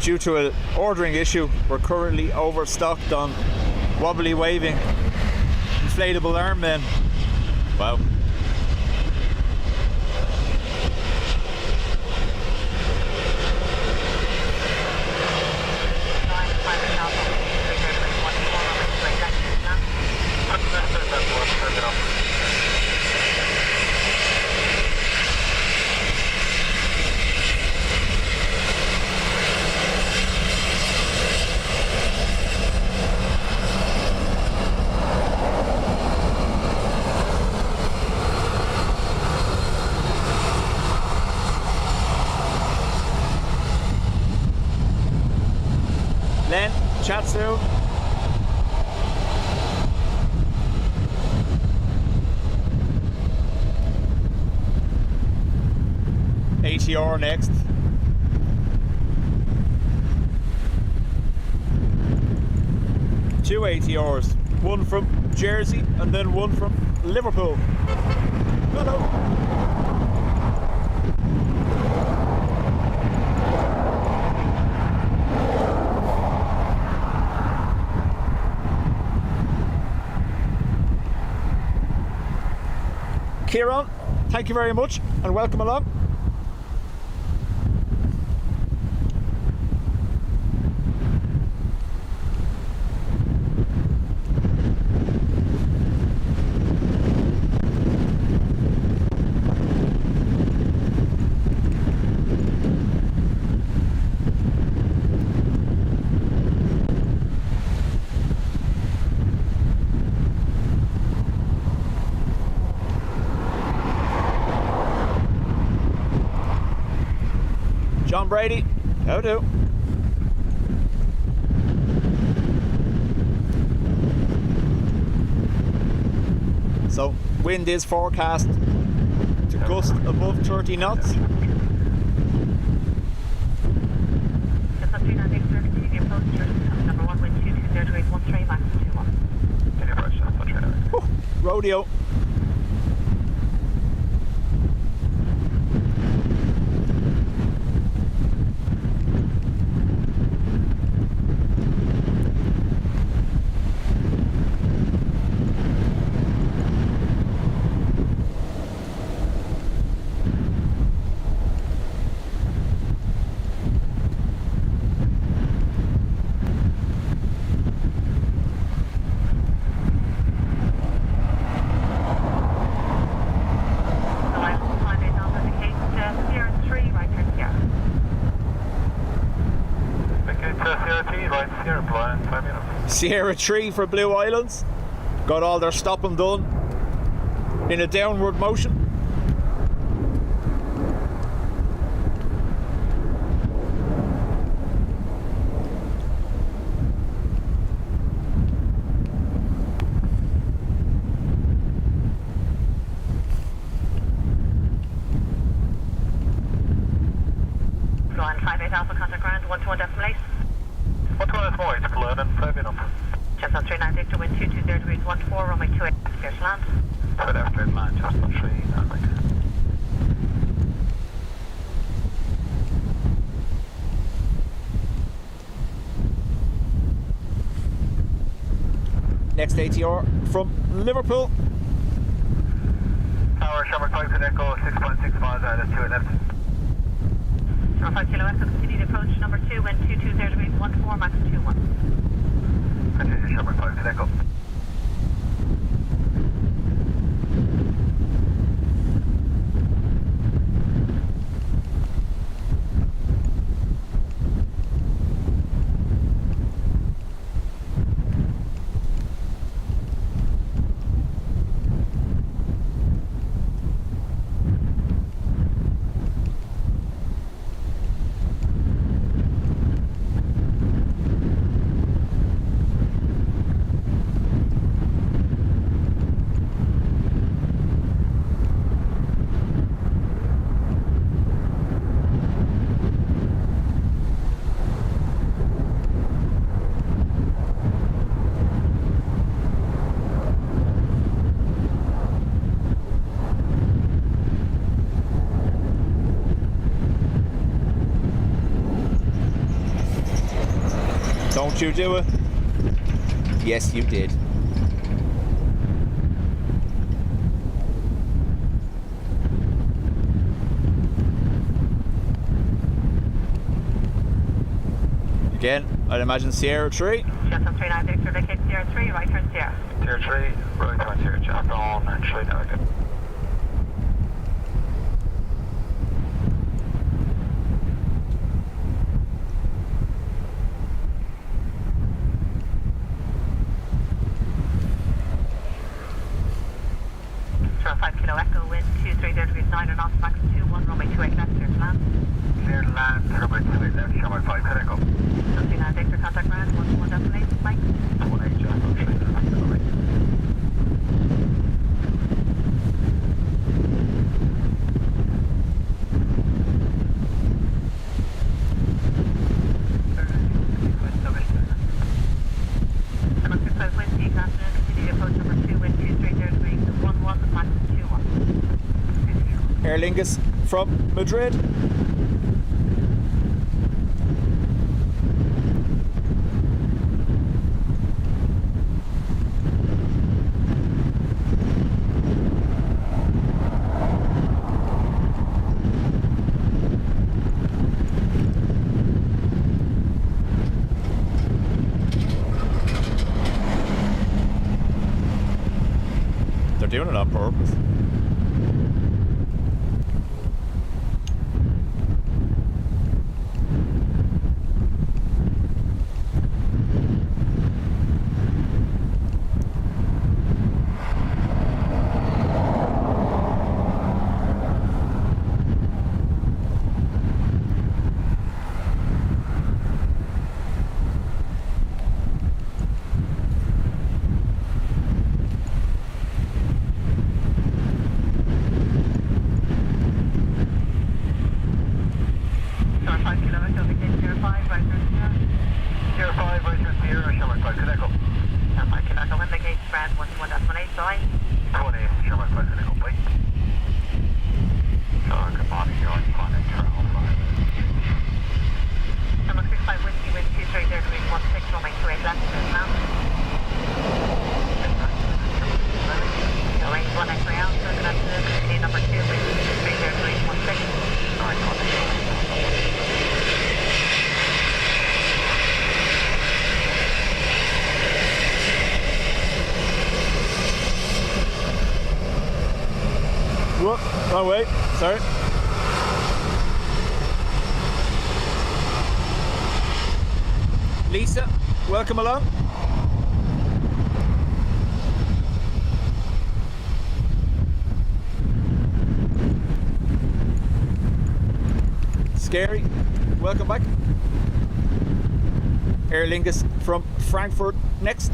Due to an ordering issue, we're currently overstocked on wobbly waving inflatable armmen. Wow. Len, chat soon. ATR next. Two ATRs, one from Jersey and then one from Liverpool. Hello. Kieran, thank you very much and welcome along. John Brady, how do? So, wind is forecast to gust above 30 knots. Rodeo. Sierra 3 for Blue Islands. Got all their stopping done in a downward motion. Go on 58 Alpha, contact ground, 121.8. 121 it's Cologne and Fabian up. Just on 39 Victor, wind 220 degrees 14, runway 28, clear to land. Right after it land, just on 3, landing. Next ATR from Liverpool. Tower, Shamrock 5 to Echo, 6.65, that's 2 left. 05 Kilo Echo, continue to approach number 2, wind 220 degrees 14, max 21. Continue Shamrock 5 to Echo. Don't you do it? Yes, you did. Again, I'd imagine Sierra 3. Just on 39 Victor, vacate Sierra 3, right turn Sierra. Tier 3, right on Tier, just on and 3 now again. Sure, 5 Kilo Echo, wind 230 degrees 9 and off, max 21, runway 28 left, clear to land. Clear to land, runway 28 left, Shamrock 5 to Echo. Just 39 Victor, contact ground, 121.8, Mike. 28 just on 3 left, runway. Number 65 wind, peak afternoon, continue to approach number 2, wind 230 degrees 11, max 21. Aer Lingus from Madrid. They're doing it on purpose. Sure, 5 Kilo Echo, vacate Sierra 5, right turn Sierra. Tier 5, right on Tier, Shamrock 5 to Echo. Sure, 5 Kilo Echo, wind vacate ground, 121.8, bye. 20 Shamrock 5 to Echo, bye. Good morning, you're on Planet Travel 5. Number 65 whiskey, wind 230 degrees 16, runway 28 left, clear to land. So range 1 X-ray out, so good afternoon, continue number 2, wind 230 degrees 16. Alright, Whoop, wrong way, sorry. Lisa, welcome along. Scary. Welcome back. Aer Lingus from Frankfurt next.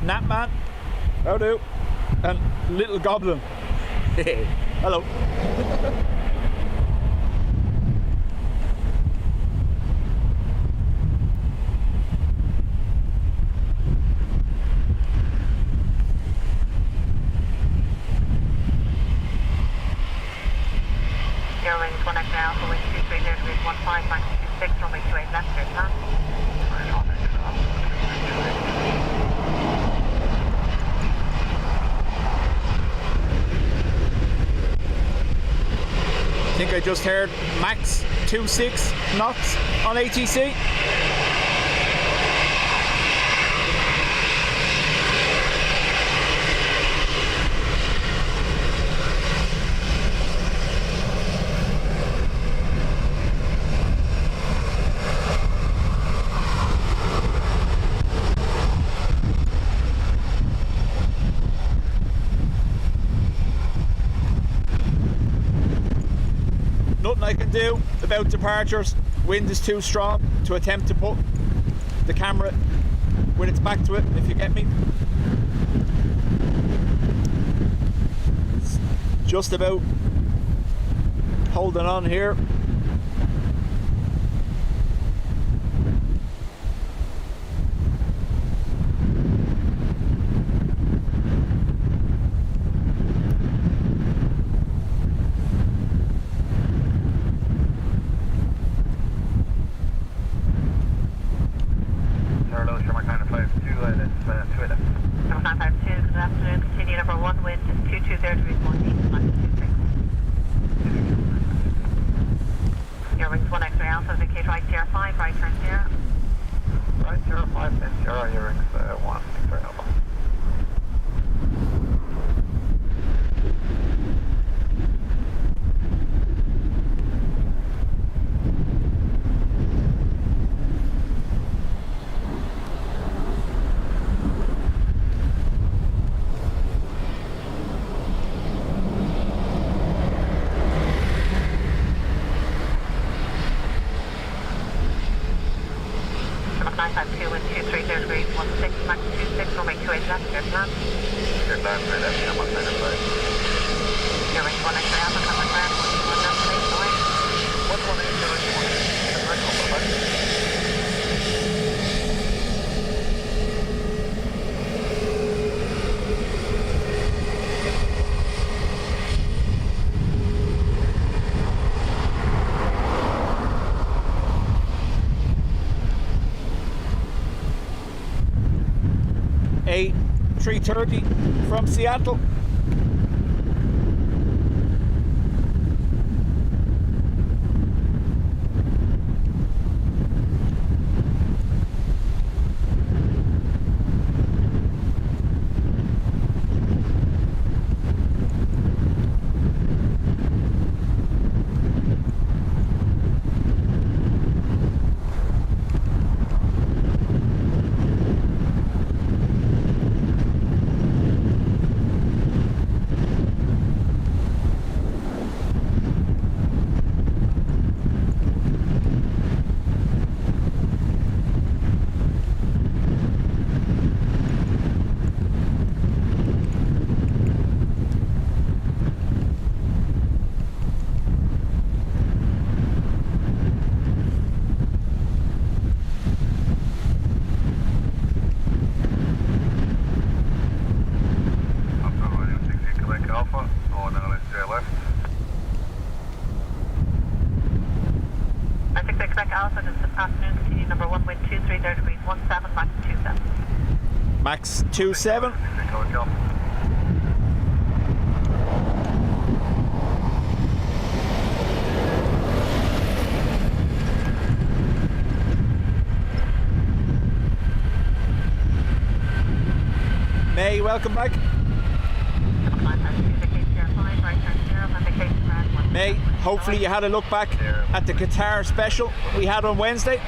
Napman, how do? And Little Goblin. Hello. Airlines 1 X now, for wind 23 degrees 15, max 26, runway 28 left, clear to land. I think I just heard max 26 knots on ATC. Nothing I can do about departures. Wind is too strong to attempt to put the camera when it's back to it, if you get me. It's just about holding on here. A330 from Seattle. 30 degrees 17, max 27. Max 27. May, welcome back. May, hopefully you had a look back at the Qatar special we had on Wednesday.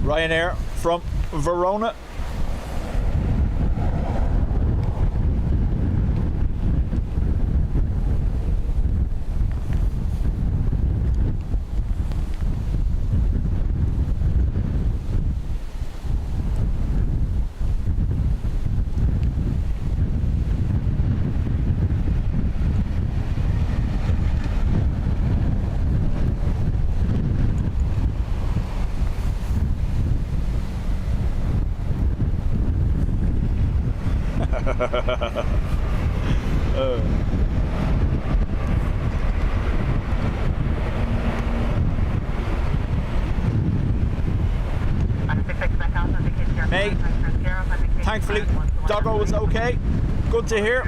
Ryanair from Verona. Hey, thankfully Doggo was okay. Good to hear.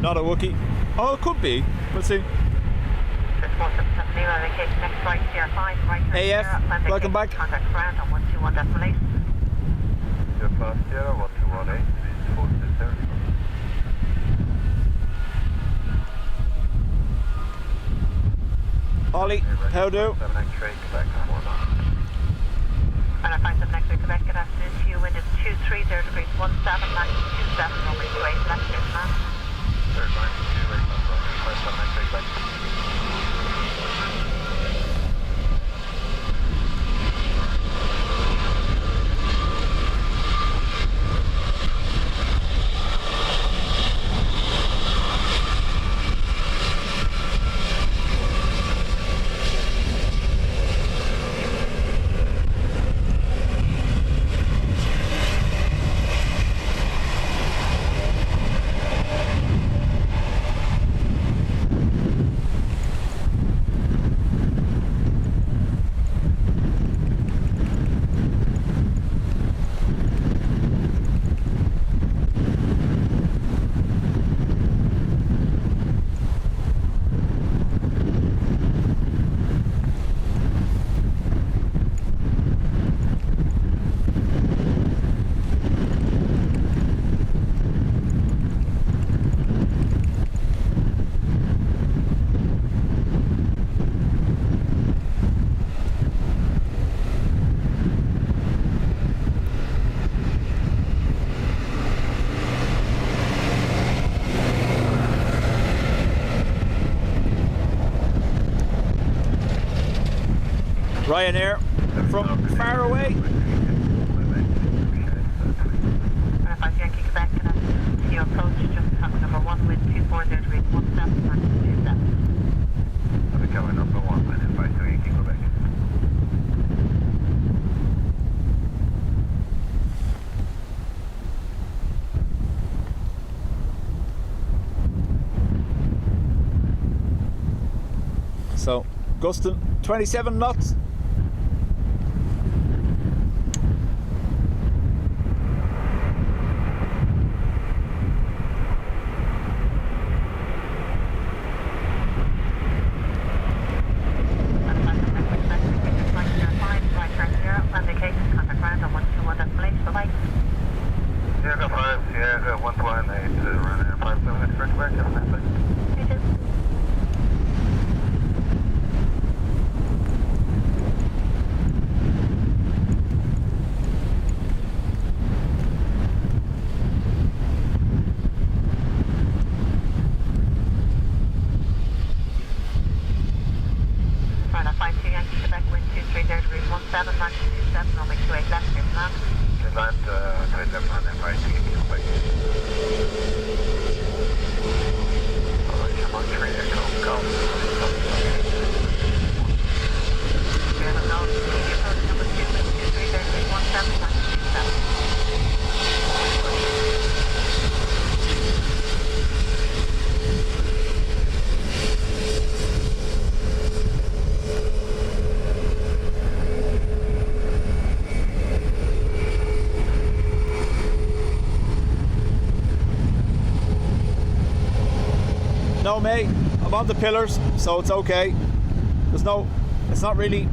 Not a Wookiee. Oh, it could be. We'll see. indication next right Sierra 5, right turn AF, Sierra, and welcome back. Contact ground on 121 decimal 8. Sierra 5 Sierra 1218, please hold this there. Ollie, how do? 7 X-ray, Quebec, 4 knots. And I find them next to Quebec, good afternoon to you, wind is 230 degrees 17, max 27, runway 28, left clear command. Third line, 2 right, that's right, 7 X-ray, Quebec. Ryanair from far away. And I find Yankee Quebec, good afternoon to you, approach just having number 1 wind 240 degrees 17, max 27. Traffic tower number 1, wind 52 Yankee Quebec. So, gusting 27 knots. Sierra 5 Sierra 118, Ryanair 57 X-ray, Quebec, have a nice day. Right, I find 2 Yankee Quebec, wind 230 degrees 17, max 27, runway 28, left clear command. Land, trade left hand and right, Yankee Quebec. Alright, come on, 3 Echo, go. Sierra Golf, approach number 2 wind 230 degrees 17, max 27. No, mate, I'm on the pillars, so it's okay. It's not really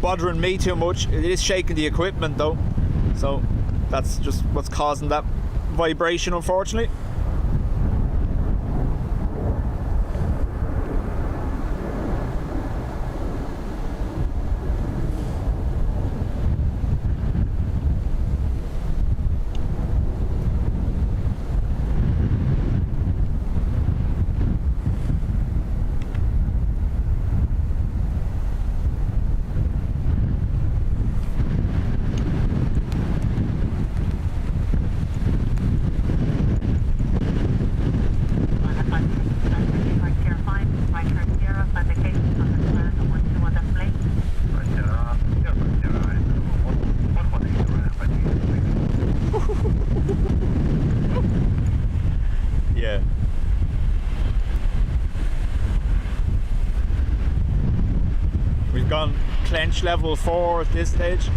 bothering me too much. It is shaking the equipment though, so that's just what's causing that vibration, unfortunately. Yeah. We've gone clench level 4 at this stage.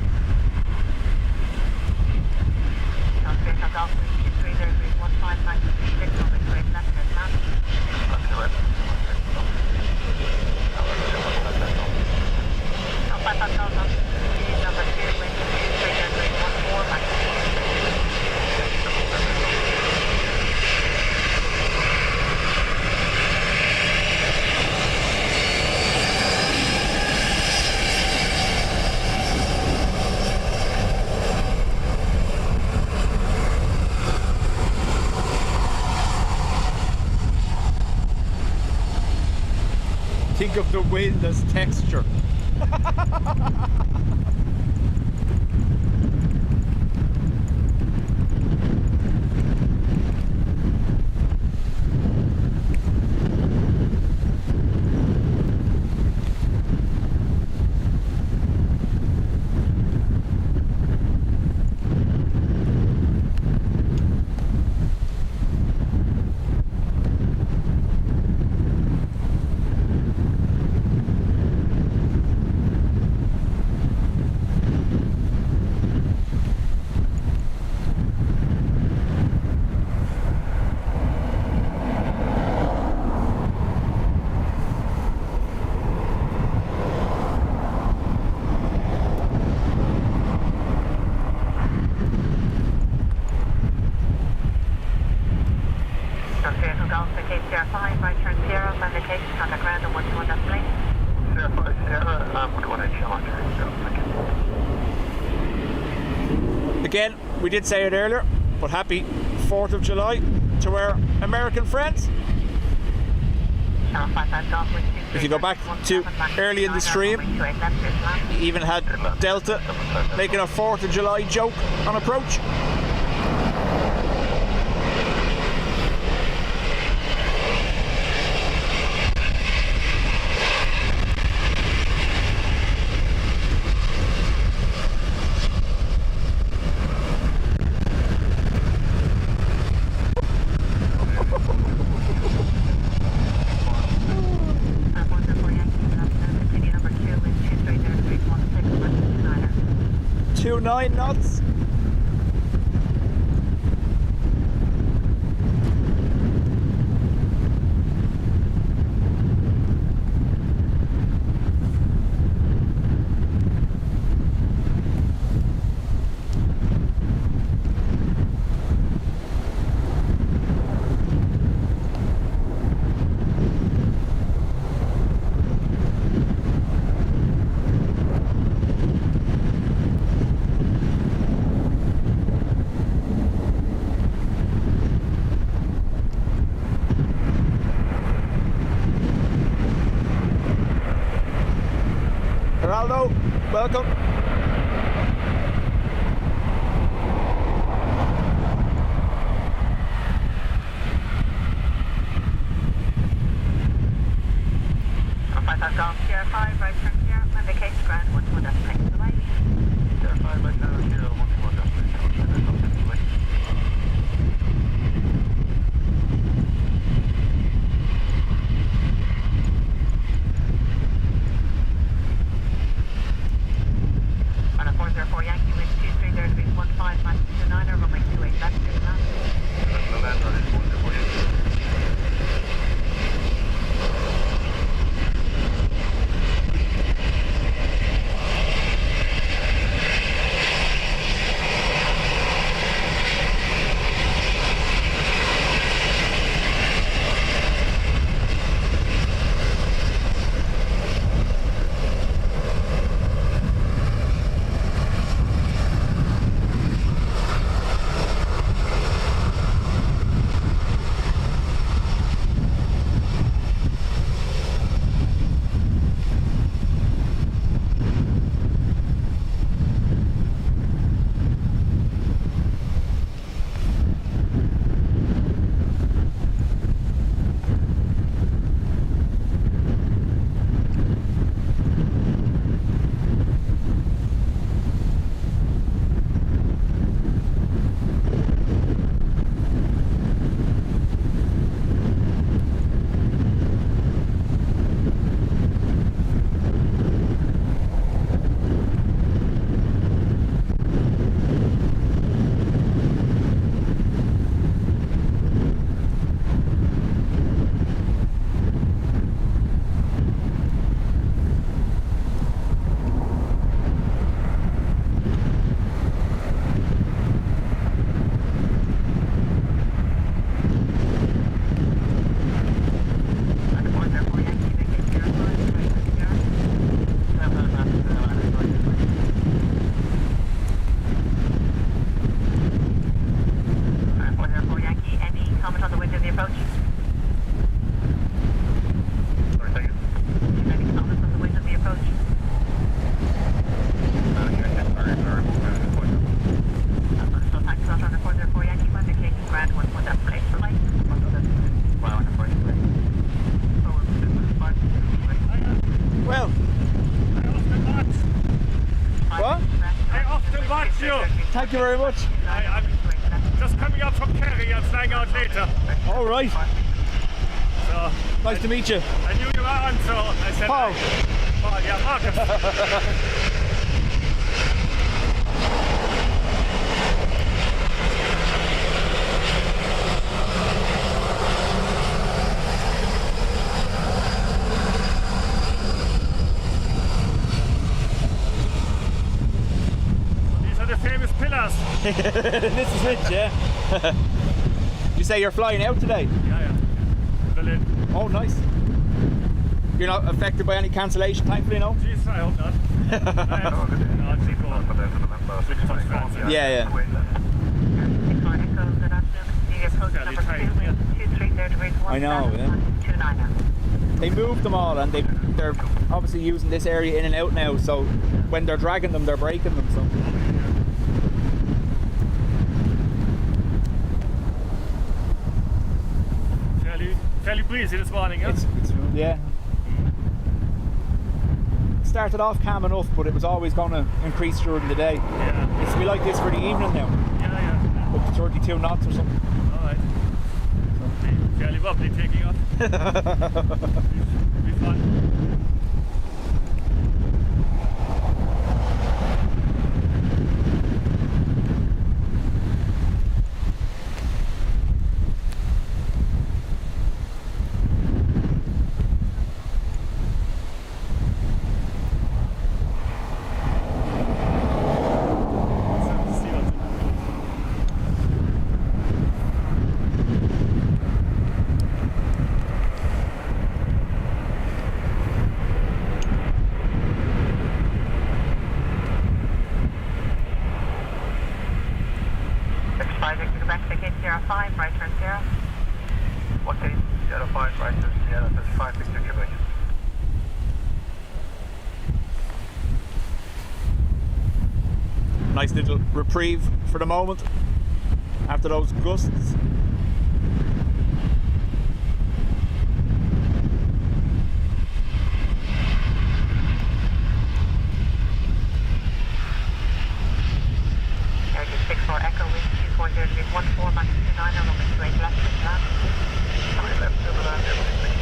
think of the wind as texture. Again, we did say it earlier, but happy 4th of July to our American friends. If you go back to early in the stream, you even had Delta making a 4th of July joke on approach. Nine knots. Welcome. well. What? I often watch you. Thank you very much. I'm just coming up from Kerry. I'm flying out later. All right. So Nice to meet you. I knew you were on, so I said, Paul. Paul, yeah, Marcus. These are the famous pillars. This is it, yeah. You say you're flying out today? Yeah. Berlin. Oh, nice. You're not affected by any cancellation, thankfully, no? Jeez, I hope not. No, I think we'll switch to France, Yeah. I know, yeah. They moved them all, and they're obviously using this area in and out now, so when they're dragging them, they're breaking them, so. Fairly breezy this morning, huh? It's yeah. Started off calm enough, but it was always going to increase during the day. Yeah. It's to be like this for the evening now. Yeah. Up to 32 knots or something. Alright. Fairly wobbly taking off. Be fun. Nice little reprieve for the moment after those gusts. Echo wind 240 degrees 14 minus 29 on the straight left and land. Left to the land, 6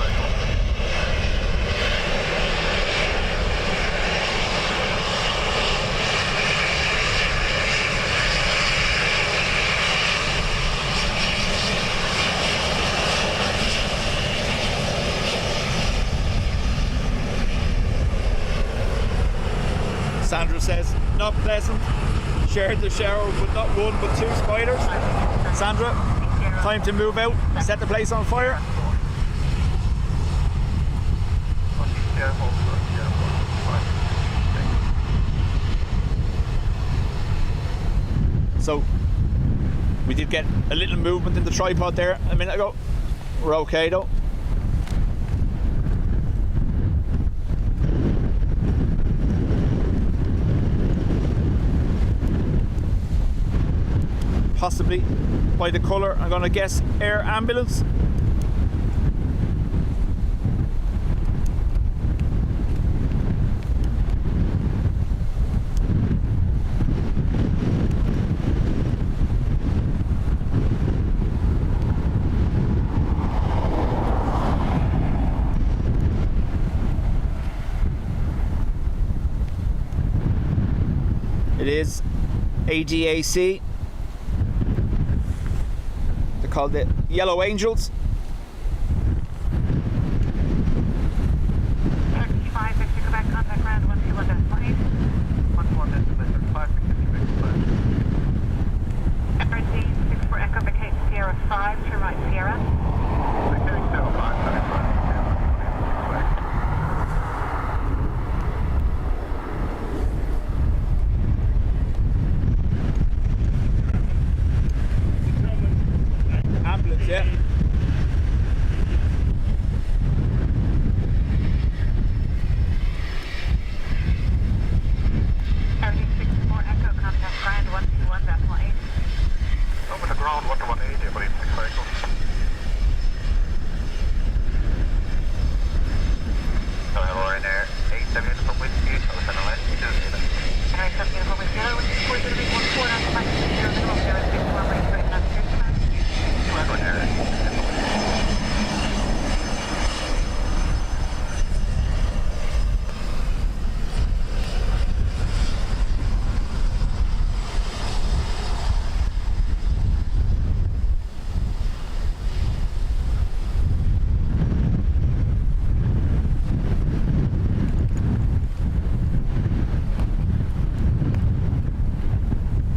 Sandra says, not pleasant. Shared the shower with not one but two spiders. Sandra, time to move out, set the place on fire. So, we did get a little movement in the tripod there a minute ago. We're okay though. Possibly, by the colour, I'm going to guess air ambulance. It is ADAC. Called the Yellow Angels. 35, Victor, Quebec, contact ground 121.8. 14, Emergency 64 Echo, vacate Sierra 5 to right Sierra. Ambulance, yeah.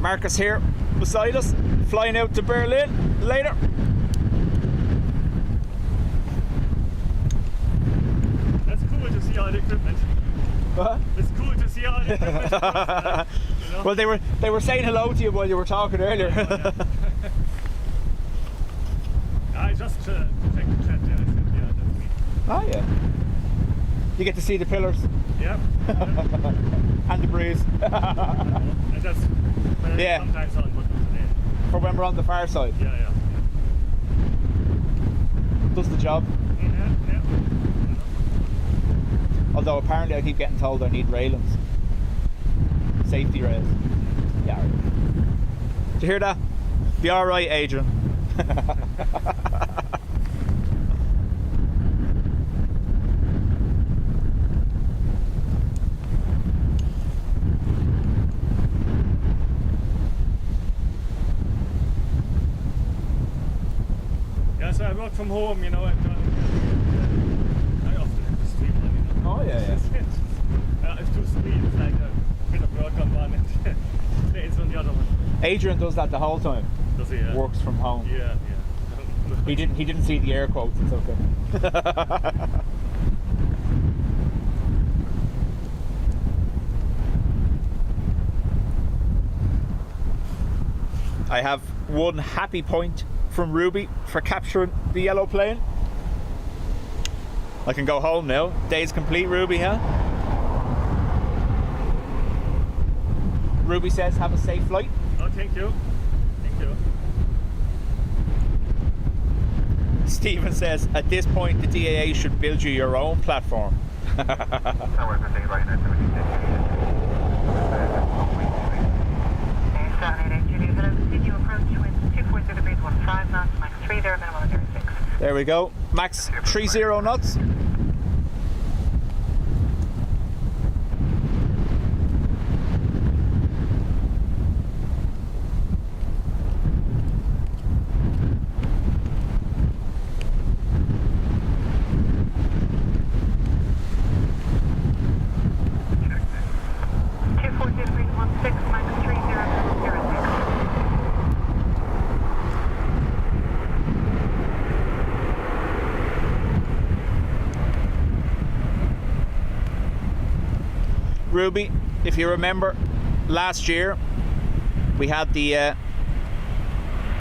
Marcus here beside us, flying out to Berlin later. That's cool to see all the equipment. What? It's cool to see all the equipment. You know? Well, they were saying hello to you while you were talking earlier. I just take the chat, yeah. I said, yeah, that's me. Oh yeah. You get to see the pillars Yep. and the breeze. And that's Yeah. sometimes on what today. For when we're on the far side. Yeah. Does the job. Yeah. Although apparently I keep getting told I need railings. Safety rails. Yeah. Did you hear that? Be alright, Adrian. Yeah, so I work from home, you know, I've done I often have to stream on, you know. Oh, yeah. It's two screens, like a bit of work on one and plays on the other one. Adrian does that the whole time. Does he? Yeah. Works from home. Yeah. He didn't see the air quotes, it's okay. I have one happy point from Ruby for capturing the yellow plane. I can go home now. Day's complete, Ruby, huh? Ruby says have a safe flight. Oh, thank you. Stephen says at this point the DAA should build you your own platform. However, they line at 76. Continue approach winds 240 degrees 15 knots, max 3 there, minimum 06. There we go. Max 30 knots. Ruby, if you remember, last year we had the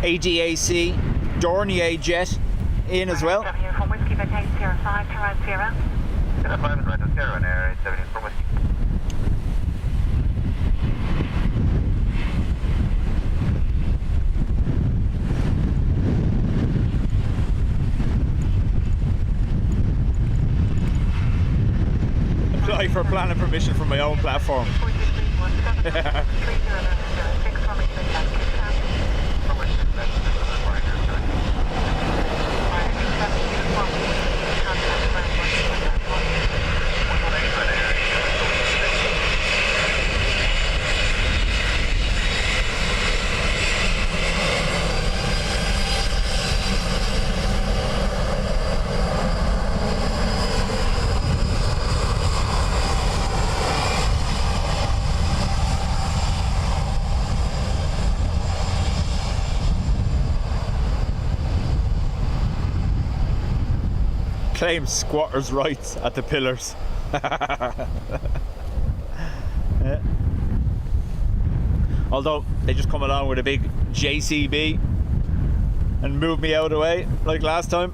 ADAC Dornier jet in as well. From Whiskey Vacation 05 to round 0. 5 and right to 0 and air 870 from Whiskey. Apply for planning permission from my own platform. Claim squatters' rights at the pillars. Yeah. Although they just come along with a big JCB and move me out of the way like last time.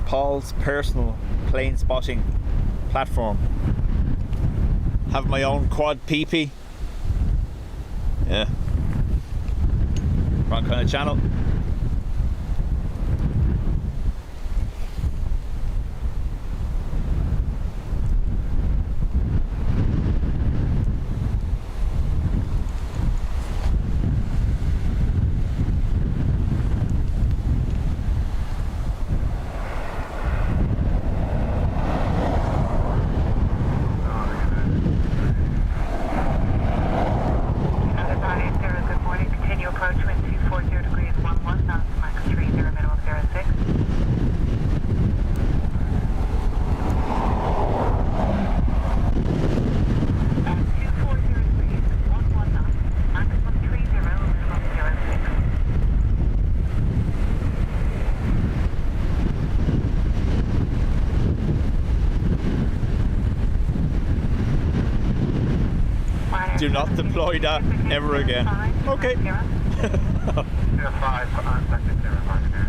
Paul's personal plane spotting platform. Have my own quad PP. Yeah. Wrong kind of channel. Do not deploy that ever again. Okay. 05 on second 780.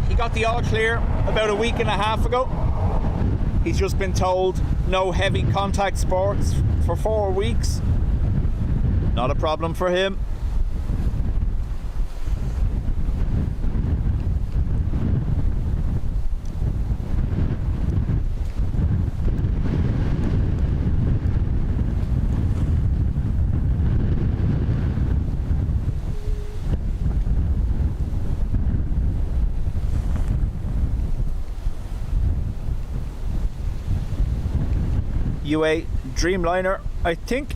He got the all clear about a week and a half ago. He's just been told no heavy contact sports for 4 weeks. Not a problem for him. UA Dreamliner, I think.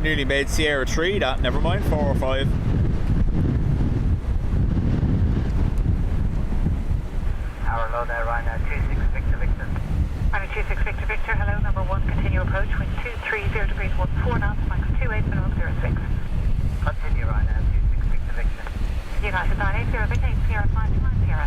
Nearly made Sierra 3 that, never mind 4 or 5. Tower low there, Ryanair 26 Victor Victor. Ryanair 26 Victor Victor, hello, number 1, continue approach, wind 230 degrees, 14 knots, max 28, minimum 06. Continue Ryanair 26 Victor Victor. United 980, Victor, Sierra 5 Sierra.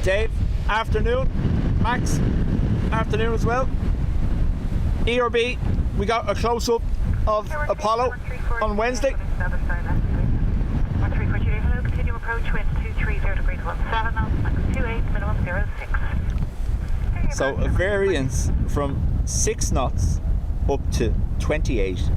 Dave, afternoon. Max, afternoon as well. ERB, we got a close-up of Apollo on Wednesday. 1340, hello, continue approach, wind 230 degrees, 17 knots, max 28, minimum 06. So a variance from 6 knots up to 28.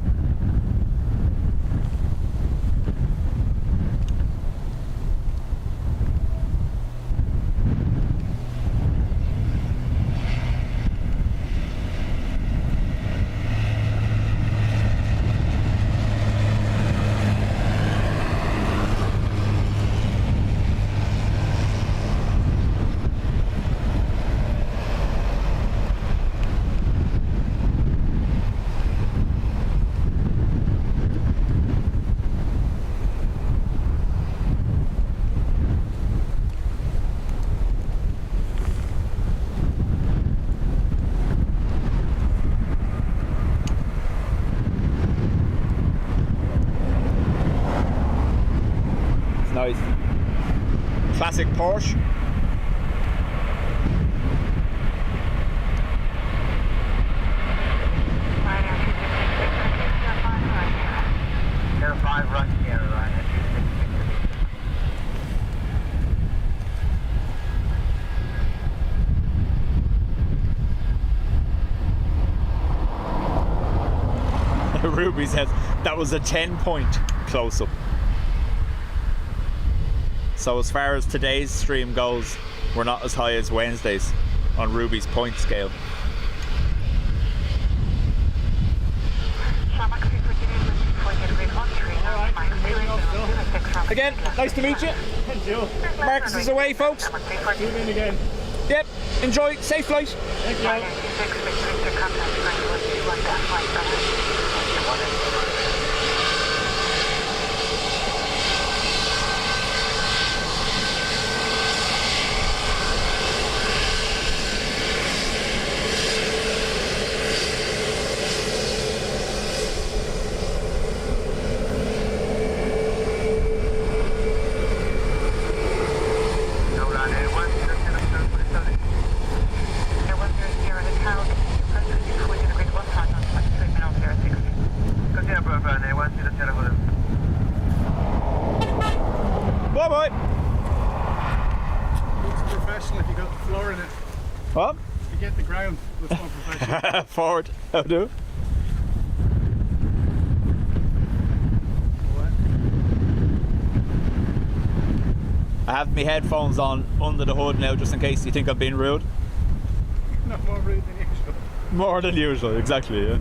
classic Porsche. Sierra 5 right here, Ryanair 266. Ruby says that was a 10-point close-up. So as far as today's stream goes, we're not as high as Wednesday's on Ruby's point scale. Again, nice to meet you. Thank you. Marcus is away, folks. Tune in again. Yep, enjoy, safe flight. Thank you. Bye bye. Looks professional if you got the floor in it. What? If you get the ground, looks more professional. Forward. How do? I have my headphones on under the hood now, just in case you think I'm being rude. Not more rude than usual. More than usual, exactly. Yeah.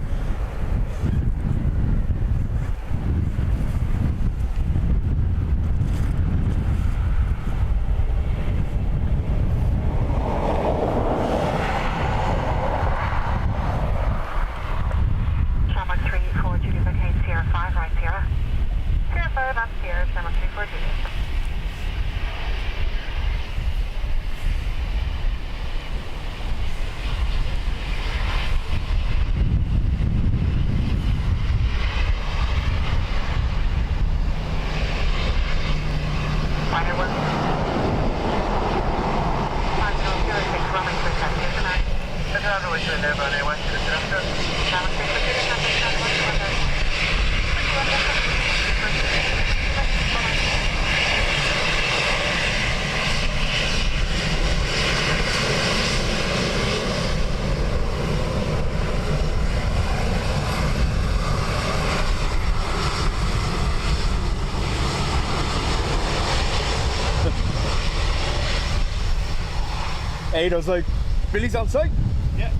Ada's like, Billy's on site. Yeah.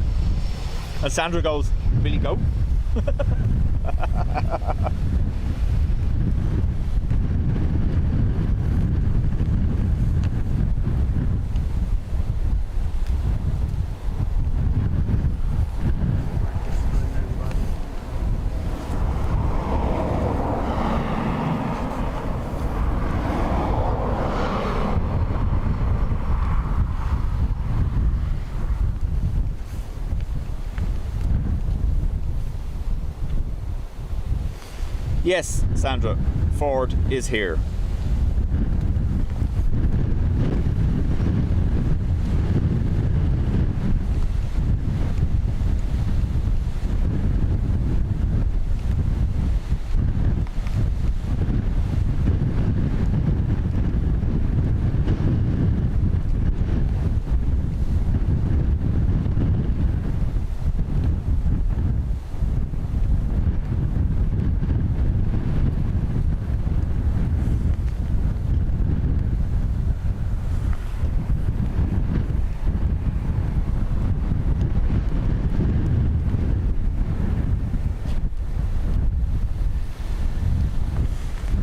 And Sandra goes, Billy, go. Yes, Sandra, Ford is here.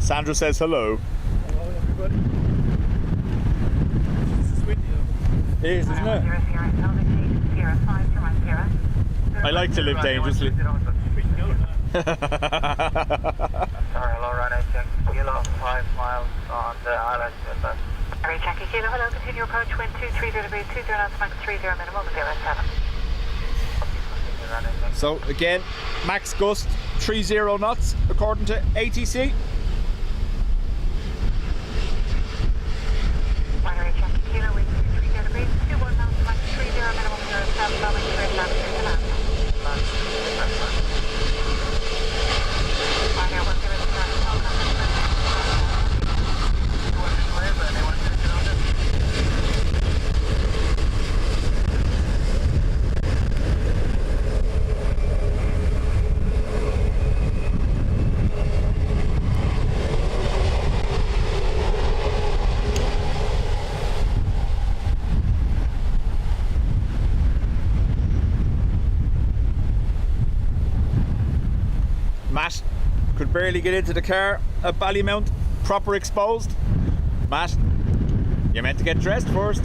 Sandra says hello. Hello everybody. This is windy though. It is, isn't it? I like to live dangerously. We can go now. Sorry, hello, Ryanair check. Kilo 5 miles on the island. Harry Jackie Kilo, hello, continue approach, wind 230 degrees, 20 knots, max 30, minimum 07. So again, max gust 30 knots according to ATC. Ryanair Boeing 3 clear to land. Ryanair 102 no contact. Matt could barely get into the car at Ballymount, proper exposed. Matt, you're meant to get dressed first.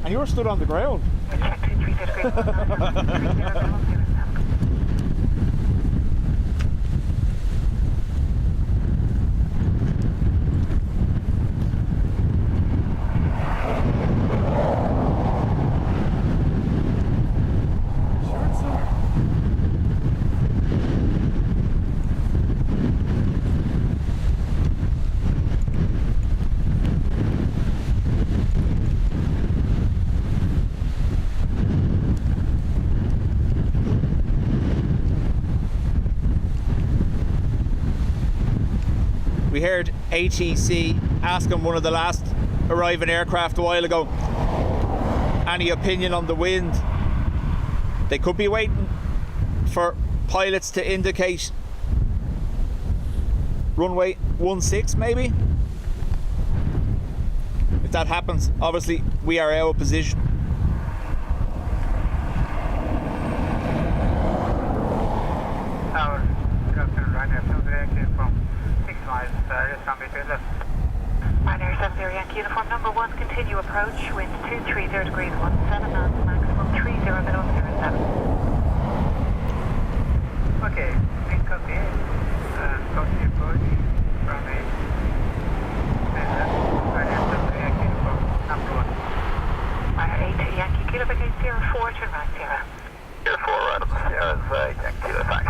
And you're stood on the ground. Check 230 We heard ATC asking one of the last arriving aircraft a while ago, any opinion on the wind? They could be waiting for pilots to indicate runway 16 maybe. If that happens, obviously we are out of position. Tower, good afternoon, Ryanair 70 Yankee from 6 miles, just on between left. Ryanair 70 Yankee uniform number 1, continue approach, wind 230 degrees 17 knots, maximum 30 minutes 07. Okay, wind copy, continue approach from a Ryanair 70 Yankee uniform number 1. Ryanair 80 Yankee kilo begin 04, turn right 0. 04 right up Sierra's Yankee, thanks.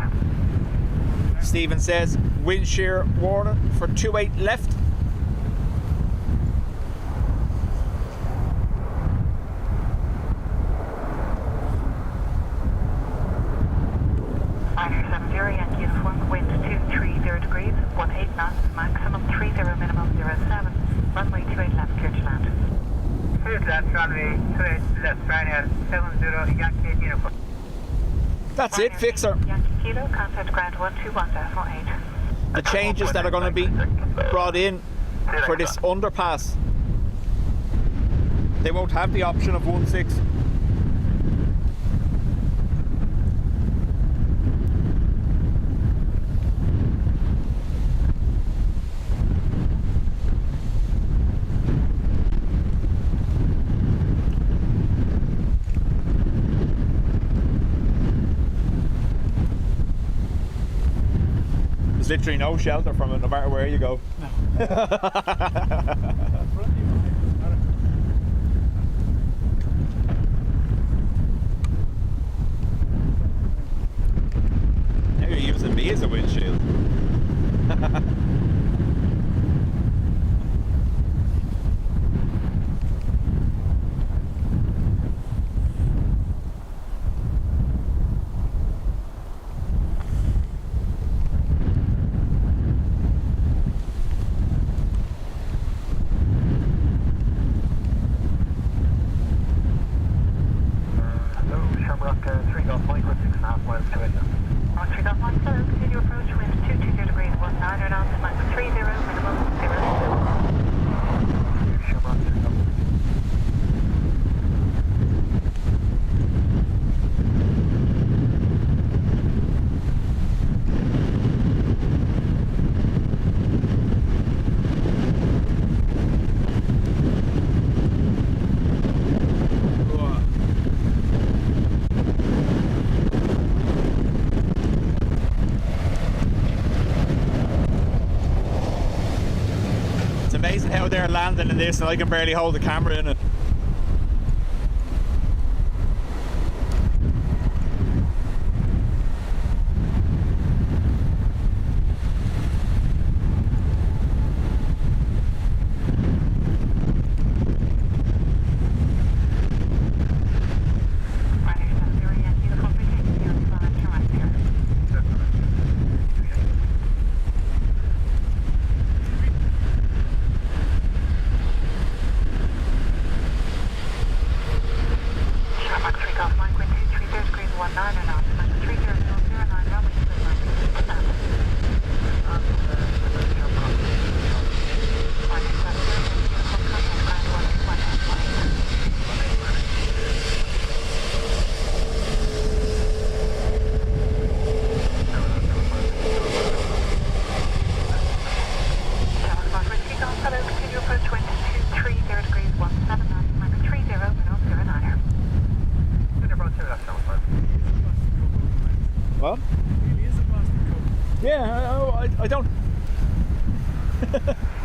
Stephen says Windshear warning for 28 left. Ryanair 70 Yankee uniform, wind 230 degrees 18 knots, maximum 30 minimum 07. Runway 28 left, clear to land. Clear to land, runway 28 left, Ryanair 70 Yankee uniform. That's it, fixer. Yankee kilo, contact ground 121.8. The changes that are going to be brought in for this underpass, they won't have the option of 16. There's literally no shelter from it, no matter where you go. No. Now you're using me as a windshield. Amazing how they're landing in this and I can barely hold the camera in it.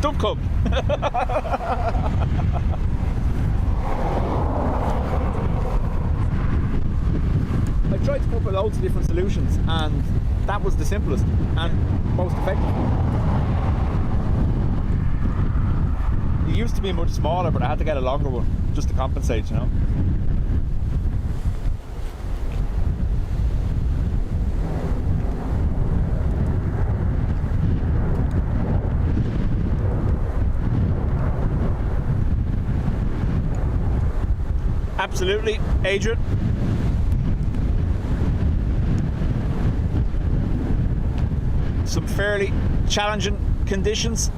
Don't come. I tried to come up with loads of different solutions, and that was the simplest and most effective. It used to be much smaller, but I had to get a longer one just to compensate, you know. Absolutely, Adrian. Some fairly challenging conditions,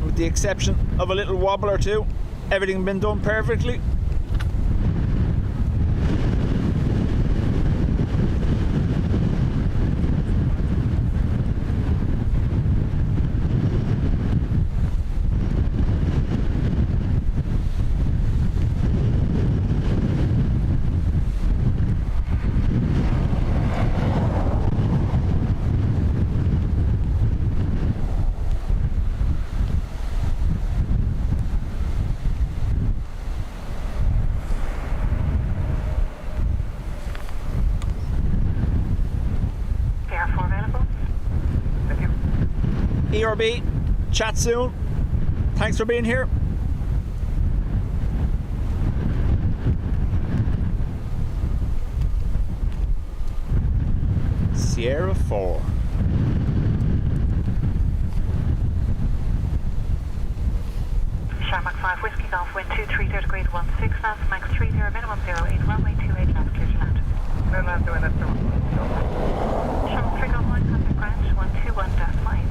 with the exception of a little wobble or two. Everything been done perfectly. ERB, chat soon. Thanks for being here. Sierra 4. Sharmac 5 Whiskey Golf, wind 230 degrees 16 knots, max 30, minimum 08, runway 28 left, clear to land. Clear land, doing that too. Sharmac 3 Golf 1, contact ground, 121.8.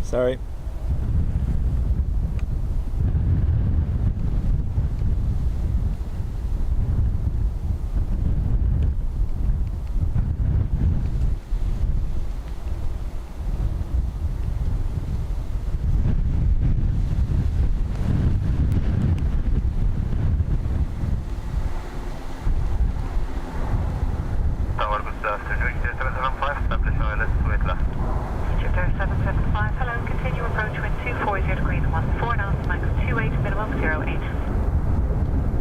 Sorry. AIRBUS 775, establish ILS 28 left. Egypt Air 775, hello, continue approach wind 240 degrees 14 knots, max 28, minimum 08.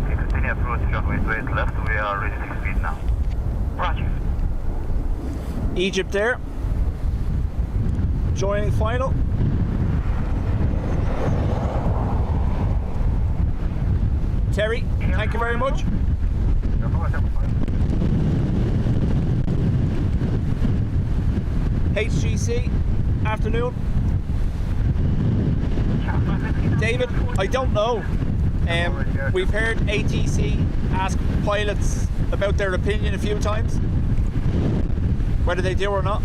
Okay, continue approach runway 28 left, we are ready to speed now. Roger. Egypt Air, joining final. Terry, thank you very much. HGC, afternoon. David, I don't know. We've heard ATC ask pilots about their opinion a few times, whether they do or not.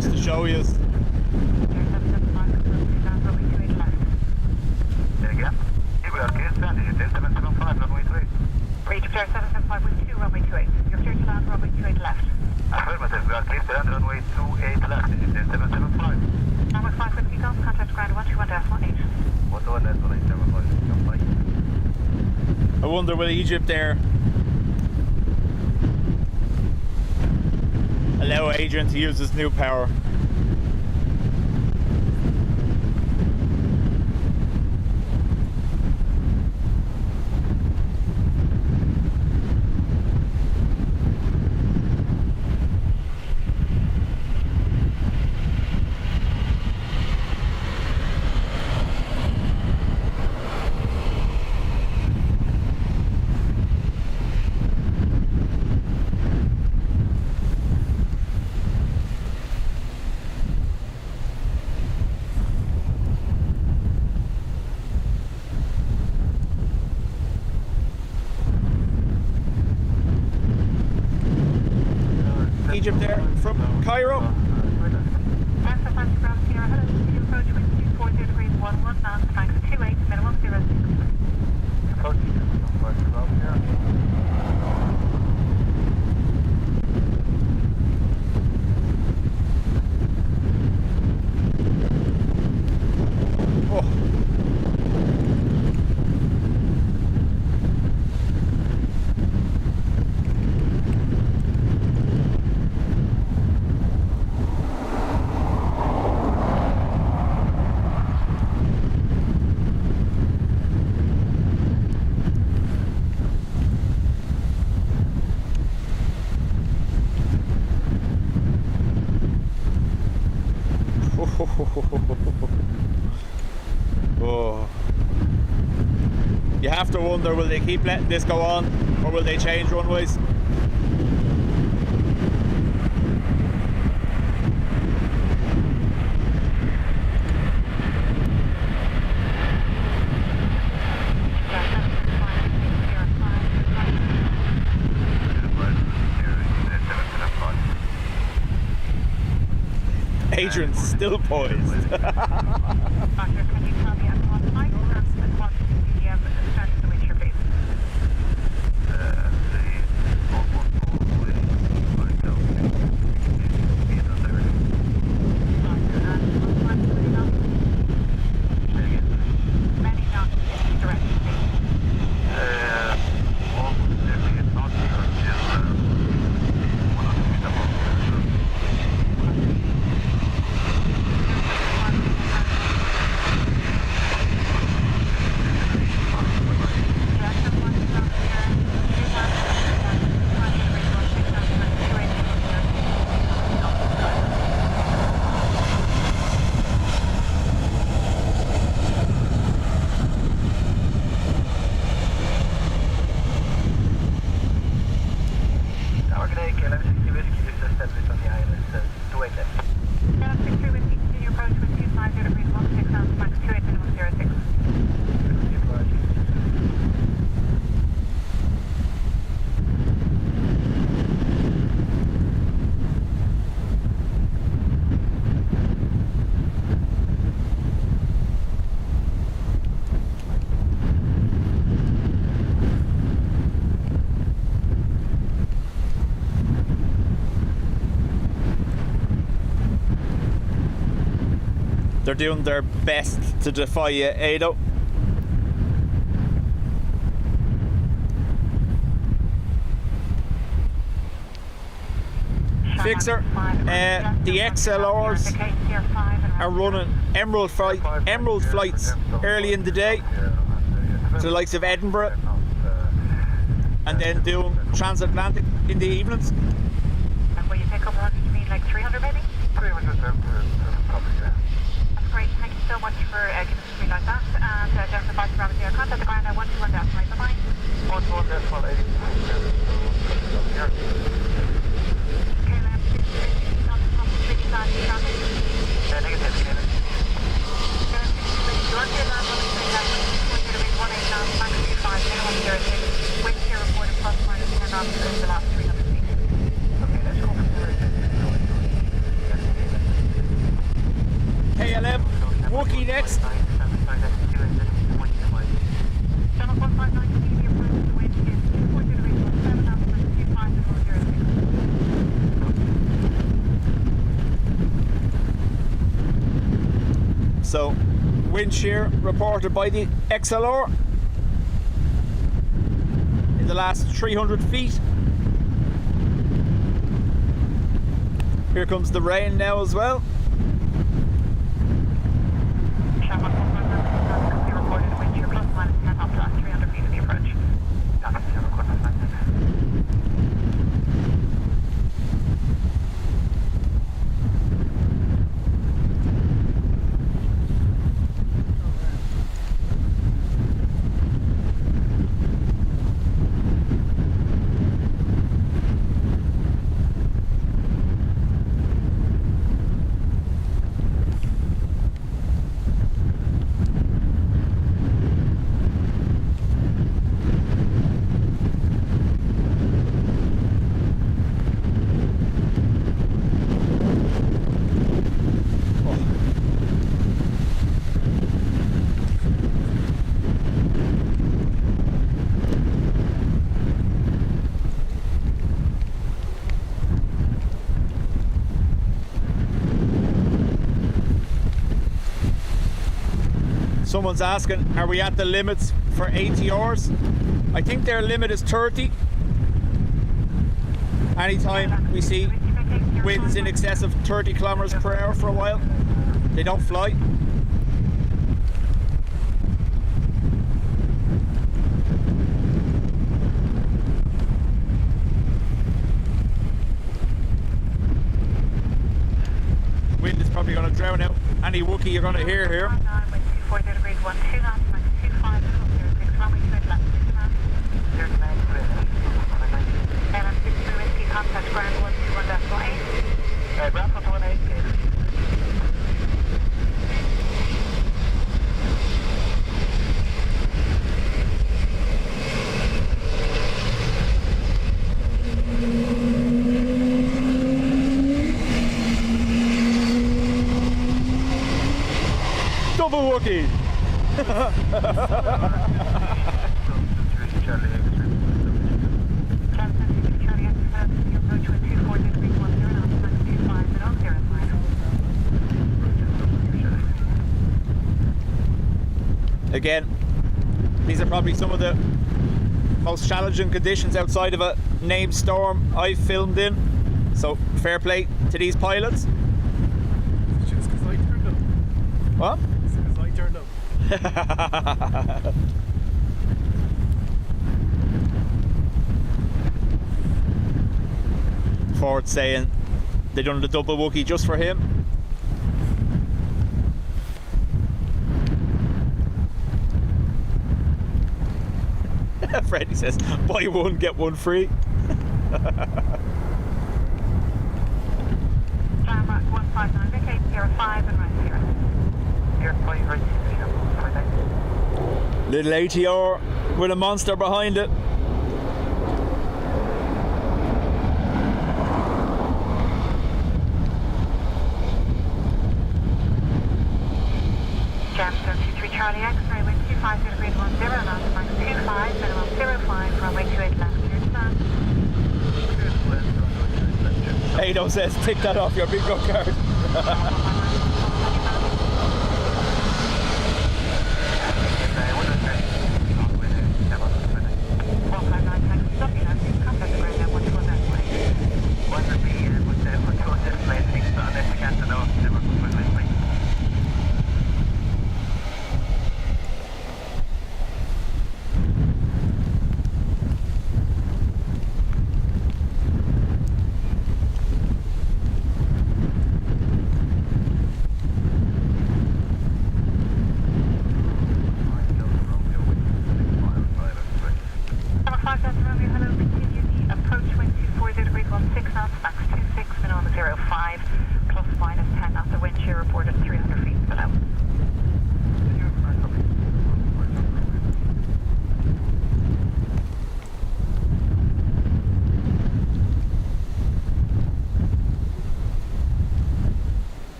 Just to show you. Egypt Air 775 with 2, runway 28. You're clear to land, runway 28 left. Affirmative, we are clear to land, runway 28 left, Egypt Air 775. Number 5 Whiskey Golf, contact ground 121.18. 121.875. I wonder will Egypt Air allow Adrian to use his new power. Cairo. Alpha Flight Ground Sierra, hello, you approach wind 240 degrees 11, mass Franks 28, minimum 06. Approach Flight Ground Sierra. Oh. You have to wonder, will they keep letting this go on, or will they change runways? Adrian's still poised. Doctor, can you tell me at what height and what the start of the Windshear, please? Many knots in each direction, please. They're doing their best to defy you, Ado. Fixer, the XLRs are running Emerald flights early in the day to the likes of Edinburgh, and then doing transatlantic in the evenings. And will you pick up 100, you mean like 300 maybe? 300 probably, yeah. That's great, thank you so much for giving us a screen like that. And Jennifer Vice Robert here, contact the ground at 121 decimal, bye-bye. 121 decimal 80. Here. Okay, lab 6, not completely bad traffic. Negative, negative. You're here now, running straight down, 118 now, max 25, minimum 06. Windshear reported plus minus 10 knots in the last 300 feet. Okay, let's go for KLM, Wookie next. Channel 159 TV approach to the wind is 2.0 degrees 17 knots and 25 06. So, wind shear reported by the XLR in the last 300 feet. Here comes the rain now as well. Channel 159 reported wind shear plus minus 10 knots last 300 feet of the approach. That's Channel 159. Someone's asking, are we at the limits for ATRs? I think their limit is 30. Anytime we see winds in excess of 30 kilometers per hour for a while, they don't fly. Wind is probably going to drown out any Wookiee you're going to hear here. 40 degrees, 12 knots, max 25, 06, runway 20 left, 6 knots. 39 degrees, Airline 63 Whiskey, contact ground 121.8. Ground 118, Double Wookiee! Again, these are probably some of the most challenging conditions outside of a named storm I've filmed in. So fair play to these pilots. Just because I turned up. What? Just because I turned up. Ford saying they done the double Wookiee just for him. Freddie says, buy one, get one free. Starboard 159, vacate 05 and right 0. 05, right 0. Little ATR with a monster behind it. Jam 33 Charlie X-ray, wind 25 degrees 10 knots, max 25, minimum 05, runway 28 left, clear to land. Ado says, tick that off your bingo card.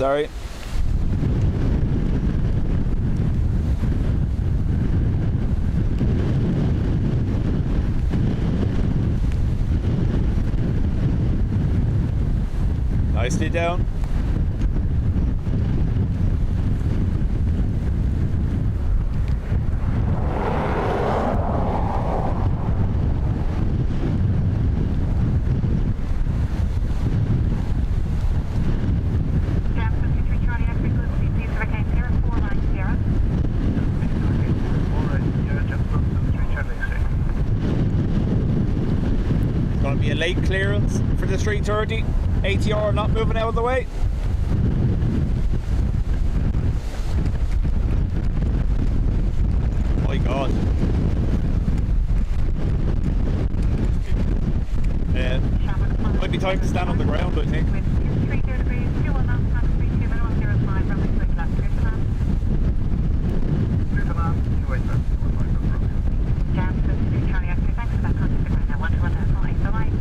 Sorry. Nicely down. Be a late clearance for the 330. ATR not moving out of the way. My God. Might be time to stand on the ground, I think. Jam, Charlie X-ray, thanks for that contact ground now, 121.8, bye-bye.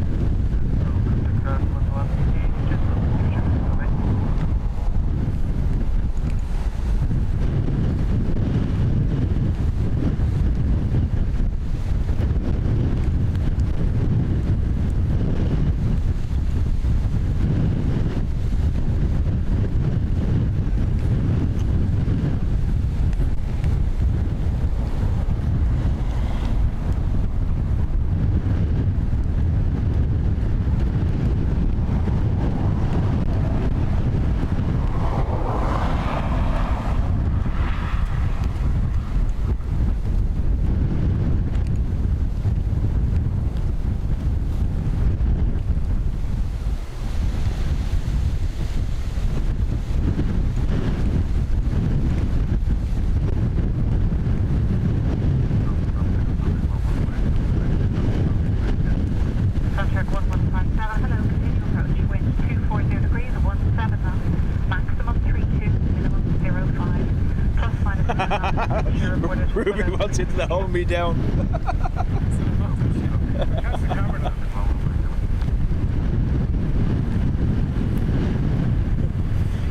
Ruby wants it to hold me down.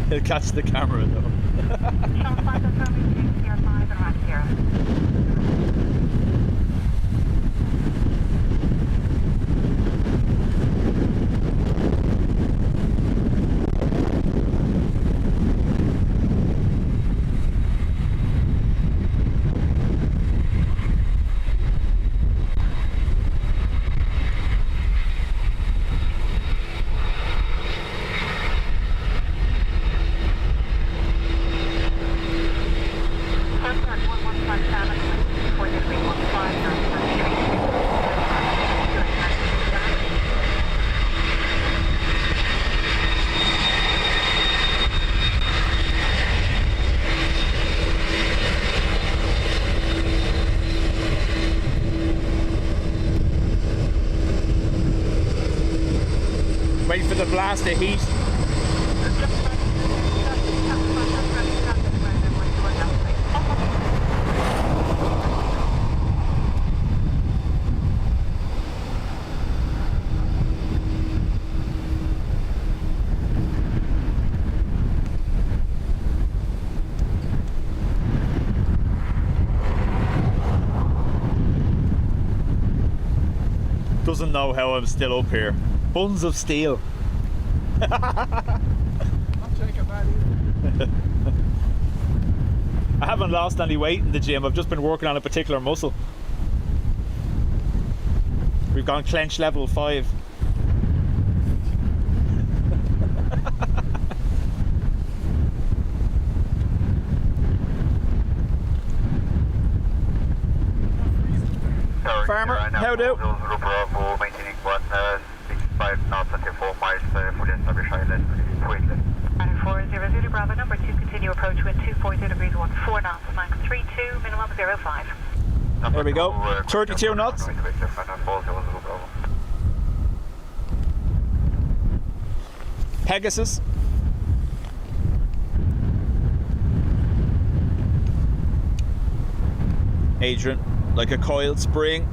He'll catch the camera though. Wait for the blast of heat. Doesn't know how I'm still up here. Buns of steel. Not taking that either. I haven't lost any weight in the gym. I've just been working on a particular muscle. We've gone clench level 5. Farmer, how do? Maintaining 165 knots until 4 miles for the established island. 40 Zulu Bravo number 2, continue approach wind 240 degrees 14 knots, max 32, minimum 05. There we go, 32 knots. Pegasus. Adrian, like a coiled spring.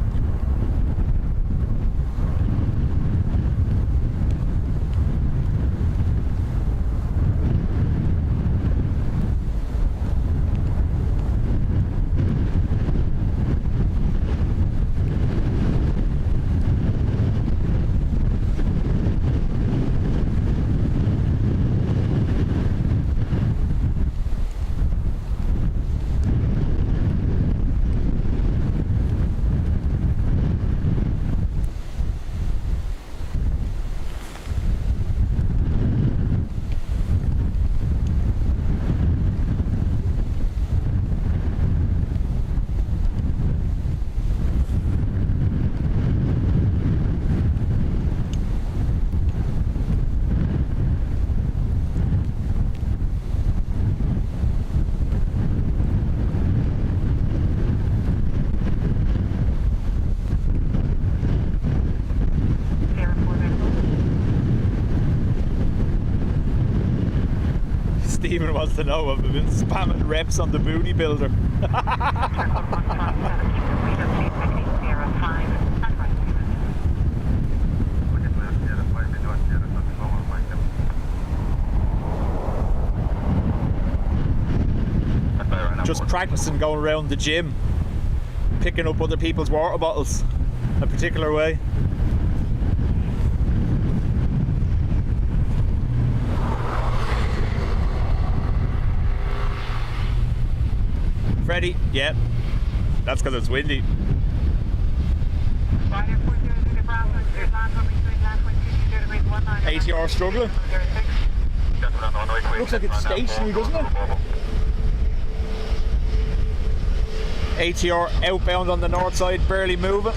Stephen wants to know if I've been spamming reps on the booty builder. Just practicing going around the gym, picking up other people's water bottles a particular way. Freddie, yeah, that's because it's windy. ATR struggling. Looks like it's stationary, doesn't it? ATR outbound on the north side, barely moving.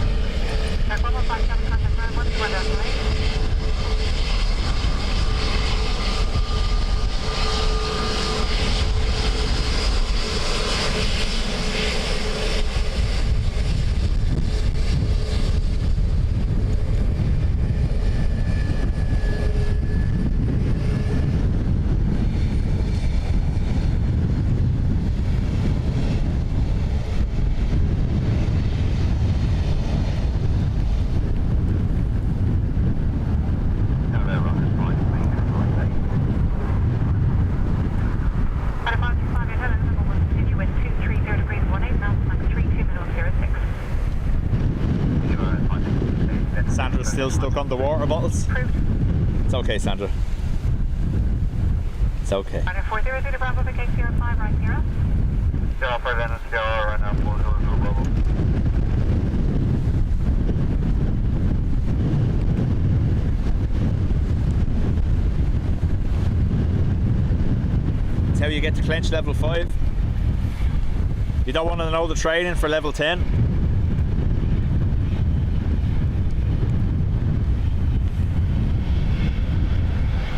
Still stuck on the water bottles? It's okay, Sandra. It's okay. 400 Bravo, the case 05 right 0. 05 NSCR right now, 400 Bravo. That's how you get to clench level 5. You don't want to know the training for level 10.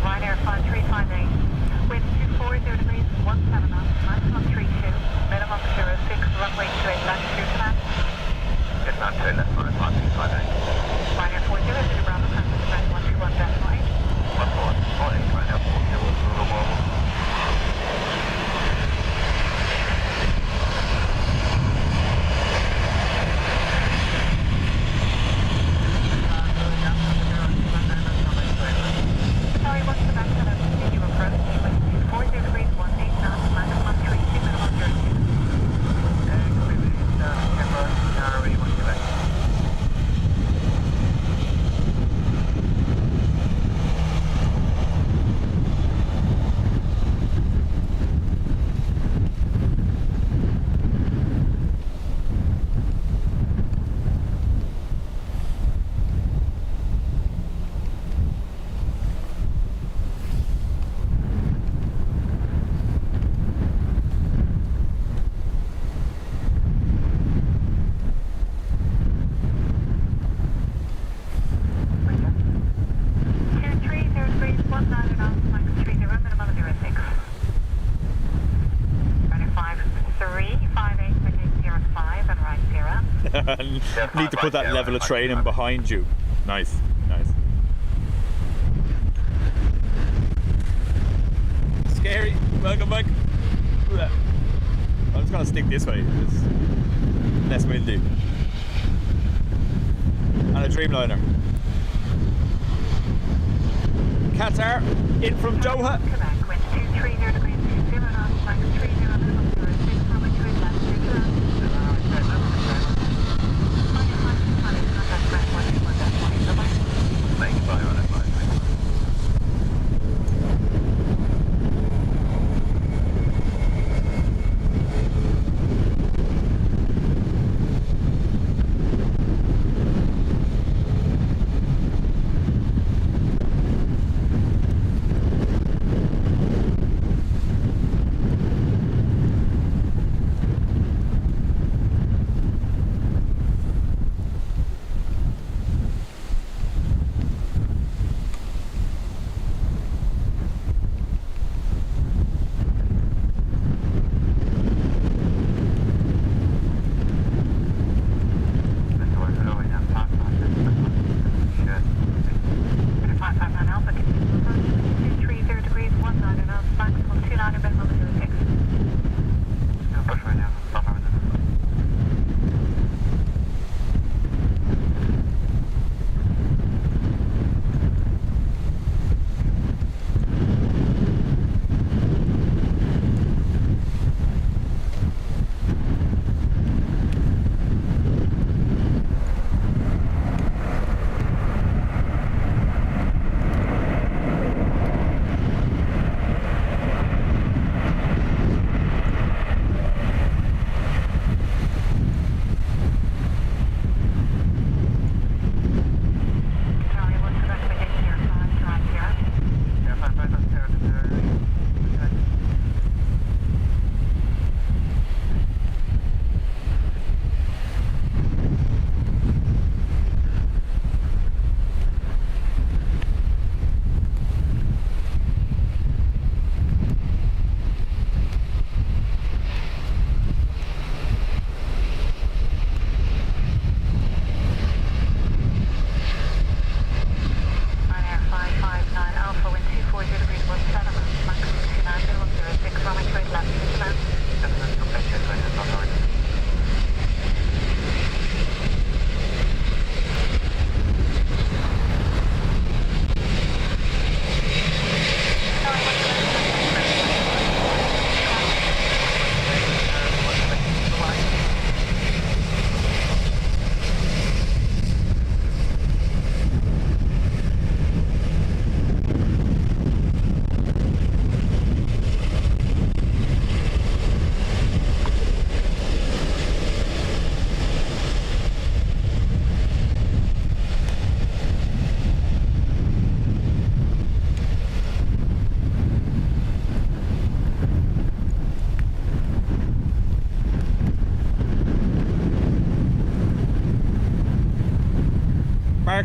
Ryanair 5358, wind 240 degrees, 17 knots, maximum 32, minimum 06, runway 28 left, clear to land. It's not 2, that's fine, 5358. Ryanair 40, Bravo, contact 121.8. 141.8, right now, 40, Bravo. Need to put that level of training behind you. Nice, nice. Scary. Welcome back. I'm just gonna stick this way. It's less windy. And a Dreamliner. Qatar in from Doha. Quebec, wind 230 degrees, 0 knots, max 30, minimum 06, runway 28 left, clear to land.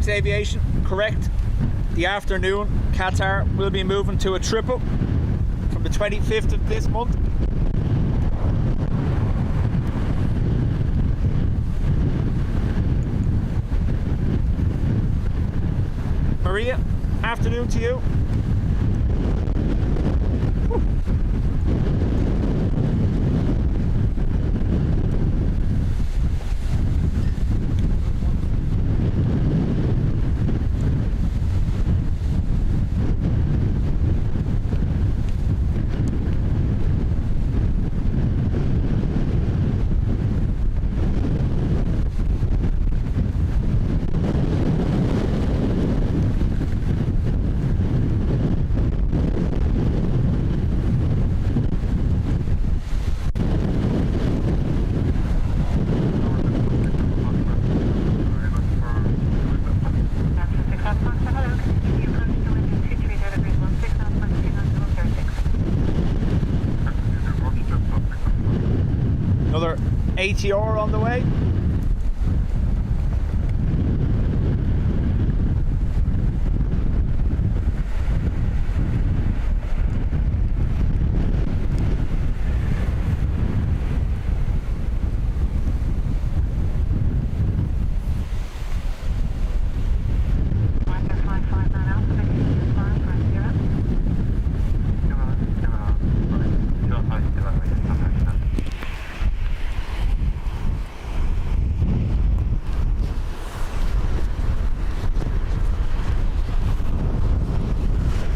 Thanks, Aviation. Correct. The afternoon, Qatar will be moving to a triple from the 25th of this month. Maria, afternoon to you. Another ATR on the way.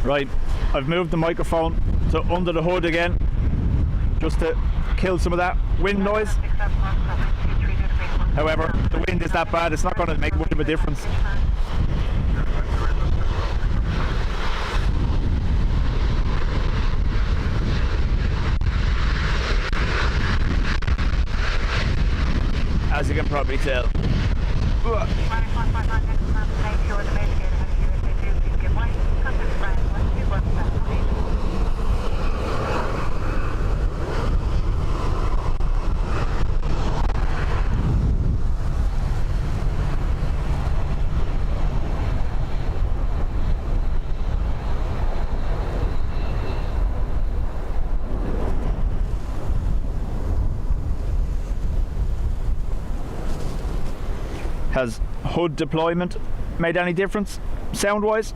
Right, I've moved the microphone to under the hood again, just to kill some of that wind noise. However, the wind is that bad, it's not going to make much of a difference. As you can probably tell. Has hood deployment made any difference, sound-wise?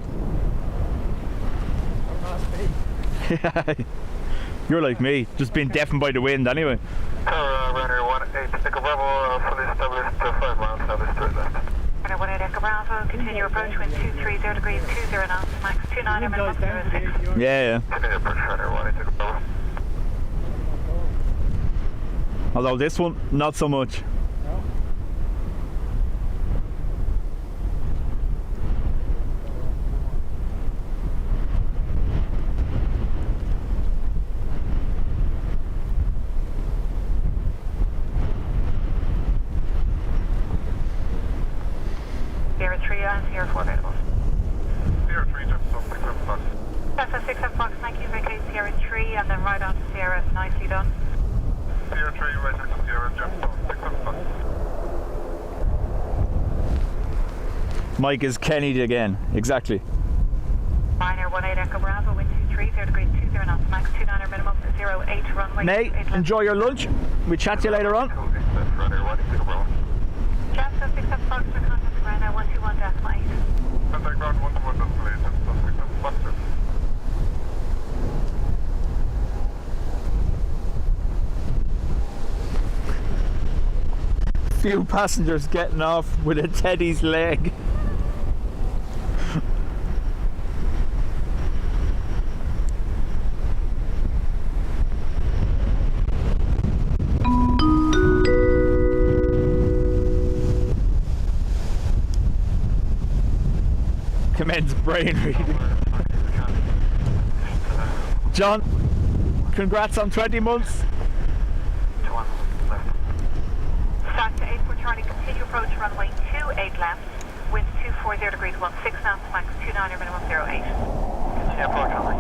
You're like me, just being deafened by the wind anyway. Runner 18, Echo Bravo, fully established to 5 miles, established to left. Runner 18, Echo Bravo, continue approach, wind 230 degrees, 20 knots, max 29, minimum 06. Yeah. Continue approach, runner 18, Echo Bravo. Although this one, not so much. Sierra 3 and Sierra 4 available. Sierra 3, just on 6 Fox. Cessna 6 Fox, thank you, vacate Sierra 3 and then right on to Sierra, nicely done. Sierra 3, right next to Sierra, just on 6 Fox. Mike is Kenny again, exactly. Ryanair 18 Echo Bravo, wind 230 degrees, 20 knots, max 29, minimum 08, runway. Nay, enjoy your lunch. We chat to you later on. Runner 18, Echo Bravo. Cessna 6 Fox, for contact Ryanair 121 decimal 8. Contact ground 121 decimal 8, just on 6 Fox. Few passengers getting off with a teddy's leg. Commence brain reading. John, congrats on 20 months. Start to 84 Charlie, continue approach runway 28 left, wind 240 degrees, 16 knots, max 29, minimum 08. Continue approach runway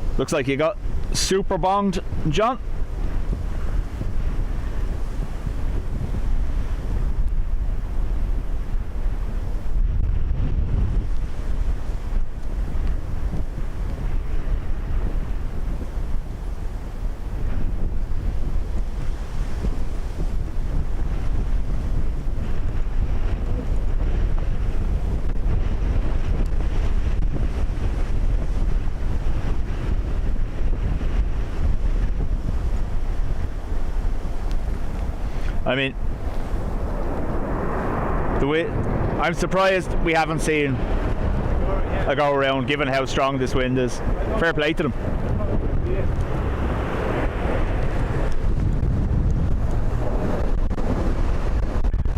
28. Looks like you got super bonged, John. I mean, I'm surprised we haven't seen a go around, given how strong this wind is. Fair play to them.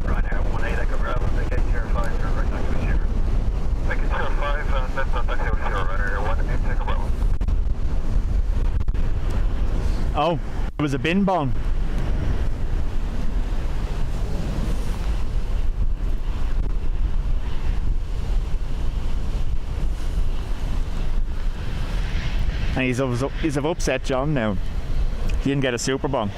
Ryanair 18 Echo Bravo, vacate Sierra 5, turn right next to Sierra. Vacate Sierra 5, left on taxi over Sierra, Ryanair 18 Echo Bravo. Oh, it was a bin bomb. And he's of upset John now. He didn't get a super bomb.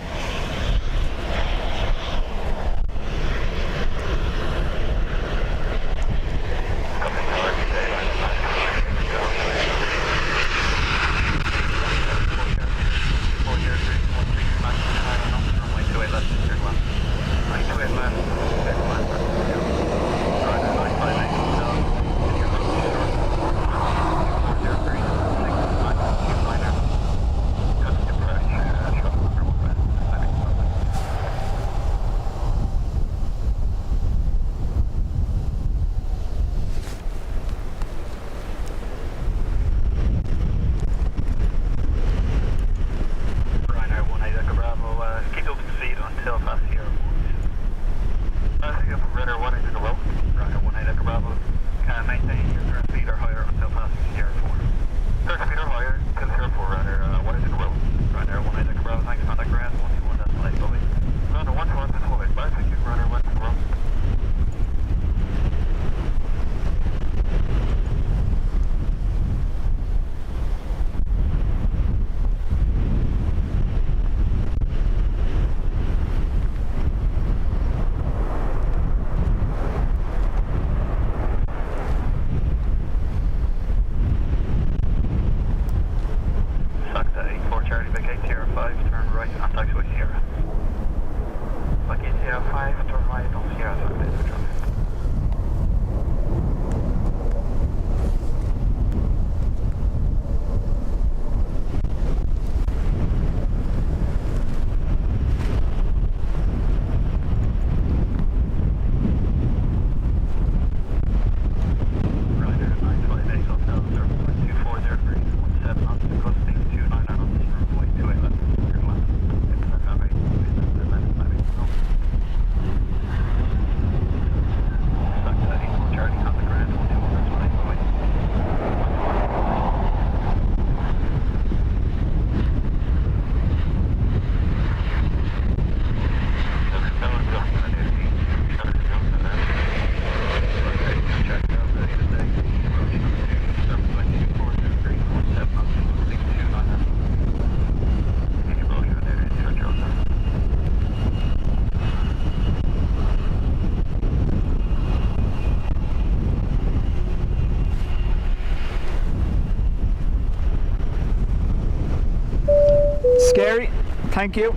Scary, thank you.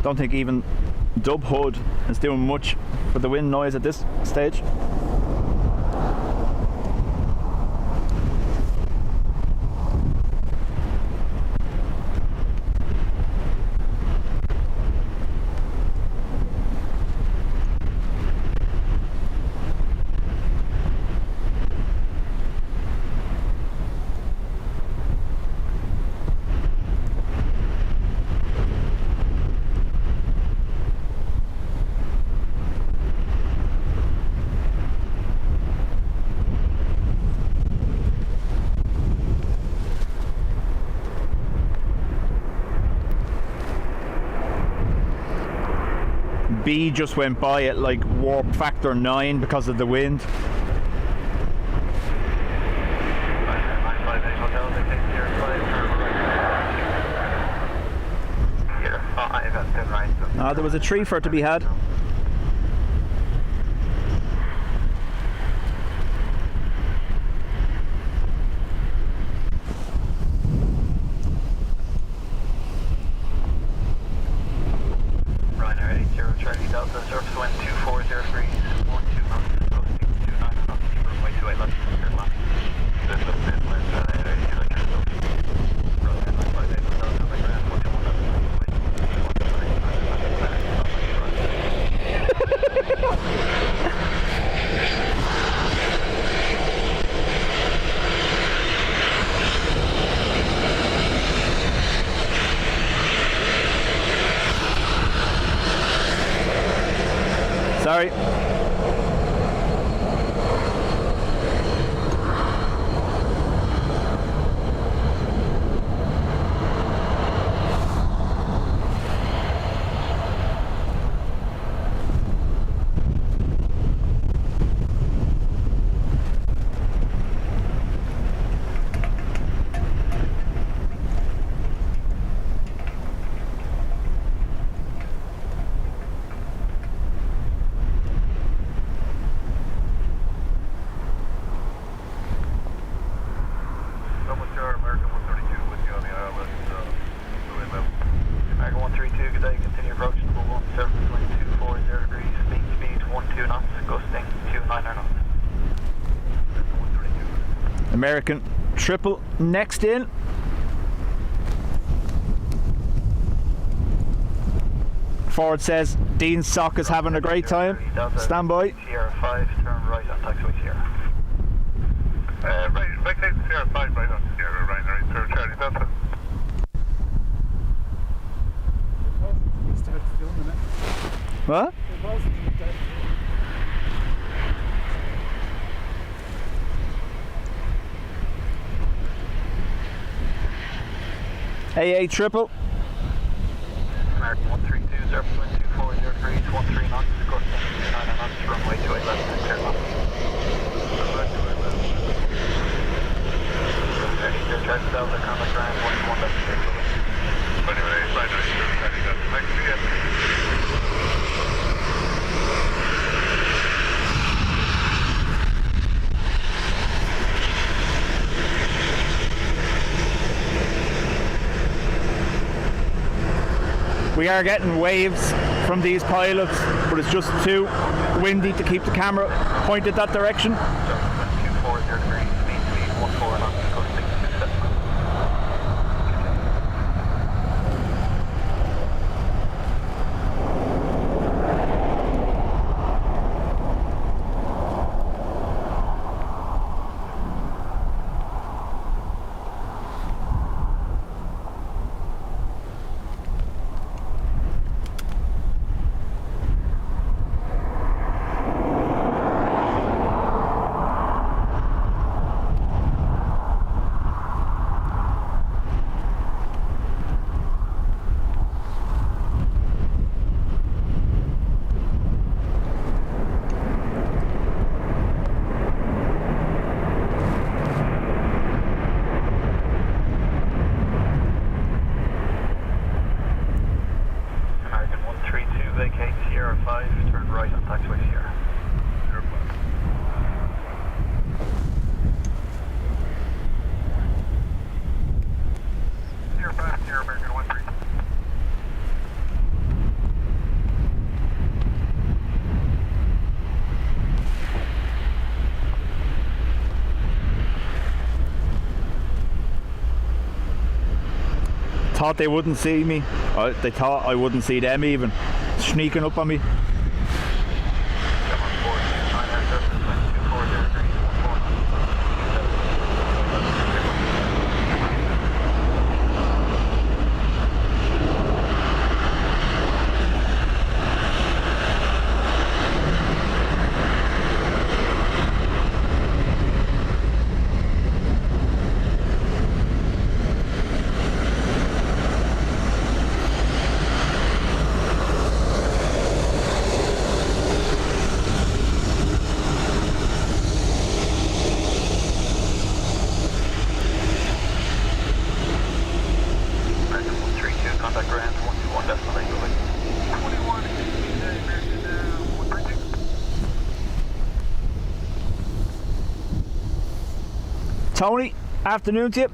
Don't think even Dub Hood is doing much for the wind noise at this stage. B just went by at like warp factor 9 because of the wind. There was a tree for it to be had. Sorry. American 132 with you on the AIRBUS. American 132, good day. Continue approach to level 17 wind 240 degrees, speed 12 knots, gusting 29 knots. American triple next in. Forward says Dean Sock is having a great time. Stand by. Sierra 5, turn right on taxiway Sierra. Right side Sierra 5, right on Sierra, right through Charlie Delta. What? AA triple. American 132, 0 wind 240 degrees, 13 knots, gusting 9 knots, runway 28 left, and clear left. Charlie Delta, contact ground 11 left, clear left. Anyway, right through Charlie Delta. Next to you. We are getting waves from these pilots, but it's just too windy to keep the camera pointed that direction. 240 degrees, speed 14 knots, gusting 27 knots. Vacate Sierra 5, turn right on taxiway Sierra. Sierra 5, Sierra American 132. Thought they wouldn't see me. They thought I wouldn't see them even. Sneaking up on me. Tony, afternoon to you.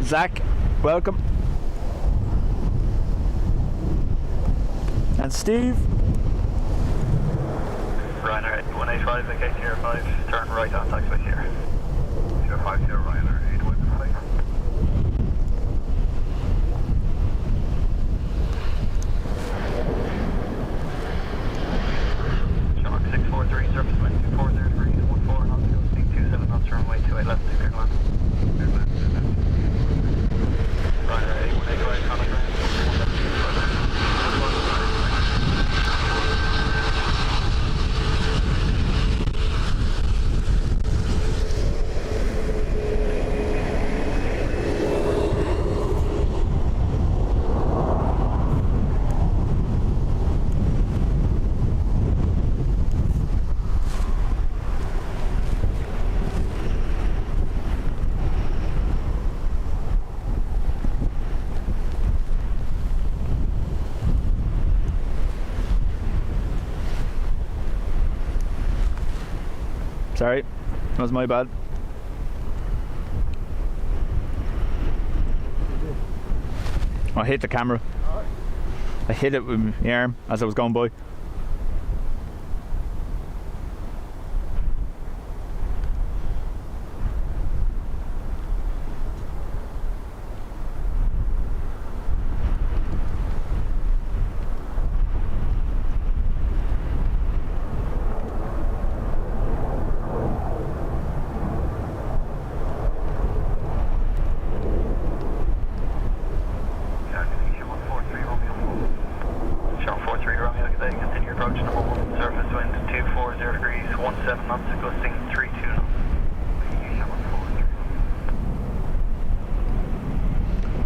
Zach, welcome. And Steve. Ryanair 185, vacation here 5, turn right on taxiway here. 050 Ryanair 815. Shark 643, surface wind 240 degrees, 14 knots, ghosting 27 knots, runway 28 left, clear land. Ryanair 8185, contact ground. Sorry, that was my bad. I hit the camera. I hit it with my arm as I was going by.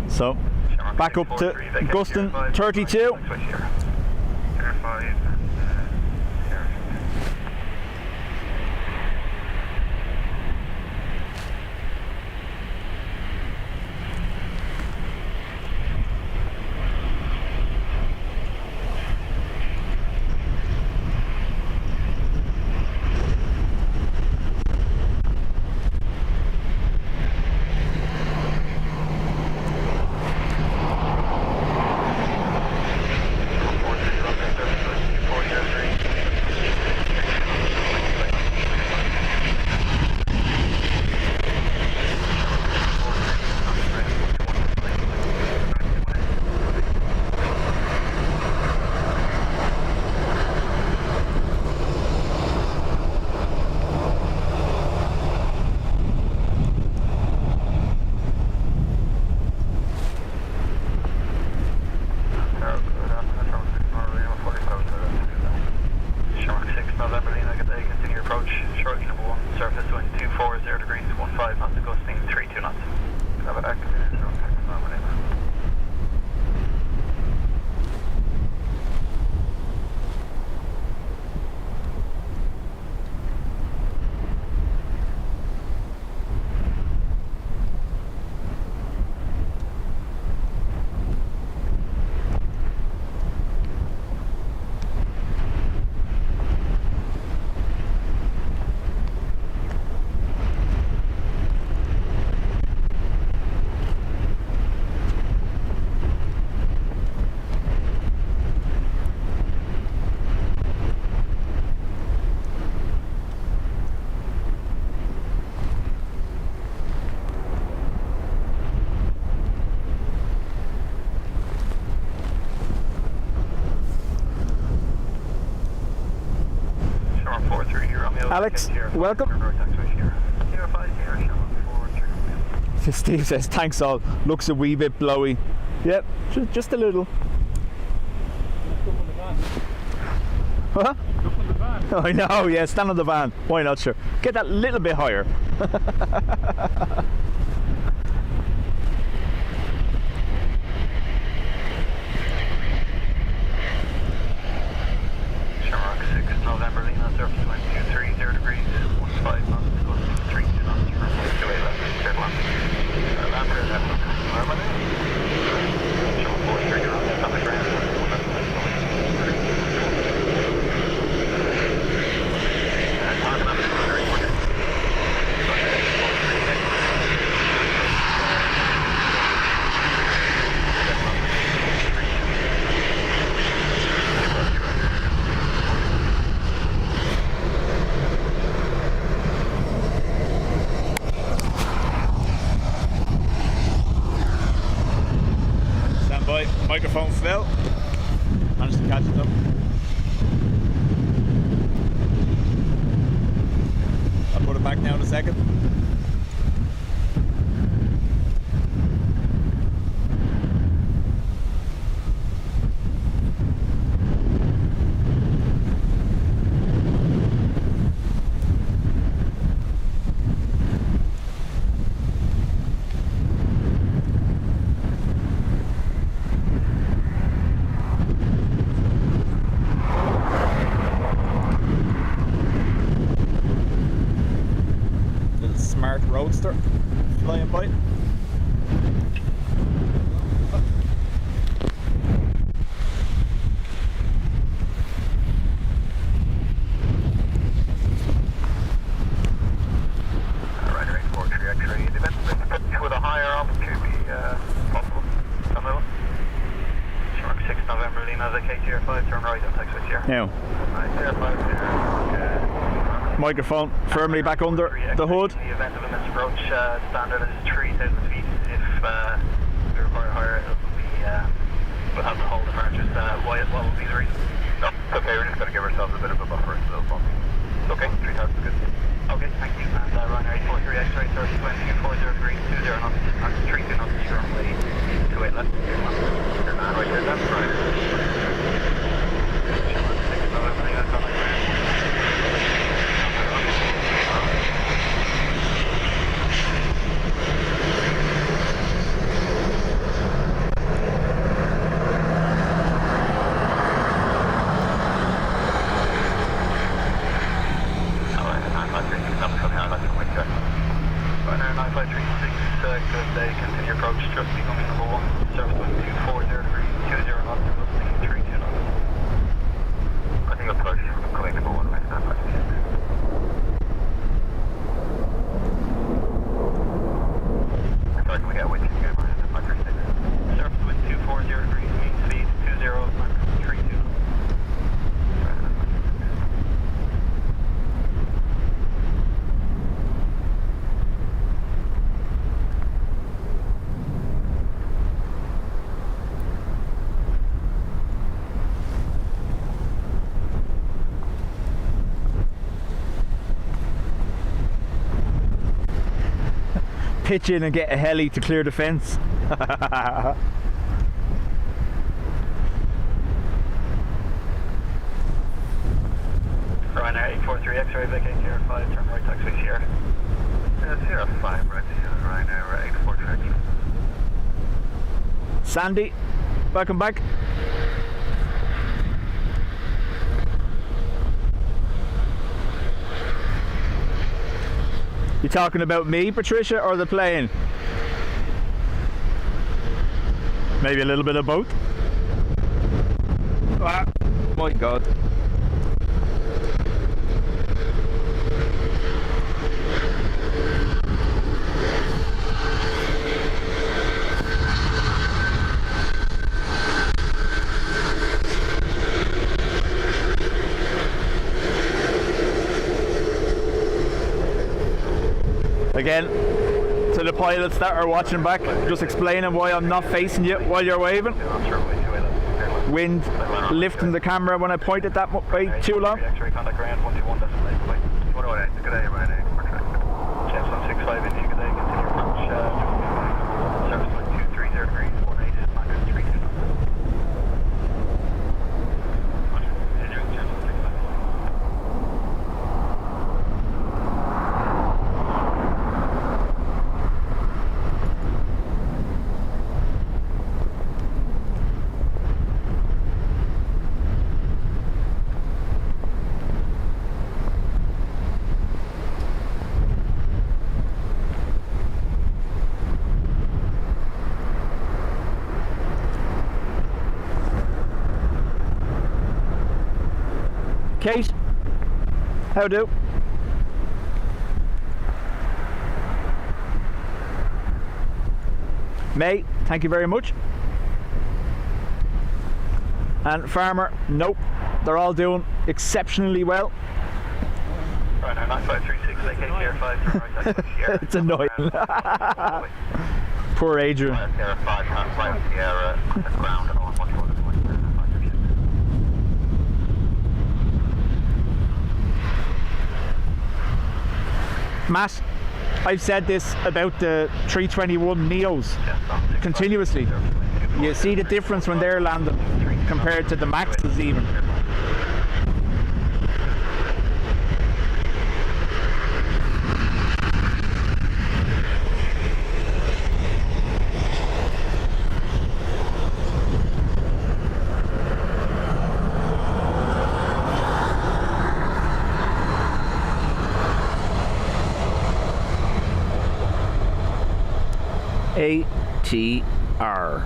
So, back up to gusting 32. Alex, welcome. Steve says, thanks all. Looks a wee bit blowy. Yep, just a little. Huh? Look on the van. I know, yeah, stand on the van. Why not, sure. Get that little bit higher. November, Lima, surface wind 230 degrees, 15 knots, ghosting 32 knots, runway 28 left, clear land. Land clear left, normal. Show 43, you're on left on the ground. Target on the 43, microphone fell. Managed to catch it though. I'll put it back now in a second. Smart roadster flying by. Ryder 843 X-ray. The best with a higher altitude be possible. Some level. Shark 6 November Lima, vacate Tier 5, turn right on taxi here. Now, Tier 5 there. microphone firmly back under the hood. In the event of a misapproach, standard is 3,000 feet. If we require higher, it will be, we'll have to hold the departures. What will be the reason? No, it's okay, we're just going to give ourselves a bit of a buffer. So it's okay, 3,000 is good. Okay, thank you. And Ryder 843 X-ray, 3020, 40 degrees, 20 knots, 32 knots, runway 28 left. You're not right there, that's right. 6 November, Lima, contact ground. Ryder 9536, good day, continue approach, just becoming number 1, service wind 240 degrees, 20 knots, gusting 32 knots. I think I'll push, coming number 1, right, 956. Sorry, can we get with you again, Ryder 9536? Surface wind 240 degrees, mean speed 20, Mach 32 knots. Pitch in and get a heli to clear the fence. Ryder 843 X-ray, vacate Tier 5, turn right taxi here. Tier 5, right here, Ryder 843 X-ray. Sandy, welcome back. You talking about me, Patricia, or the plane? Maybe a little bit of both. Ah, my God. Again, to the pilots that are watching back, just explaining why I'm not facing you while you're waving. Wind lifting the camera when I pointed that way too long. Kate, how do? May, thank you very much. And Farmer, nope, they're all doing exceptionally well. Right now, 9536, vacate Tier 5, it's annoying. Poor Adrian. Tier 5, right on Sierra, ground and on. Matt, I've said this about the 321 Neos continuously. You see the difference when they're landing compared to the Maxes even. ATR.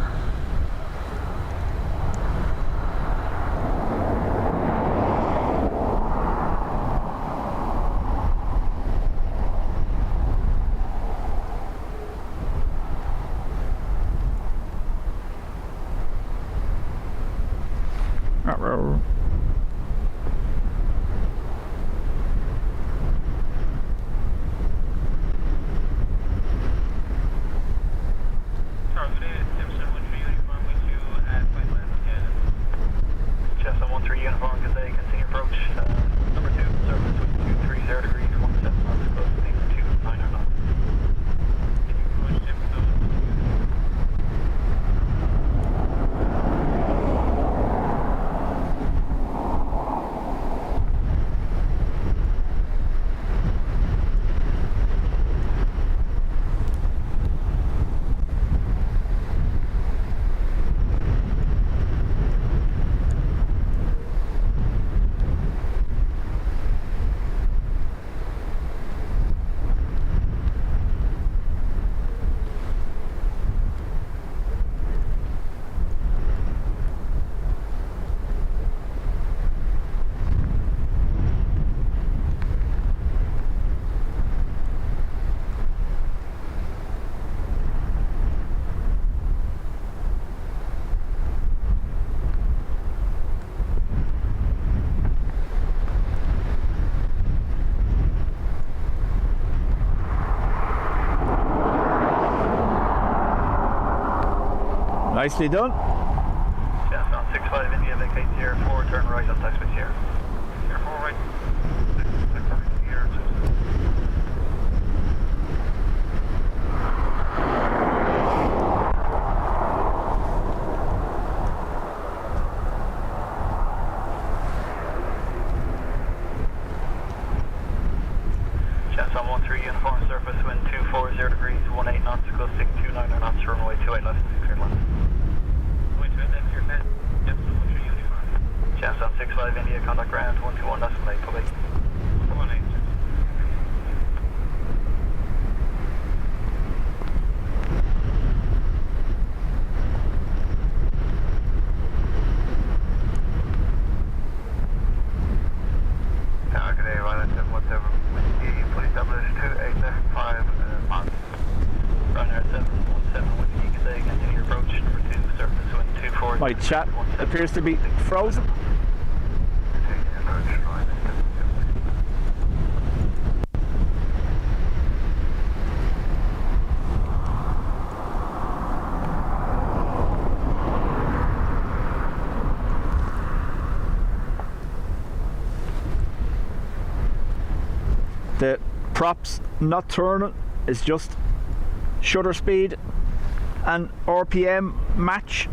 Uh-oh. Nicely done. Cessna 65 India, vacate Sierra 4, turn right on taxi Sierra. Sierra 4 right. Sierra 2. Cessna 13 uniform surface, wind 240 degrees, 18 knots, gusting 29 knots, runway 28 left, clear left. Cessna 65 India, contact ground 121 decimal 8, public. 18. Good day, Ryland 717, Whiskey, please establish 28 left 5 miles. Ryanair 717, Whiskey, good day, continue approach, number 2, surface wind 24. My chat appears to be frozen. The props not turning is just shutter speed and RPM match.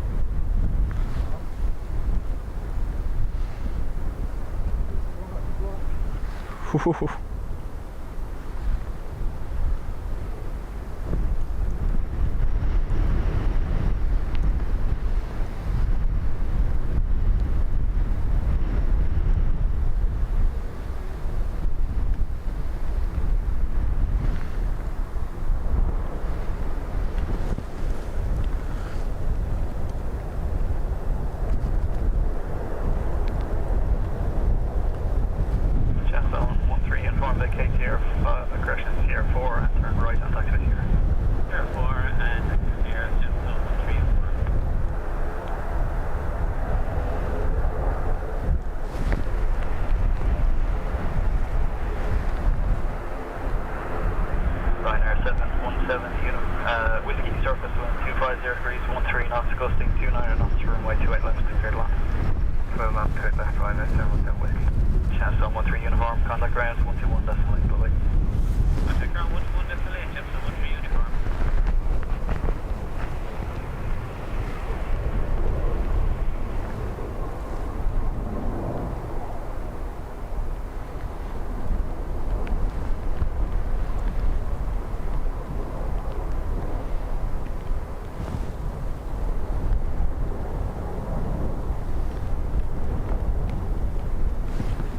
Contact ground 121 decimal 8, public.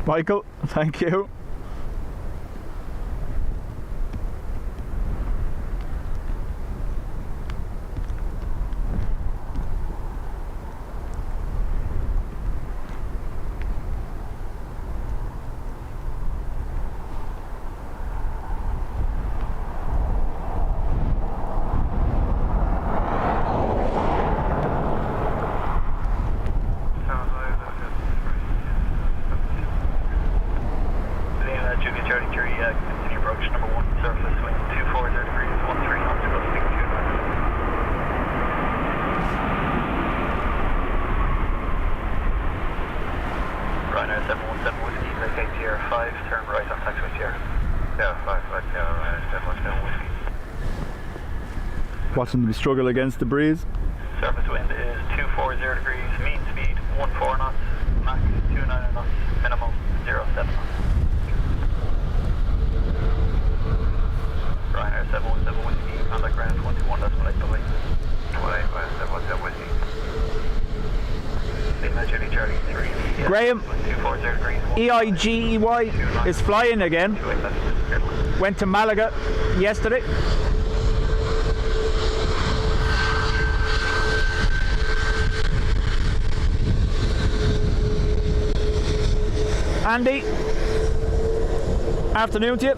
Michael, thank you. Watching them struggle against the breeze. Surface wind is 240 degrees, mean speed 14 knots, max 29 knots, minimum 07 knots. Ryanair 717 whiskey, contact ground 21.8 delay. 717 whiskey. Lima Julie Charlie 3. Graham, 240 degrees. EIDW is flying again. Went to Malaga yesterday. Andy, afternoon to you.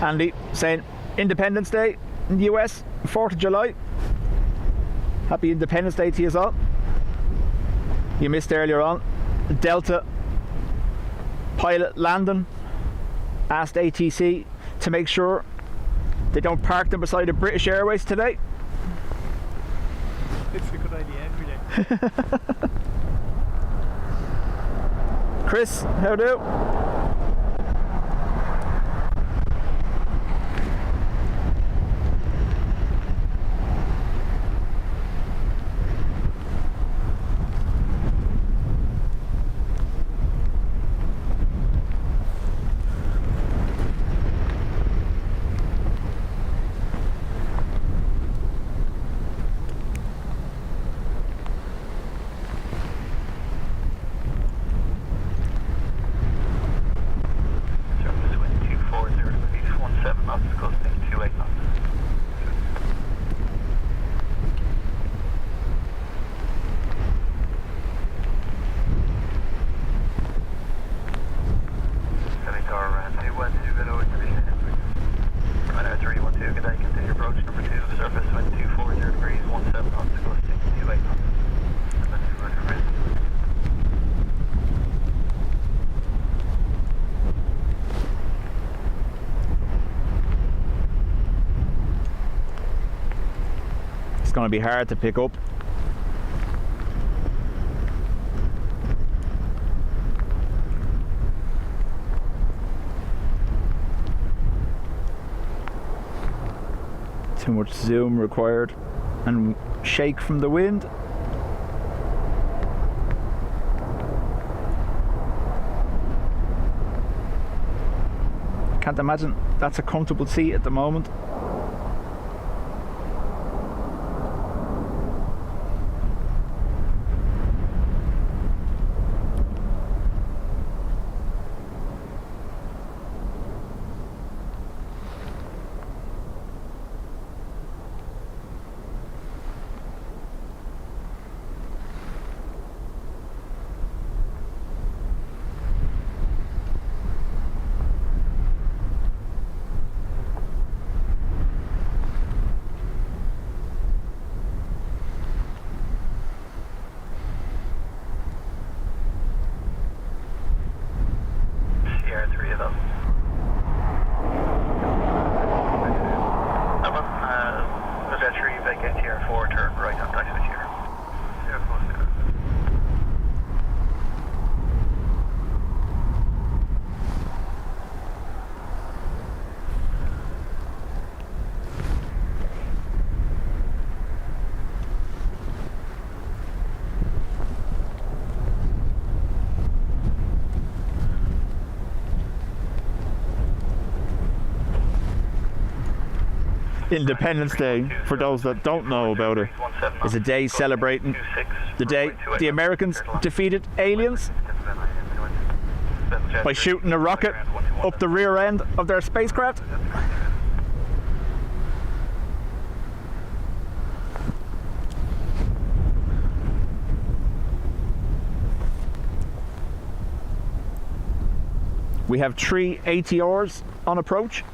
Andy saying Independence Day in the US, 4th of July. Happy Independence Day to you all. You missed earlier on. Delta pilot Landon asked ATC to make sure they don't park them beside the British Airways today. It's a good idea every day. Chris, how do? Going to be hard to pick up. Too much zoom required and shake from the wind. Can't imagine that's a comfortable seat at the moment. Independence Day, for those that don't know about it, is a day celebrating the day the Americans defeated aliens by shooting a rocket up the rear end of their spacecraft. We have 3 ATRs on approach.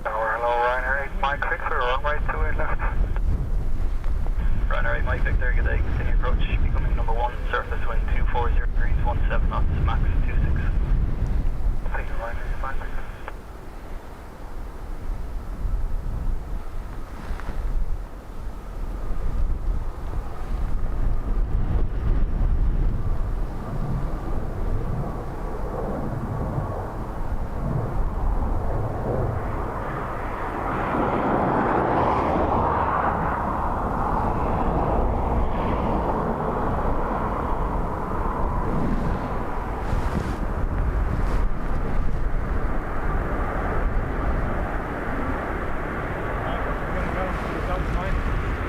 Tower, hello, Ryanair 8 Mike Victor, runway 28 left. Ryanair 8 Mike Victor, good day, continue approach, becoming number 1, surface wind 240 degrees, 17 knots, max 26. Thank you, Ryanair 8 Mike Victor.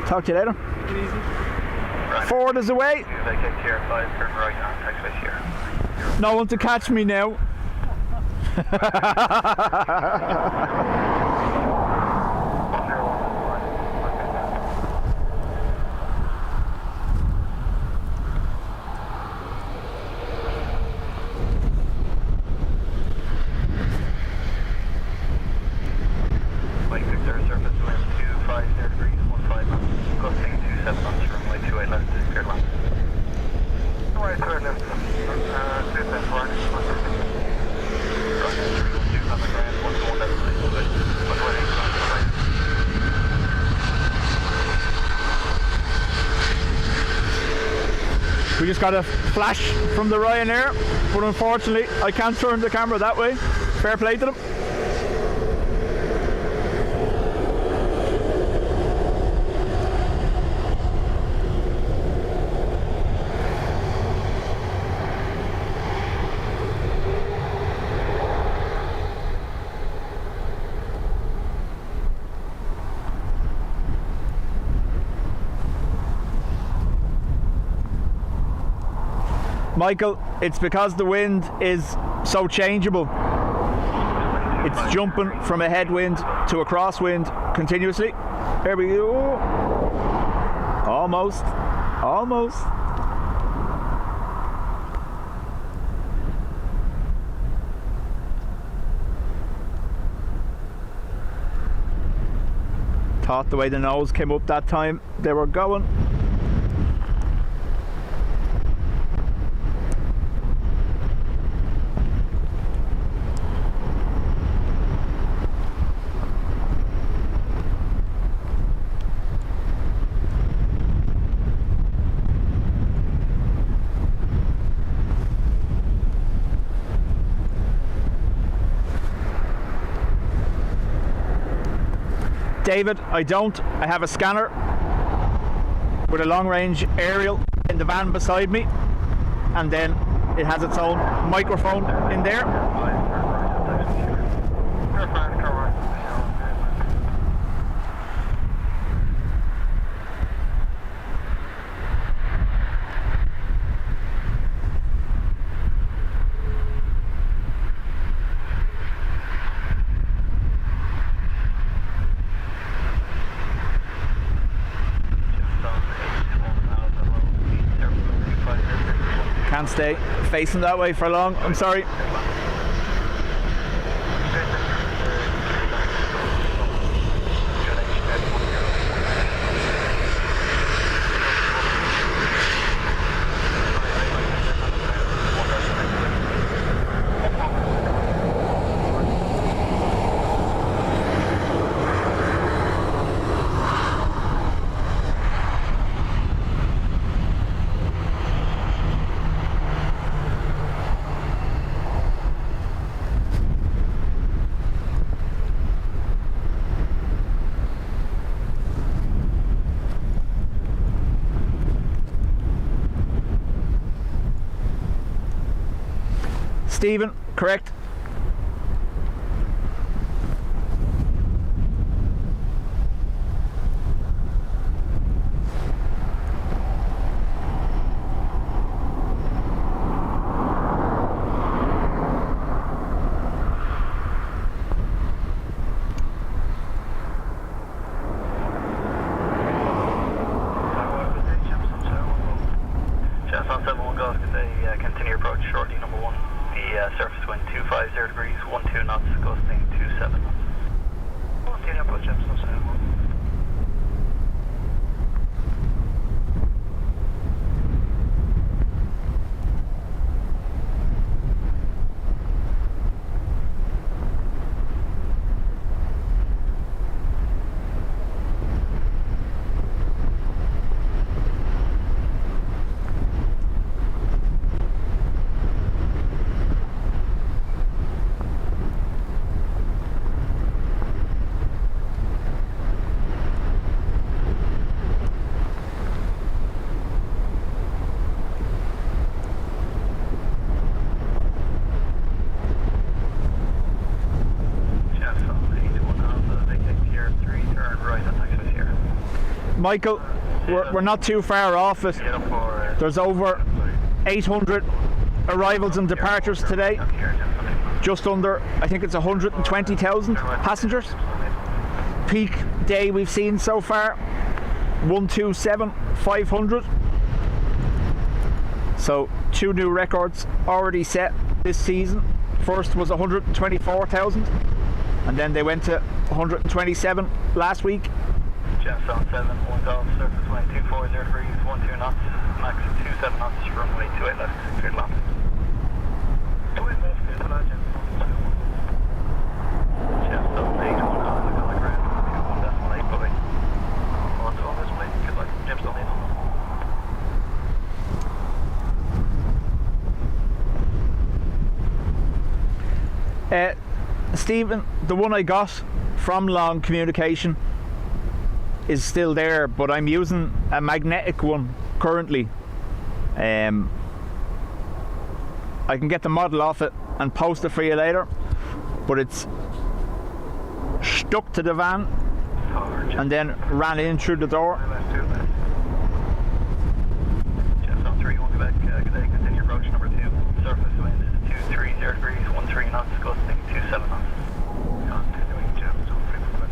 Talk to you later. Take it easy. Forward is away. Vacate tier 5, turn right on taxiway here. No one to catch me now. Mike Victor, surface wind 250 degrees, 15 knots, gusting 27 knots, runway 28 left, cleared land. Runway 28 left, 27 right, runway 312 on the ground, 121 left, please, 128 knots, right. We just got a flash from the Ryanair, but unfortunately I can't turn the camera that way. Fair play to them. Michael, it's because the wind is so changeable. It's jumping from a headwind to a crosswind continuously. There we go. Almost. Almost. Thought the way the nose came up that time, they were going. David, I don't. I have a scanner with a long-range aerial in the van beside me, and then it has its own microphone in there. Can't stay facing that way for long, I'm sorry. Stephen, correct? 0 degrees, 12 knots, gusting 27 knots. 10 approach, Jefferson 7. Michael, we're not too far off it. There's over 800 arrivals and departures today. Just under, I think it's 120,000 passengers. Peak day we've seen so far, 127,500. So 2 new records already set this season. First was 124,000 and then they went to 127 last week. Gemstone 7, 1 golf, surface wind 240 degrees, 12 knots, max 27 knots, runway 28 left, clear to land. 28 left, clear to land, Gemstone 8, 1 golf, on the ground, 1.8 bully. On this way, good luck, Gemstone 8. Stephen, the one I got from Long Communication is still there, but I'm using a magnetic one currently. I can get the model off it and post it for you later, but it's stuck to the van and then ran in through the door. Gemstone 3, 1 Quebec, continue approach number 2, surface wind is 230 degrees, 13 knots, gusting 27 knots. Continuing Gemstone 3, 1 Quebec.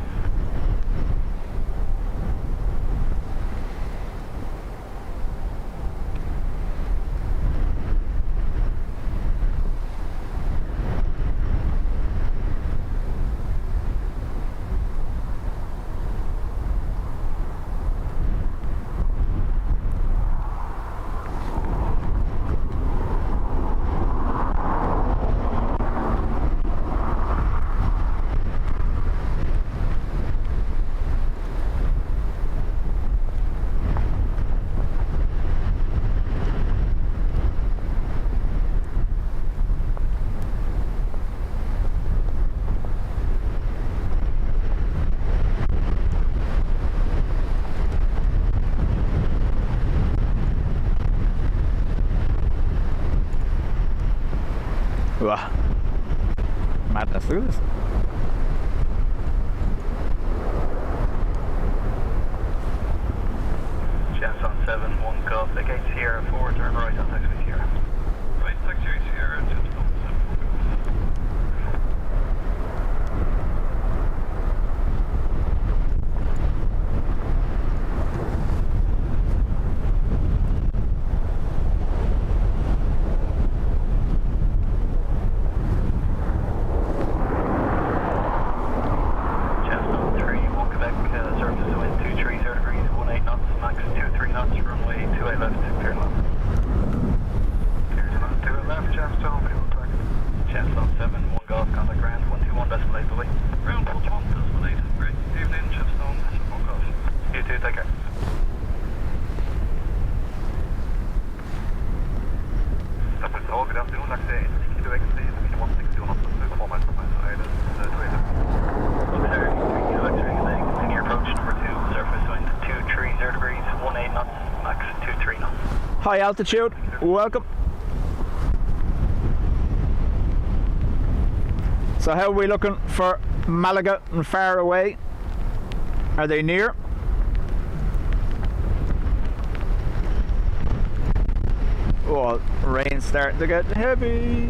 Madness, look at this. Gemstone 7, 1 golf, the gates here, forward, turn right on taxi Sierra. Right, taxi Sierra, Gemstone 7. High altitude, welcome. So how are we looking for Malaga and far away? Are they near? Oh, rain's starting to get heavy.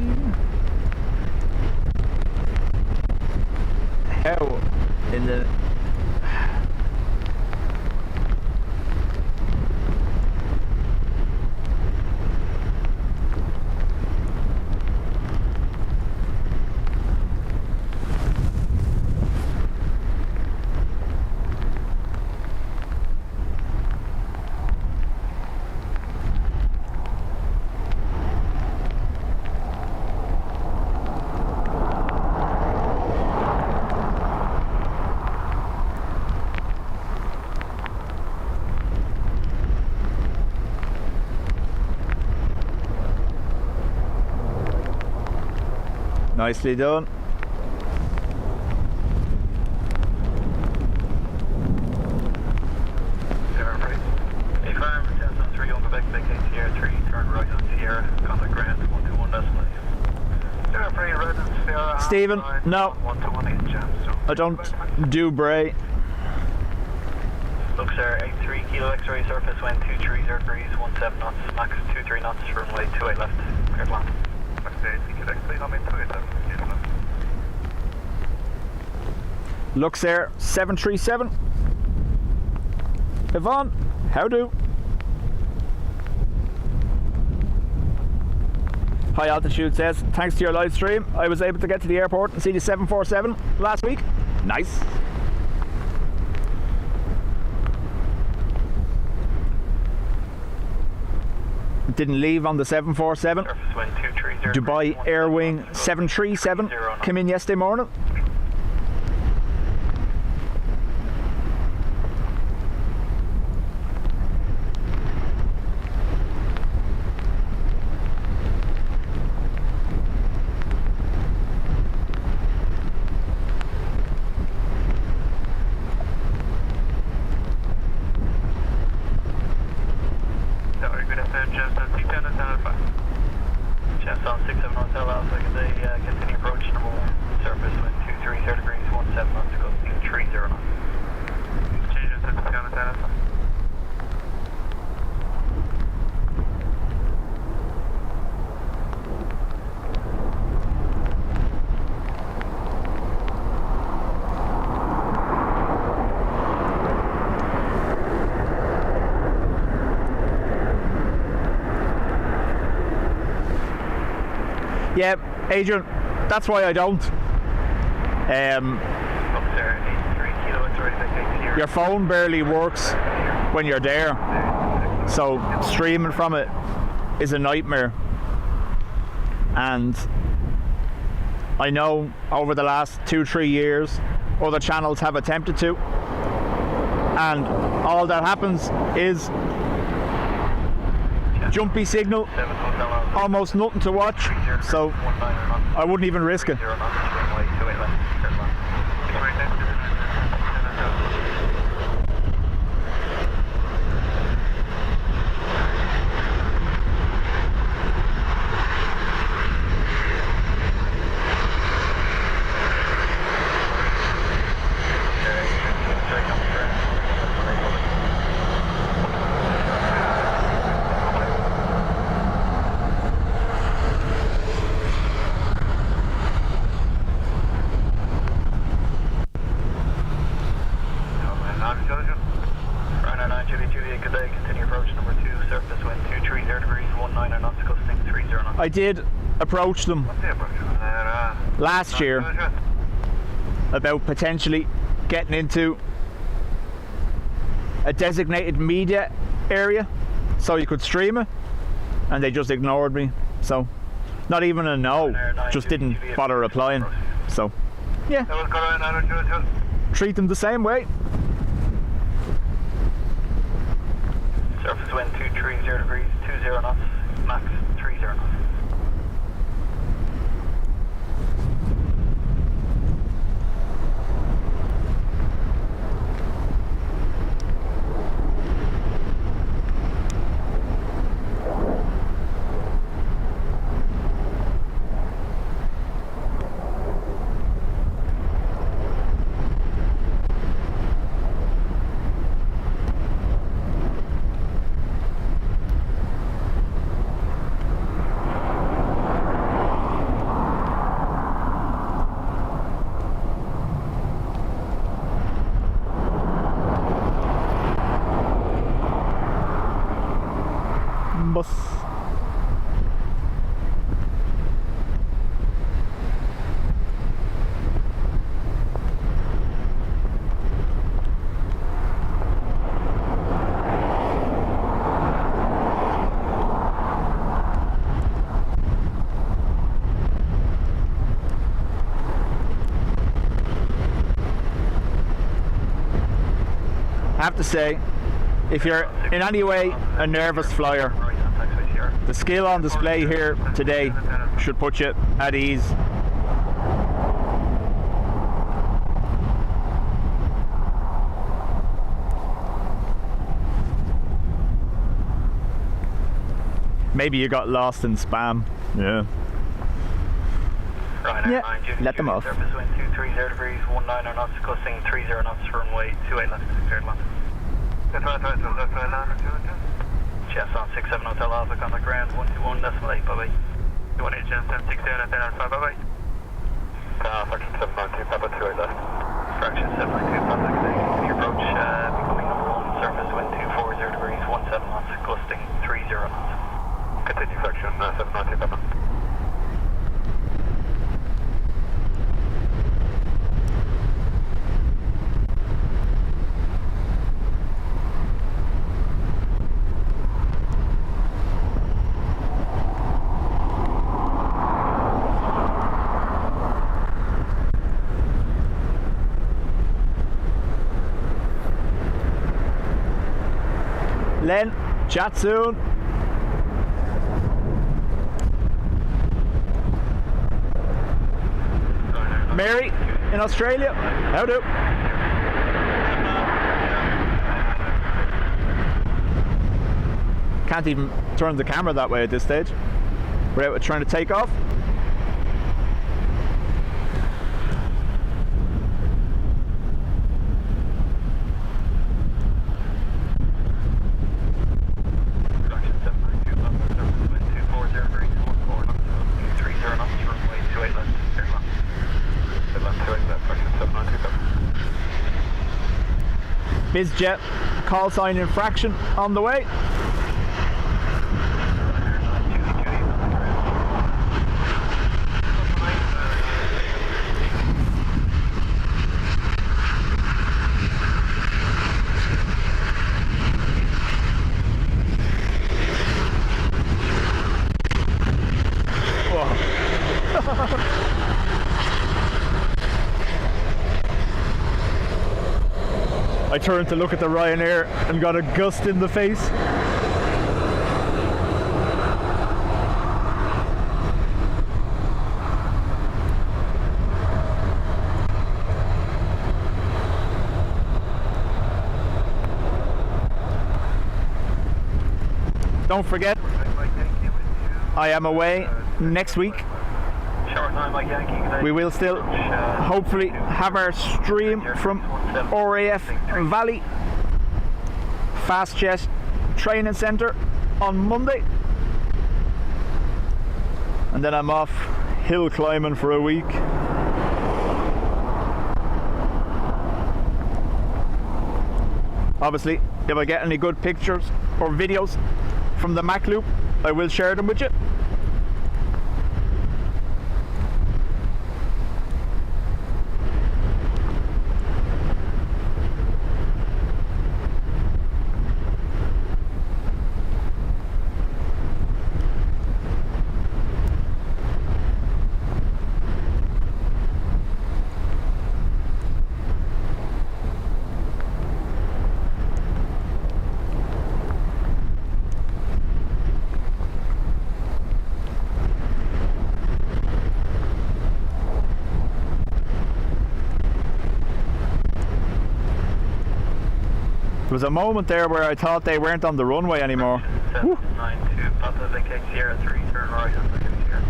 How in the... Nicely done. Affirm, 1073 on Quebec, vacate Sierra 3, turn right on Sierra, contact Grant, 121.5. Sierra 3, red on Sierra. Stephen, no. 121 jam, so. I don't do Bray. Look, sir, 83 kilo X-ray surface, wind 230 degrees, 17 knots, max 23 knots, runway 28 left, clear to land. Max 83 kilo X-ray, I'm in 28 left, clear to land. Looks there, 737. Yvonne, how do? High Altitude says, thanks to your live stream, I was able to get to the airport and see the 747 last week. Nice. Didn't leave on the 747. Dubai Airwing 737 came in yesterday morning. Yeah, Adrian, that's why I don't. Your phone barely works when you're there, so streaming from it is a nightmare. And I know over the last 2-3 years other channels have attempted to, and all that happens is jumpy signal, almost nothing to watch, so I wouldn't even risk it. I did approach them last year about potentially getting into a designated media area so you could stream it, and they just ignored me. So not even a no, just didn't bother replying. So yeah, treat them the same way. Surface wind 230 degrees, 20 knots, max 30 knots. I have to say, if you're in any way a nervous flyer, the skill on display here today should put you at ease. Maybe you got lost in spam. Yeah. Ryanair Yeah, 9, let them off. Surface wind 230 degrees, 19 knots, gusting 30 knots, runway 28 left, cleared land. Chest on 67 Hotel Alpha, contact ground 121.8, bye-bye. 187 at Alpha, bye-bye. Fraction 792, Papa 28 left. Fraction 792, contact station. If you approach, becoming number 1, surface wind 240 degrees, 17 knots, gusting 30 knots. Continue fraction 792, Papa. Len, chat soon. Mary in Australia, how do? Can't even turn the camera that way at this stage without trying to take off. Fraction 792, Papa, surface wind 240 degrees, 14 knots, gusting 30 knots, runway 28 left, cleared land. Cleared land 28 left, fraction 792, Papa. BizJet call sign infraction on the way. I turned to look at the Ryanair and got a gust in the face. Don't forget, I am away next week. We will still hopefully have our stream from RAF Valley Fast Jet Training Centre on Monday, and then I'm off hill climbing for a week. Obviously, if I get any good pictures or videos from the Mac Loop, I will share them with you. There was a moment there where I thought they weren't on the runway anymore. 792, Papa, vacate Sierra 3, turn right on vacate Sierra.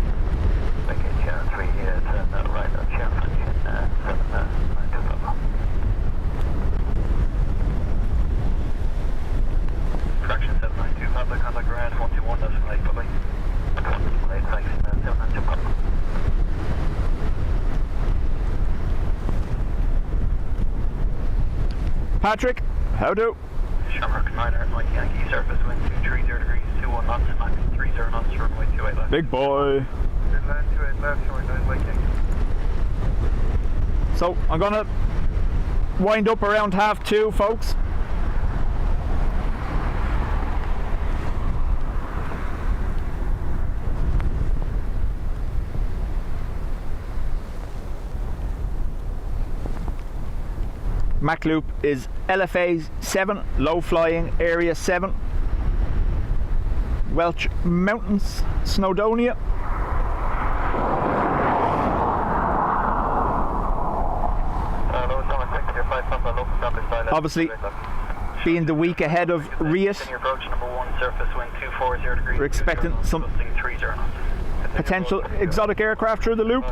Vacate Sierra 3 here, turn right on Sierra 792, Papa. Fraction 792, Papa, contact ground 121.8, bye-bye. 118, thanks, 792, Papa. Patrick, how do? Shamrock 9 Mike Yankee, surface wind 230 degrees, 21 knots, max 30 knots, runway 28 left. Big boy. Cleared land 28 left, showing 9 Mike Yankee. So I'm gonna wind up around 2:30, folks. Mac Loop is LFA 7, low flying area 7, Welsh Mountains, Snowdonia. Obviously, being the week ahead of Riet, Continue approach number 1, surface wind 240 degrees. we're expecting some Gusting 30 knots. potential exotic aircraft through the loop.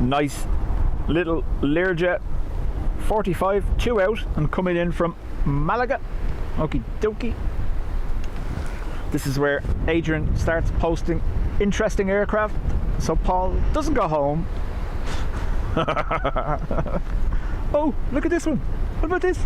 Nice little Learjet 45, 2 out and coming in from Malaga. Okie dokie. This is where Adrian starts posting interesting aircraft so Paul doesn't go home. Oh, look at this one. What about this?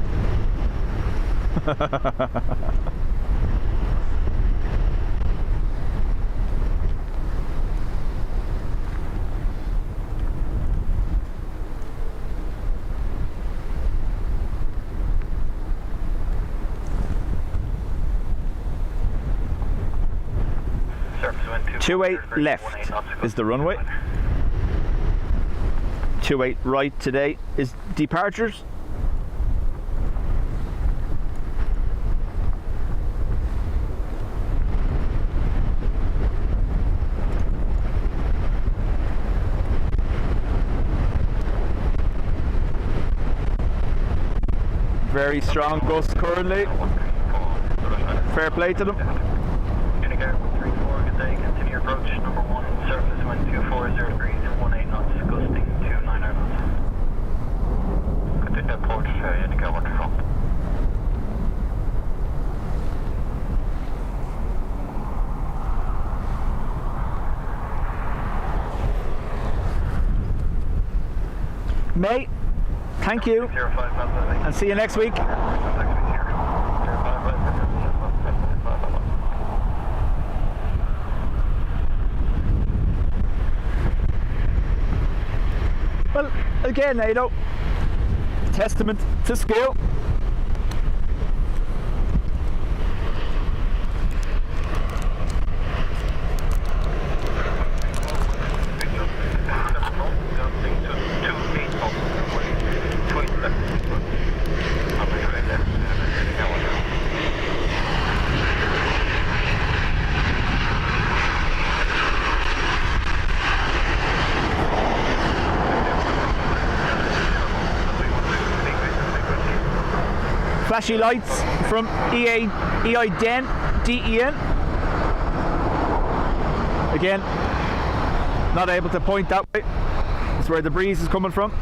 Two 8 left is the runway. 28 right today is departures. Very strong gusts currently. Fair play to them. Unicar 34, good day. Continue approach number 1, surface wind 240 degrees, 18 knots, gusting 29 knots. Continue approach, Unicar waterfront. Mate, thank you, and see you next week. Well, again, Ado, testament to skill. Flashy lights from EIDN. Again, not able to point that way. That's where the breeze is coming from.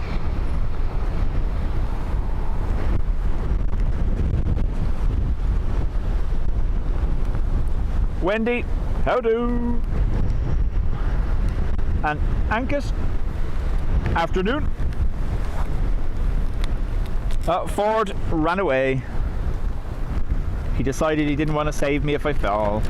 Wendy, how do? And Angus, afternoon. Ford ran away. He decided he didn't want to save me if I fell.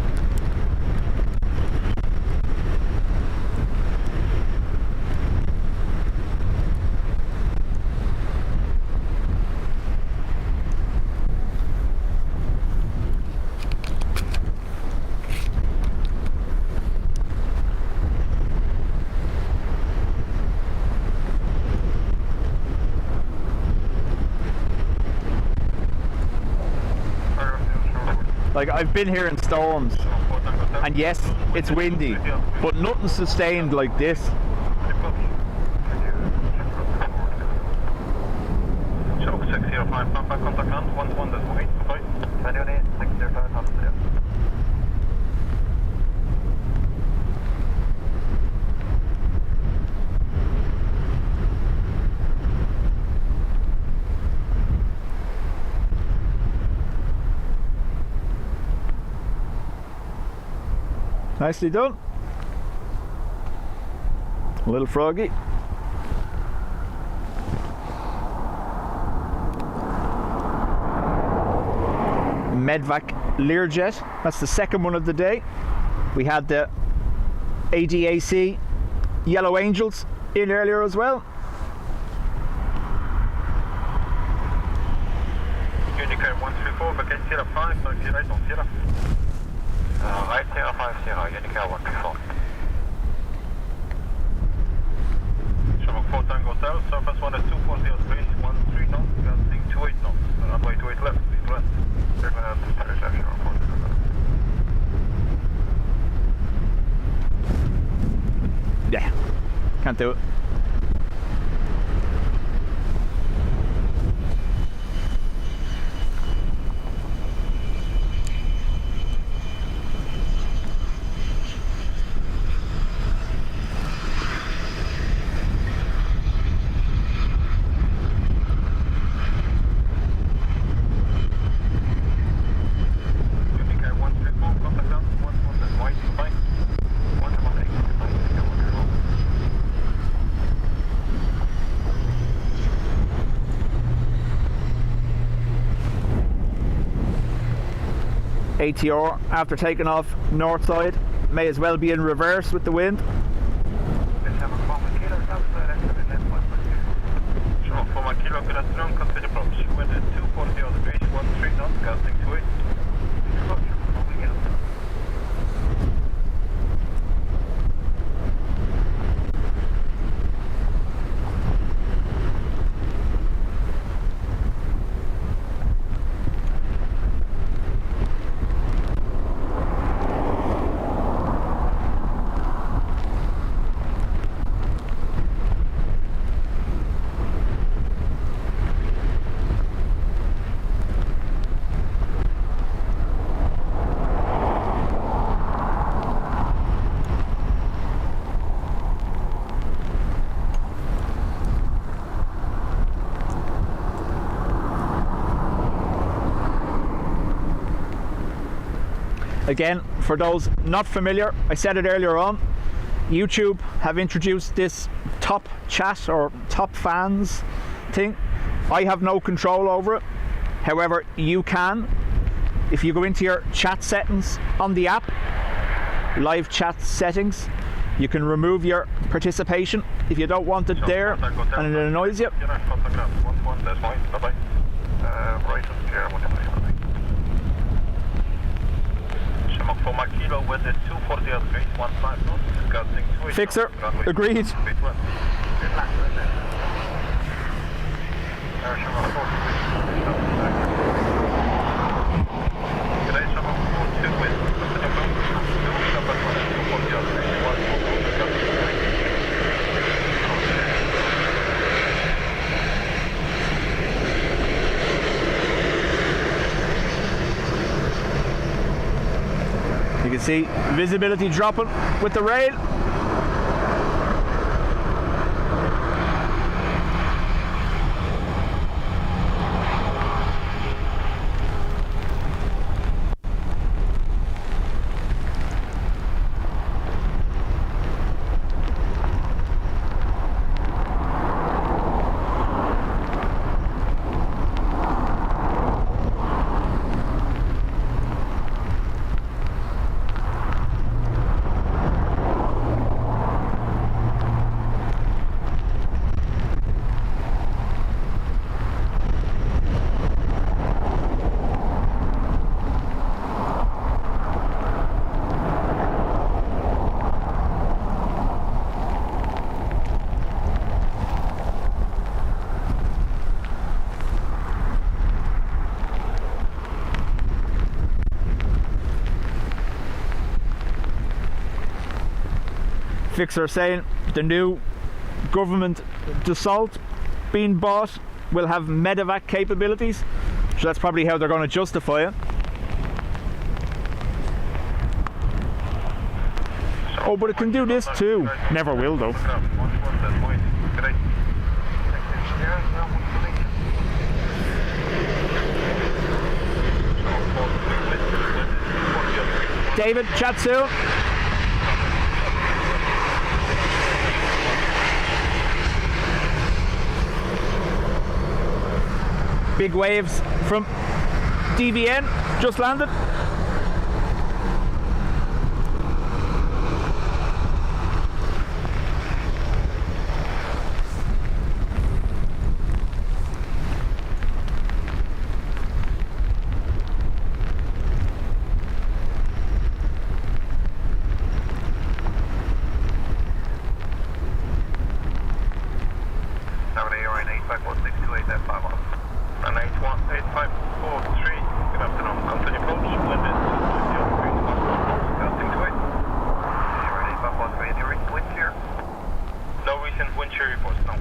Like, I've been here in storms, and yes, it's windy, but nothing sustained like this. Choke 605, contact land, 11 this way, bye. 28, 605, up there. Nicely done. A little froggy. Medvac Learjet. That's the second one of the day. We had the ADAC Yellow Angels in earlier as well. Unicare 134, begin 05, 50 right on 0. Right 050, Unicare 134. Shamrock 4 Tango South, surface 1 at 240 space, 13 knots, gusting 28 knots. Runway 28 left, speed west. They're going to have to start reception report. Yeah, can't do it. ATR after taking off north side may as well be in reverse with the wind. Sure, for my kilo, good afternoon, continue approach. Wind at 240 on the base, 13 knots, gusting 28. Again, for those not familiar, I said it earlier on, YouTube have introduced this top chat or top fans thing. I have no control over it. However, you can. If you go into your chat settings on the app, live chat settings, you can remove your participation if you don't want it there and it annoys you. For my kilo, wind at 240 on base, 15 knots, gusting 28. Fixer, agreed. You can see visibility dropping with the rail. Fixer saying the new government Dassault being bought will have medevac capabilities, so that's probably how they're going to justify it. Oh, but it can do this too. Never will though. David, chat soon. Big waves from DVN just landed. Windshear reports now.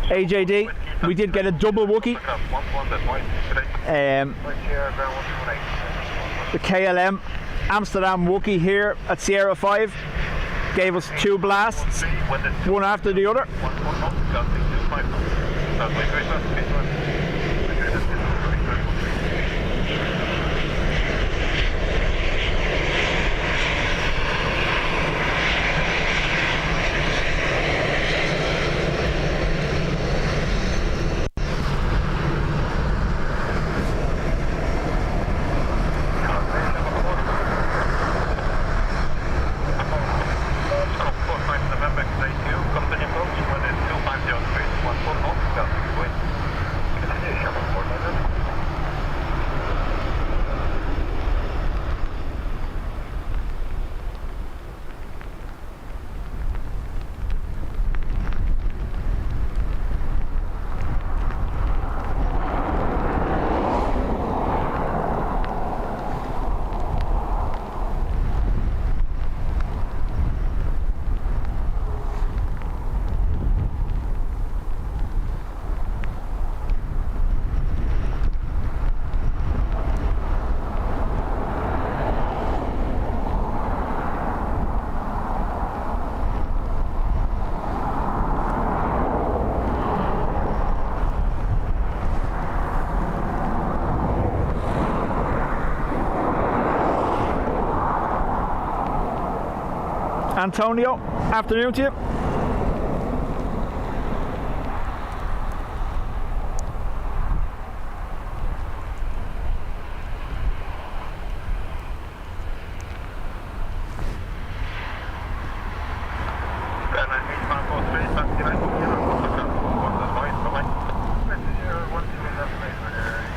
AJD, we did get a double Wookie. The KLM Amsterdam Wookie here at Sierra 5 gave us 2 blasts, one after the other. Antonio, afternoon to you.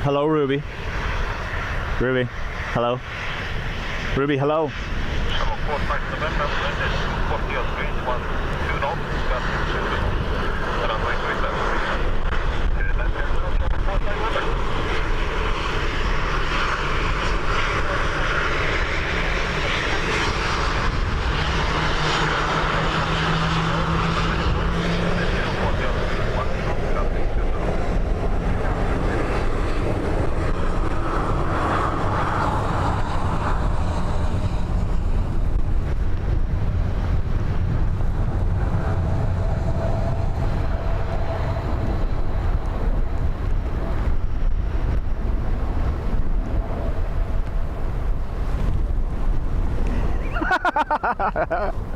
Hello, Ruby. Ruby, hello. Ruby, hello.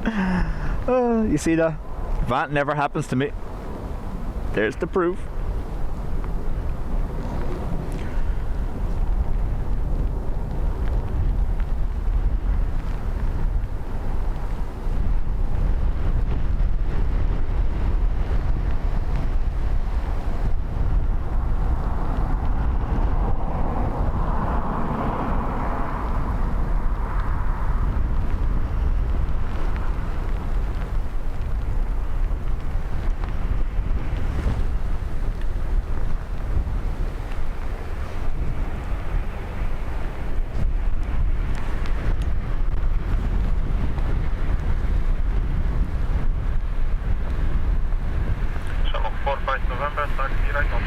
You see that? That never happens to me. There's the proof.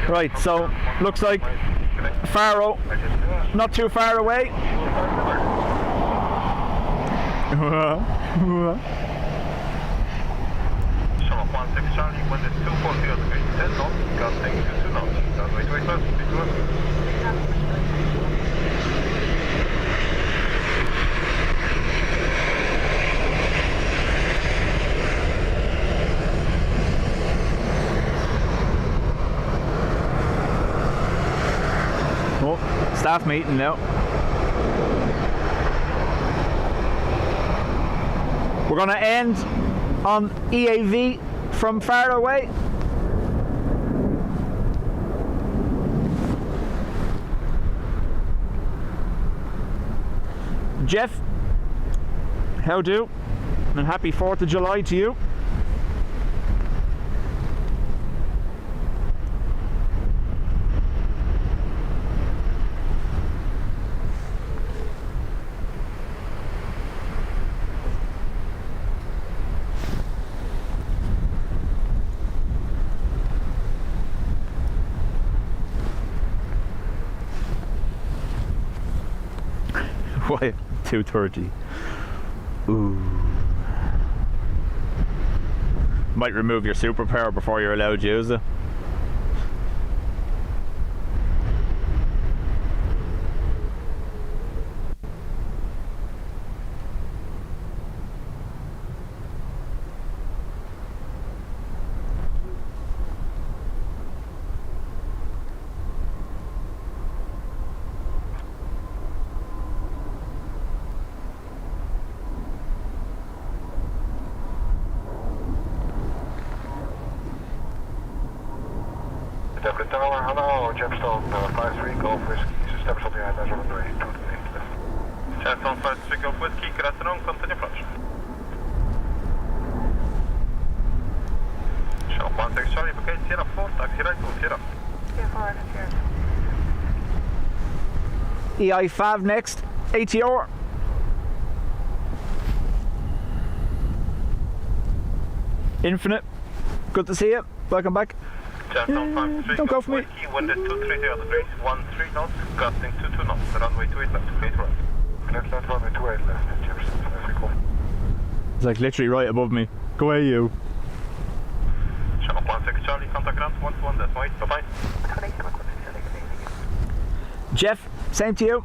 Right, so looks like Faro, not too far away. Sharp 16 Charlie, wind is 240 degrees, 10 knots, gusting 22 knots. Runway 28 left, speed to us. Oh, staff meeting now. We're going to end on EAV from far away. Jeff, how do? And happy 4th of July to you. Why 2:30? Ooh. Might remove your superpower before you're allowed to use it. Dublin Tower, hello, Gemstone 53 Golf Whiskey, systems on behind us on the way to the left. Gemstone 53 Golf Whiskey, good afternoon, continue approach. Sharp 16 Charlie, okay, Sierra 4, taxi right to Sierra. Sierra 4, Sierra. EI5 next, ATR. Infinite, good to see you, welcome back. Gemstone 53 don't go for me. Whiskey, wind is 230 degrees, 13 knots, gusting 22 knots, runway 28 left, face right. Left, runway 28 left, Jefferson 53 Golf. It's like literally right above me. Go away, you. Sharp 16 Charlie, contact ground 121, that's right, bye-bye. Jeff, same to you.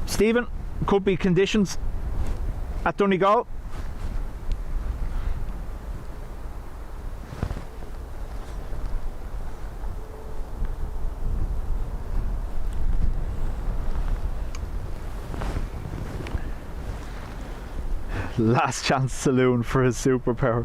Stephen, could be conditions at Donegal. Last chance saloon for his superpower.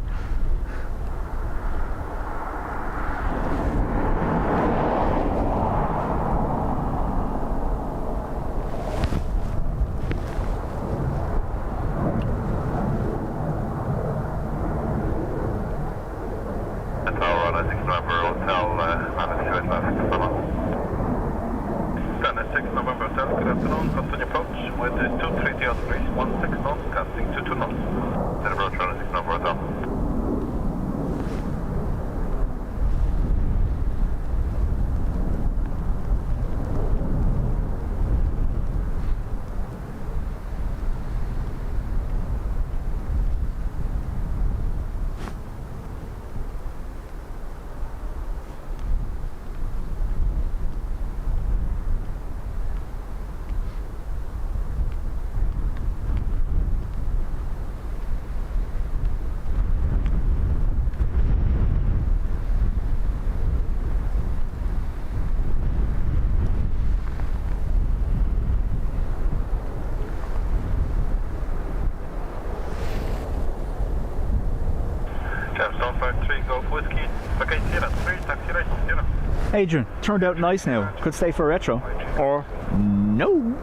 Okay, Sierra 3, taxi right on Sierra. Adrian, turned out nice now. Could stay for retro. Or no.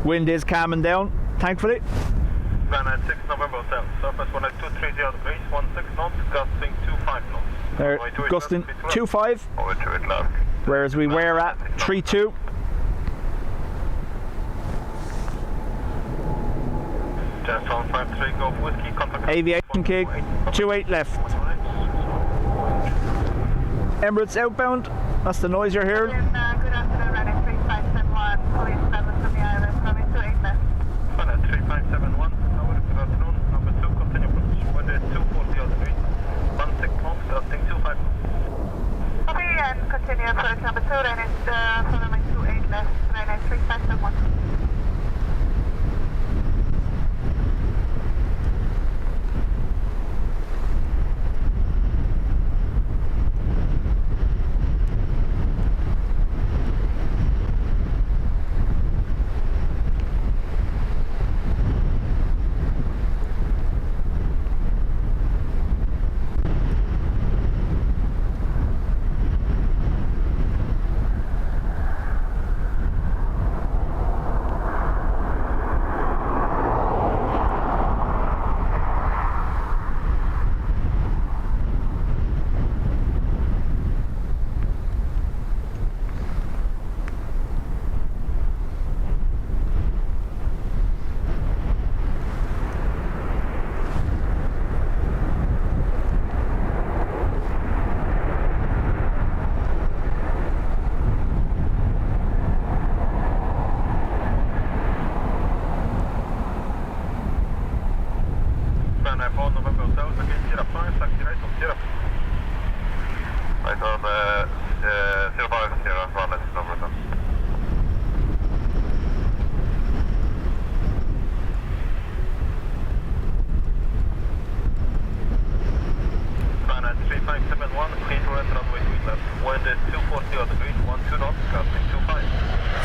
Wind is calming down, thankfully. Van 6 November Hotel, surface 18230 degrees, 16 knots, gusting 25 knots. They're gusting 2.5, Over to it left. whereas we were at 3.2. Just 153, go whiskey, contact. Aviation kick, 28 left. Emirates outbound, that's the noise you're hearing. Good afternoon, running 3571, police travel from the island, coming to 8 left. Van 3571, good afternoon, number 2, continue approach. Wind is 240 degrees, 16 knots, gusting 25 knots. Copy and continue approach number 2, running following 28 left, running 3571.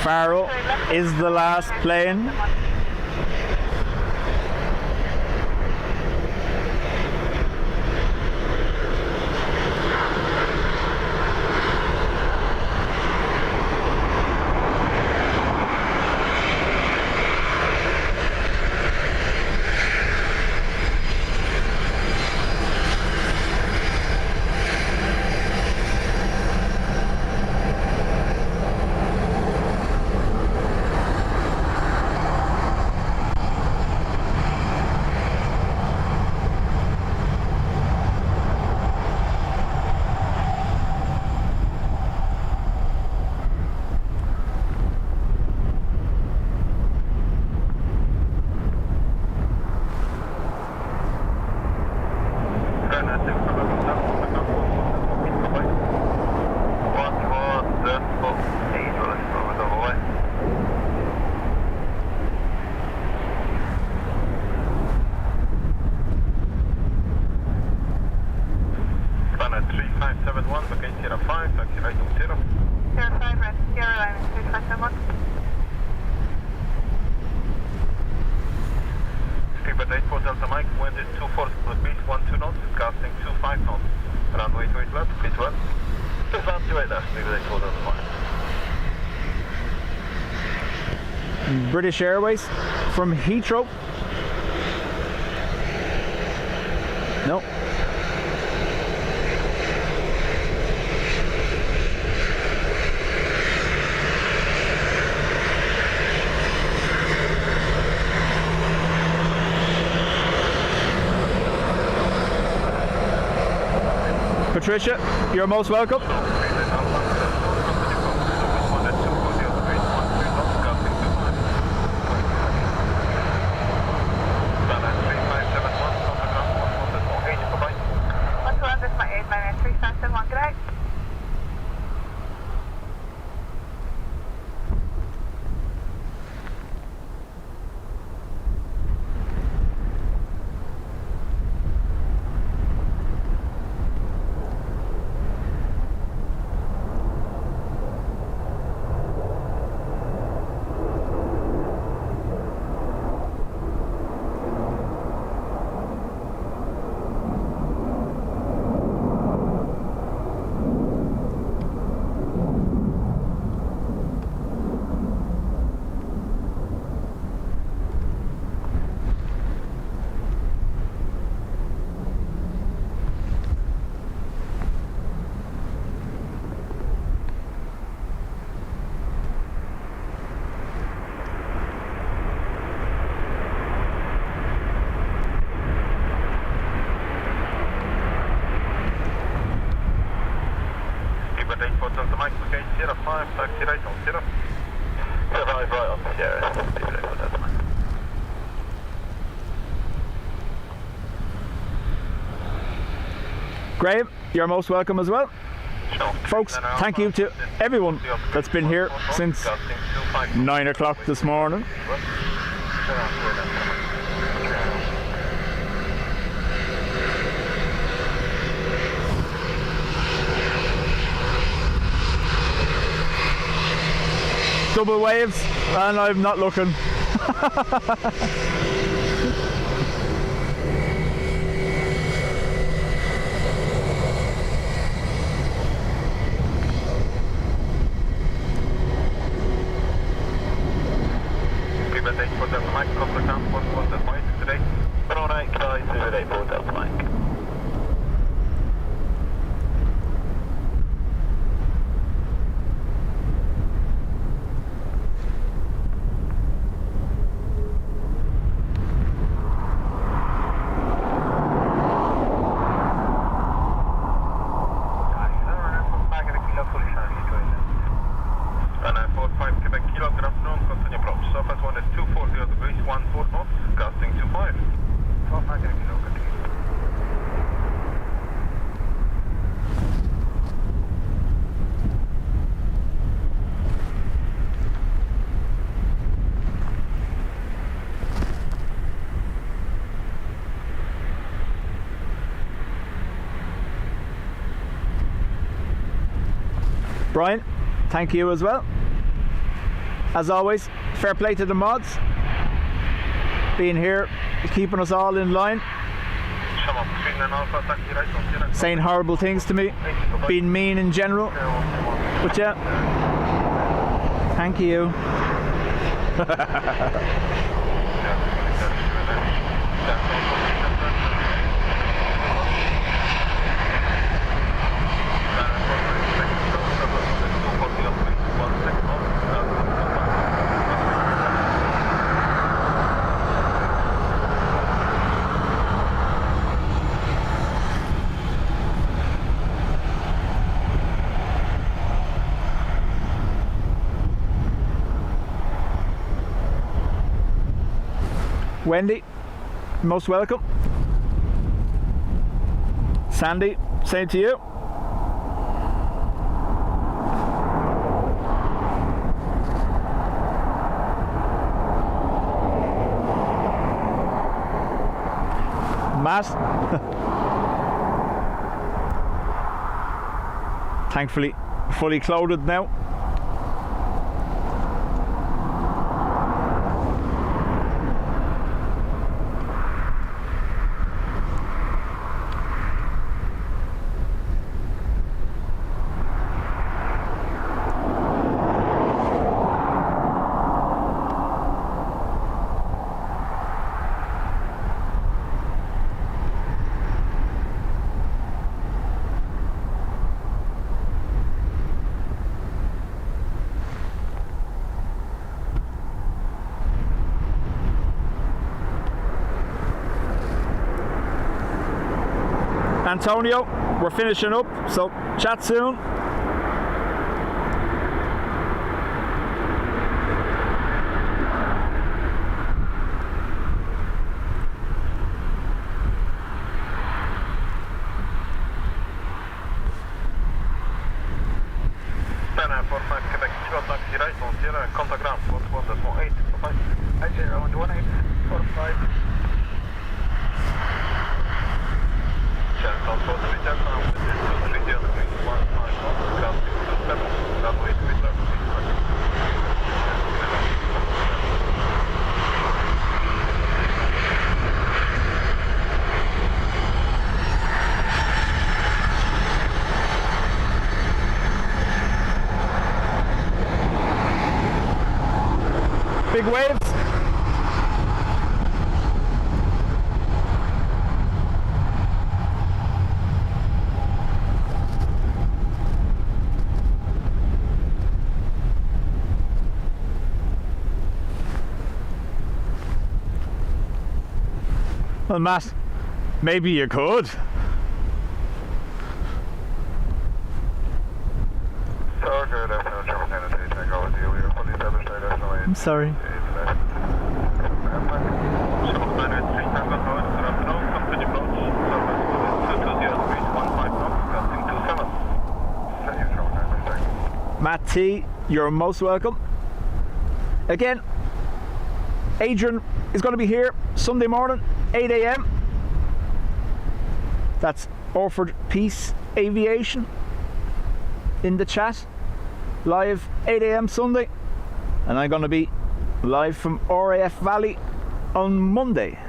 Faro is the last plane. British Airways from Heathrow. No. Patricia, you're most welcome. Mike, okay, 05, taxi right on 0. 05 right on Sierra, be ready for that, Mike. Graham, you're most welcome as well. Folks, thank you to everyone that's been here since 9 o'clock this morning. Double waves, and I'm not looking. Brian, thank you as well. As always, fair play to the mods. Being here, keeping us all in line. Saying horrible things to me. Being mean in general. But yeah, thank you. Wendy, most welcome. Sandy, same to you. Matt, thankfully fully clothed now. Antonio, we're finishing up, so chat soon. Big waves. Well, Matt, maybe you could. Sorry, I'm sorry. Matt T, you're most welcome. Again, Adrian is going to be here Sunday morning, 8 a.m. That's Orford Peace Aviation in the chat. Live 8 a.m. Sunday. And I'm going to be live from RAF Valley on Monday.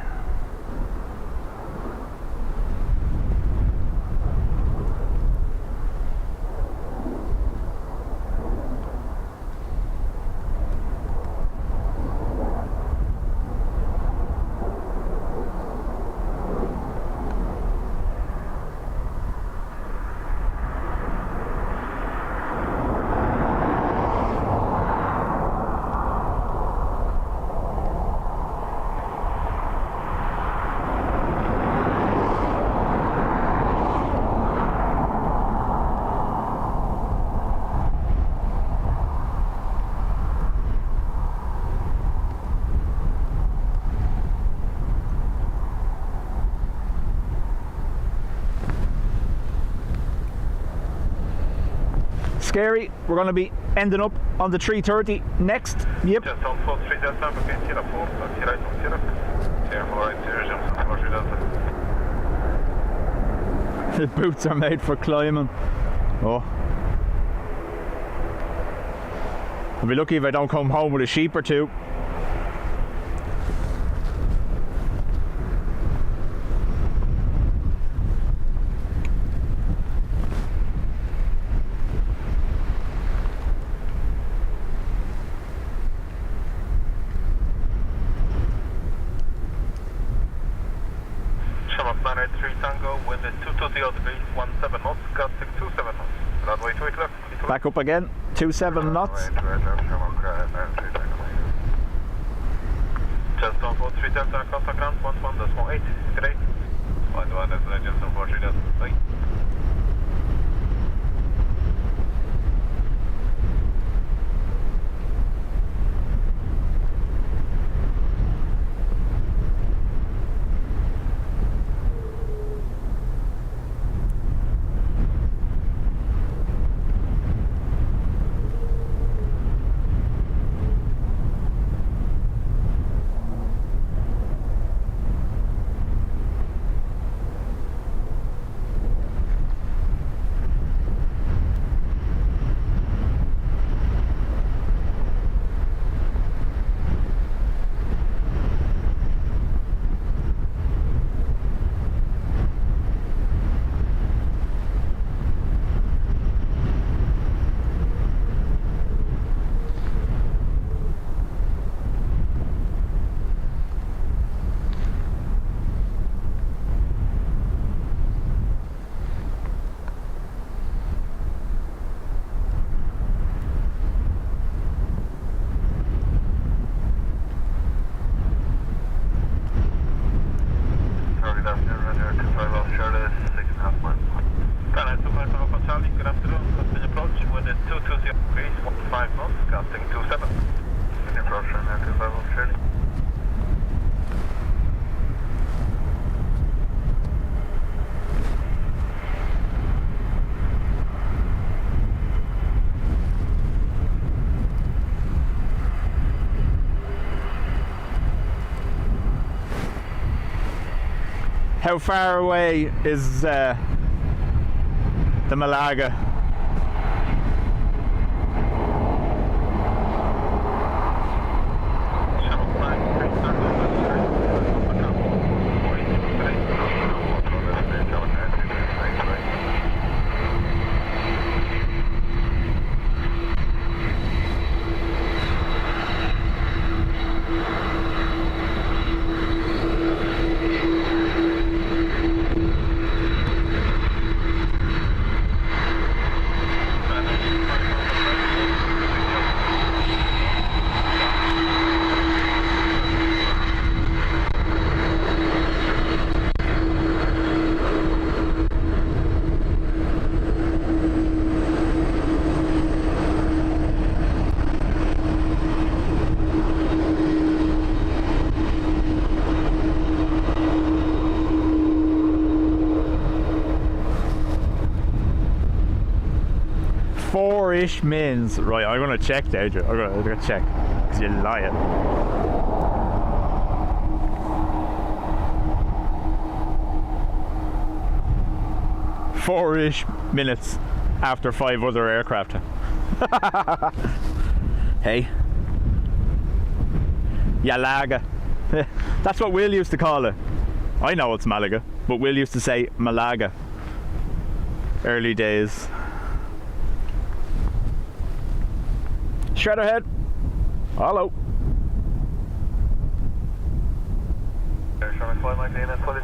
Scary, we're going to be ending up on the 330 next. Yep. The boots are made for climbing. Oh. I'll be lucky if I don't come home with a sheep or two. Back up again, 27 knots. Just on 4310 contact ground, 11.8, great. 11 destination 43, bye. How far away is the Malaga? 4-ish mins. Right, I'm gonna check there, Joe. I'm gonna check. Because you're lying. 4-ish minutes after 5 other aircraft. Hey. Yalaga. That's what Will used to call it. I know it's Malaga, but Will used to say Malaga. Early days. Shredderhead. Hello. Shuttle 5 Mike Lima, fully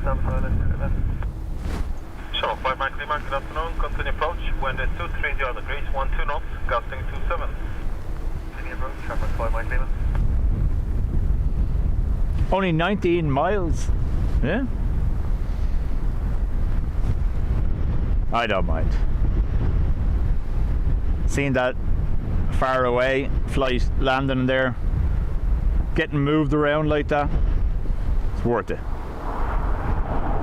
Shuttle 5 Mike Lima, good afternoon. Continue approach. Wind is 230 degrees, 12 knots, gusting 27. Continue approach, Shuttle 5 Mike Lima. Only 19 miles. Yeah? I don't mind. Seeing that far away flight landing there, getting moved around like that, it's worth it.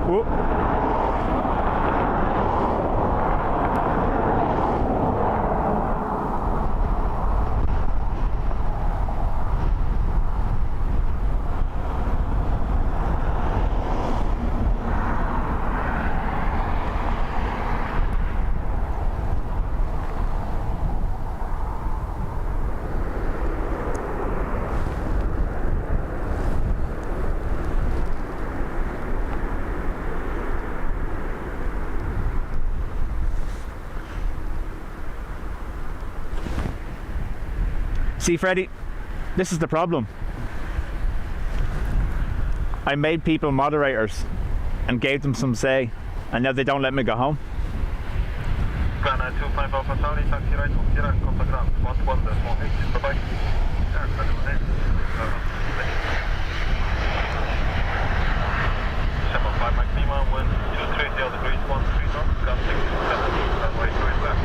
Whoop. See, Freddie, this is the problem. I made people moderators and gave them some say, and now they don't let me go home. Plan 25 Alpha Saudi, taxi right, contact ground, 11.8, bye-bye. Shuttle 5 Mike Lima, wind 230 degrees, 13 knots, gusting 27, runway 2 left.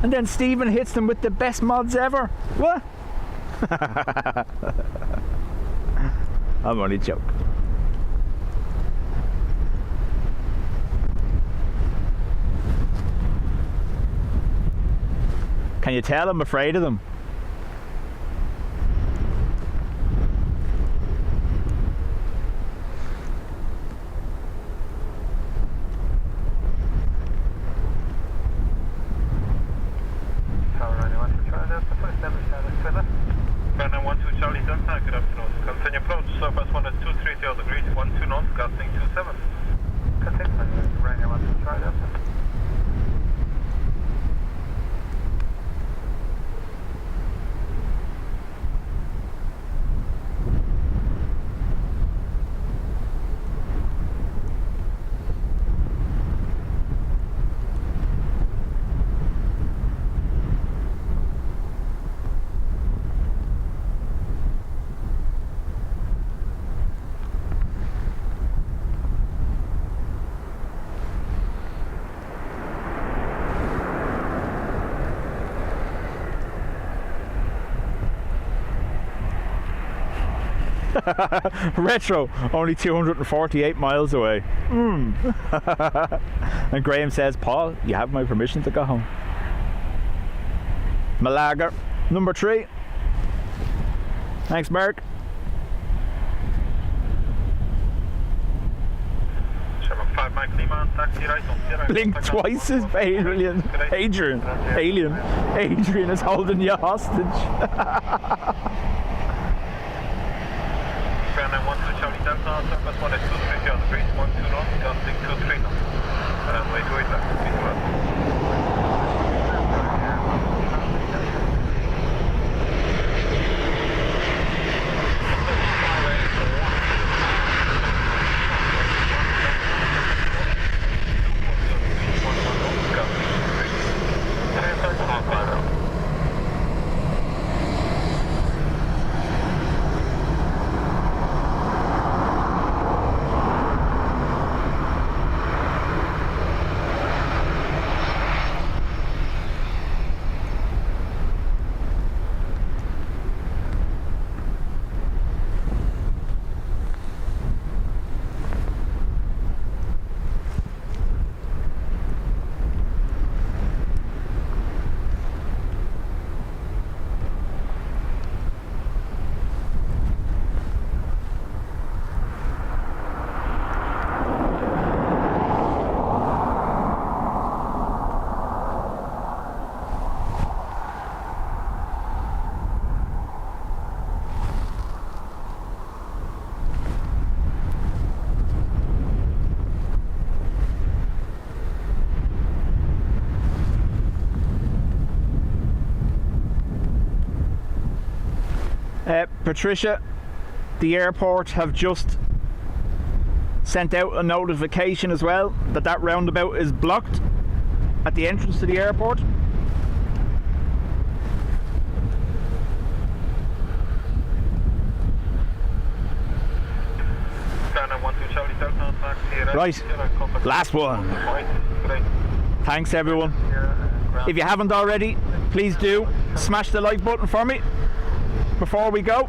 And then Stephen hits them with the best mods ever. What? I'm only joking. Can you tell I'm afraid of them? Continue approach, surface 1 is 230 degrees, 12 knots, gusting 27. Continue, Ryanair 1 try that. Retro, only 248 miles away. And Graham says, Paul, you have my permission to go home. Malaga, number 3. Thanks, Mark. Blink twice is Adrian. Adrian is holding you hostage. Ground 12 Charlie Delta, surface 1 is 230 degrees, 12 knots, gusting 23 knots. Runway 28 left, please left. Patricia, the airport have just sent out a notification as well that roundabout is blocked at the entrance to the airport. Right, last one. Thanks everyone. If you haven't already, please do smash the like button for me before we go.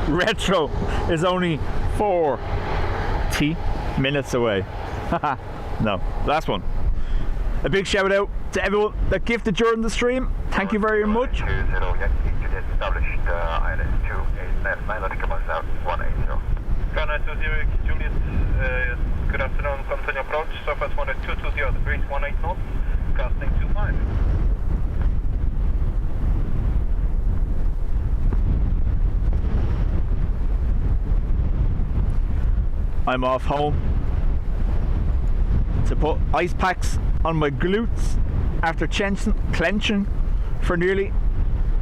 Retro is only 40 minutes away. No, last one. A big shout out to everyone that gifted during the stream. Thank you very much. 20 Juliet established ILS 289 nautical miles out 180. Ghana 20 Juliet, good afternoon, continue approach, Southwest 1220, the breeze 18 knots, casting 25. I'm off home to put ice packs on my glutes after clenching for nearly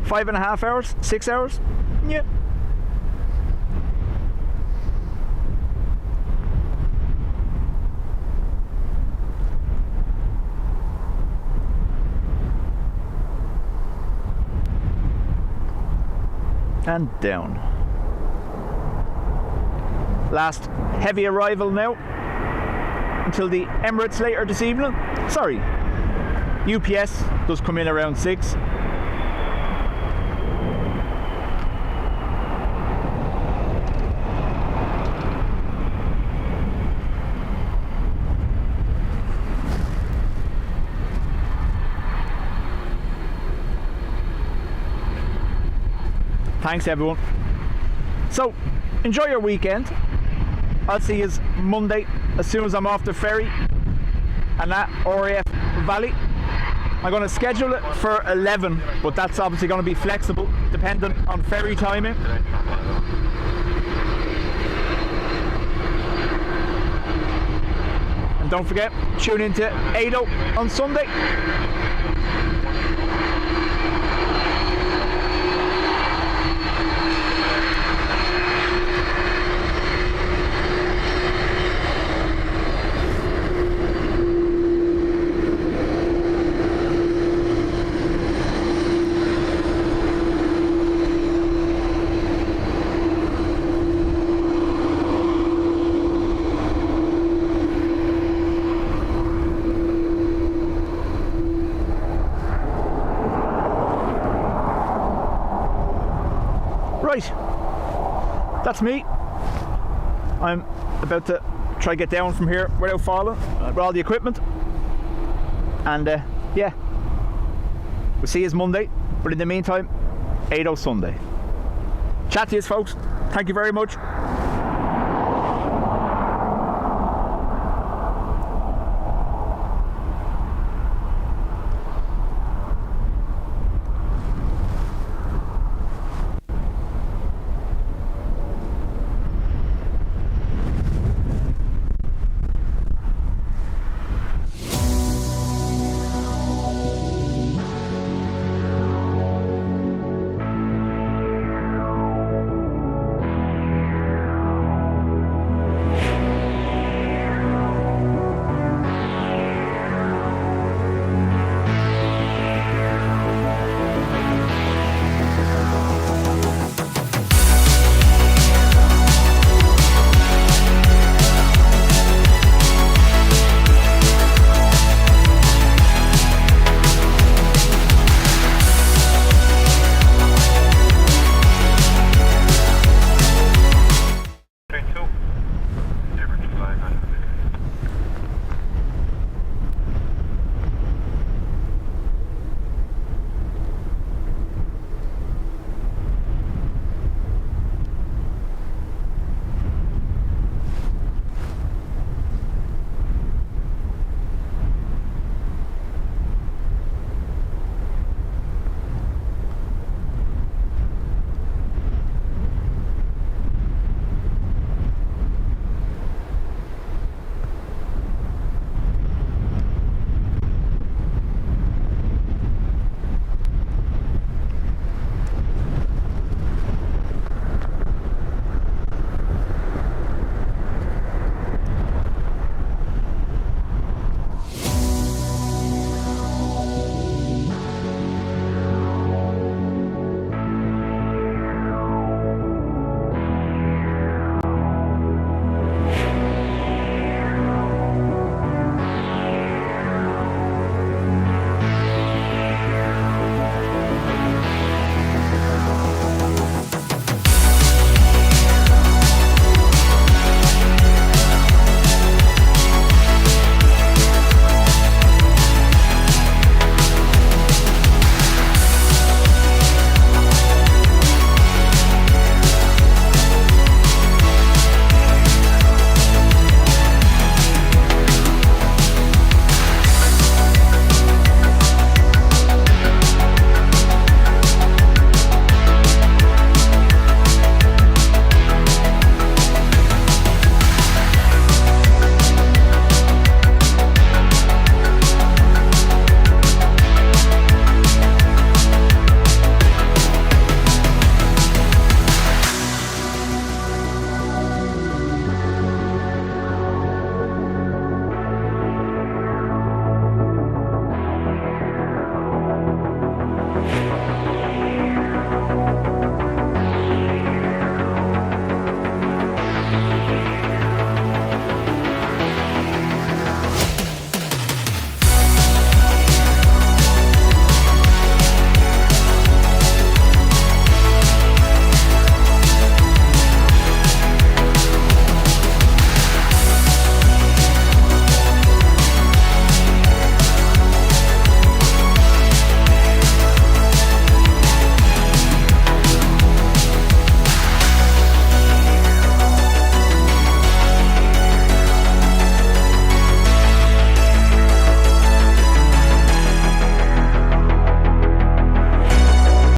5.5 hours, 6 hours. Yeah. And down. Last heavy arrival now until the Emirates later this evening. Sorry, UPS does come in around 6. Thanks everyone. So enjoy your weekend. I'll see you Monday as soon as I'm off the ferry and that RAF Valley. I'm going to schedule it for 11, but that's obviously going to be flexible depending on ferry timing. And don't forget, tune into AIDO on Sunday. Right, that's me. I'm about to try get down from here without falling with all the equipment. And yeah, we'll see you Monday. But in the meantime, AIDO Sunday. Chat to you folks. Thank you very much.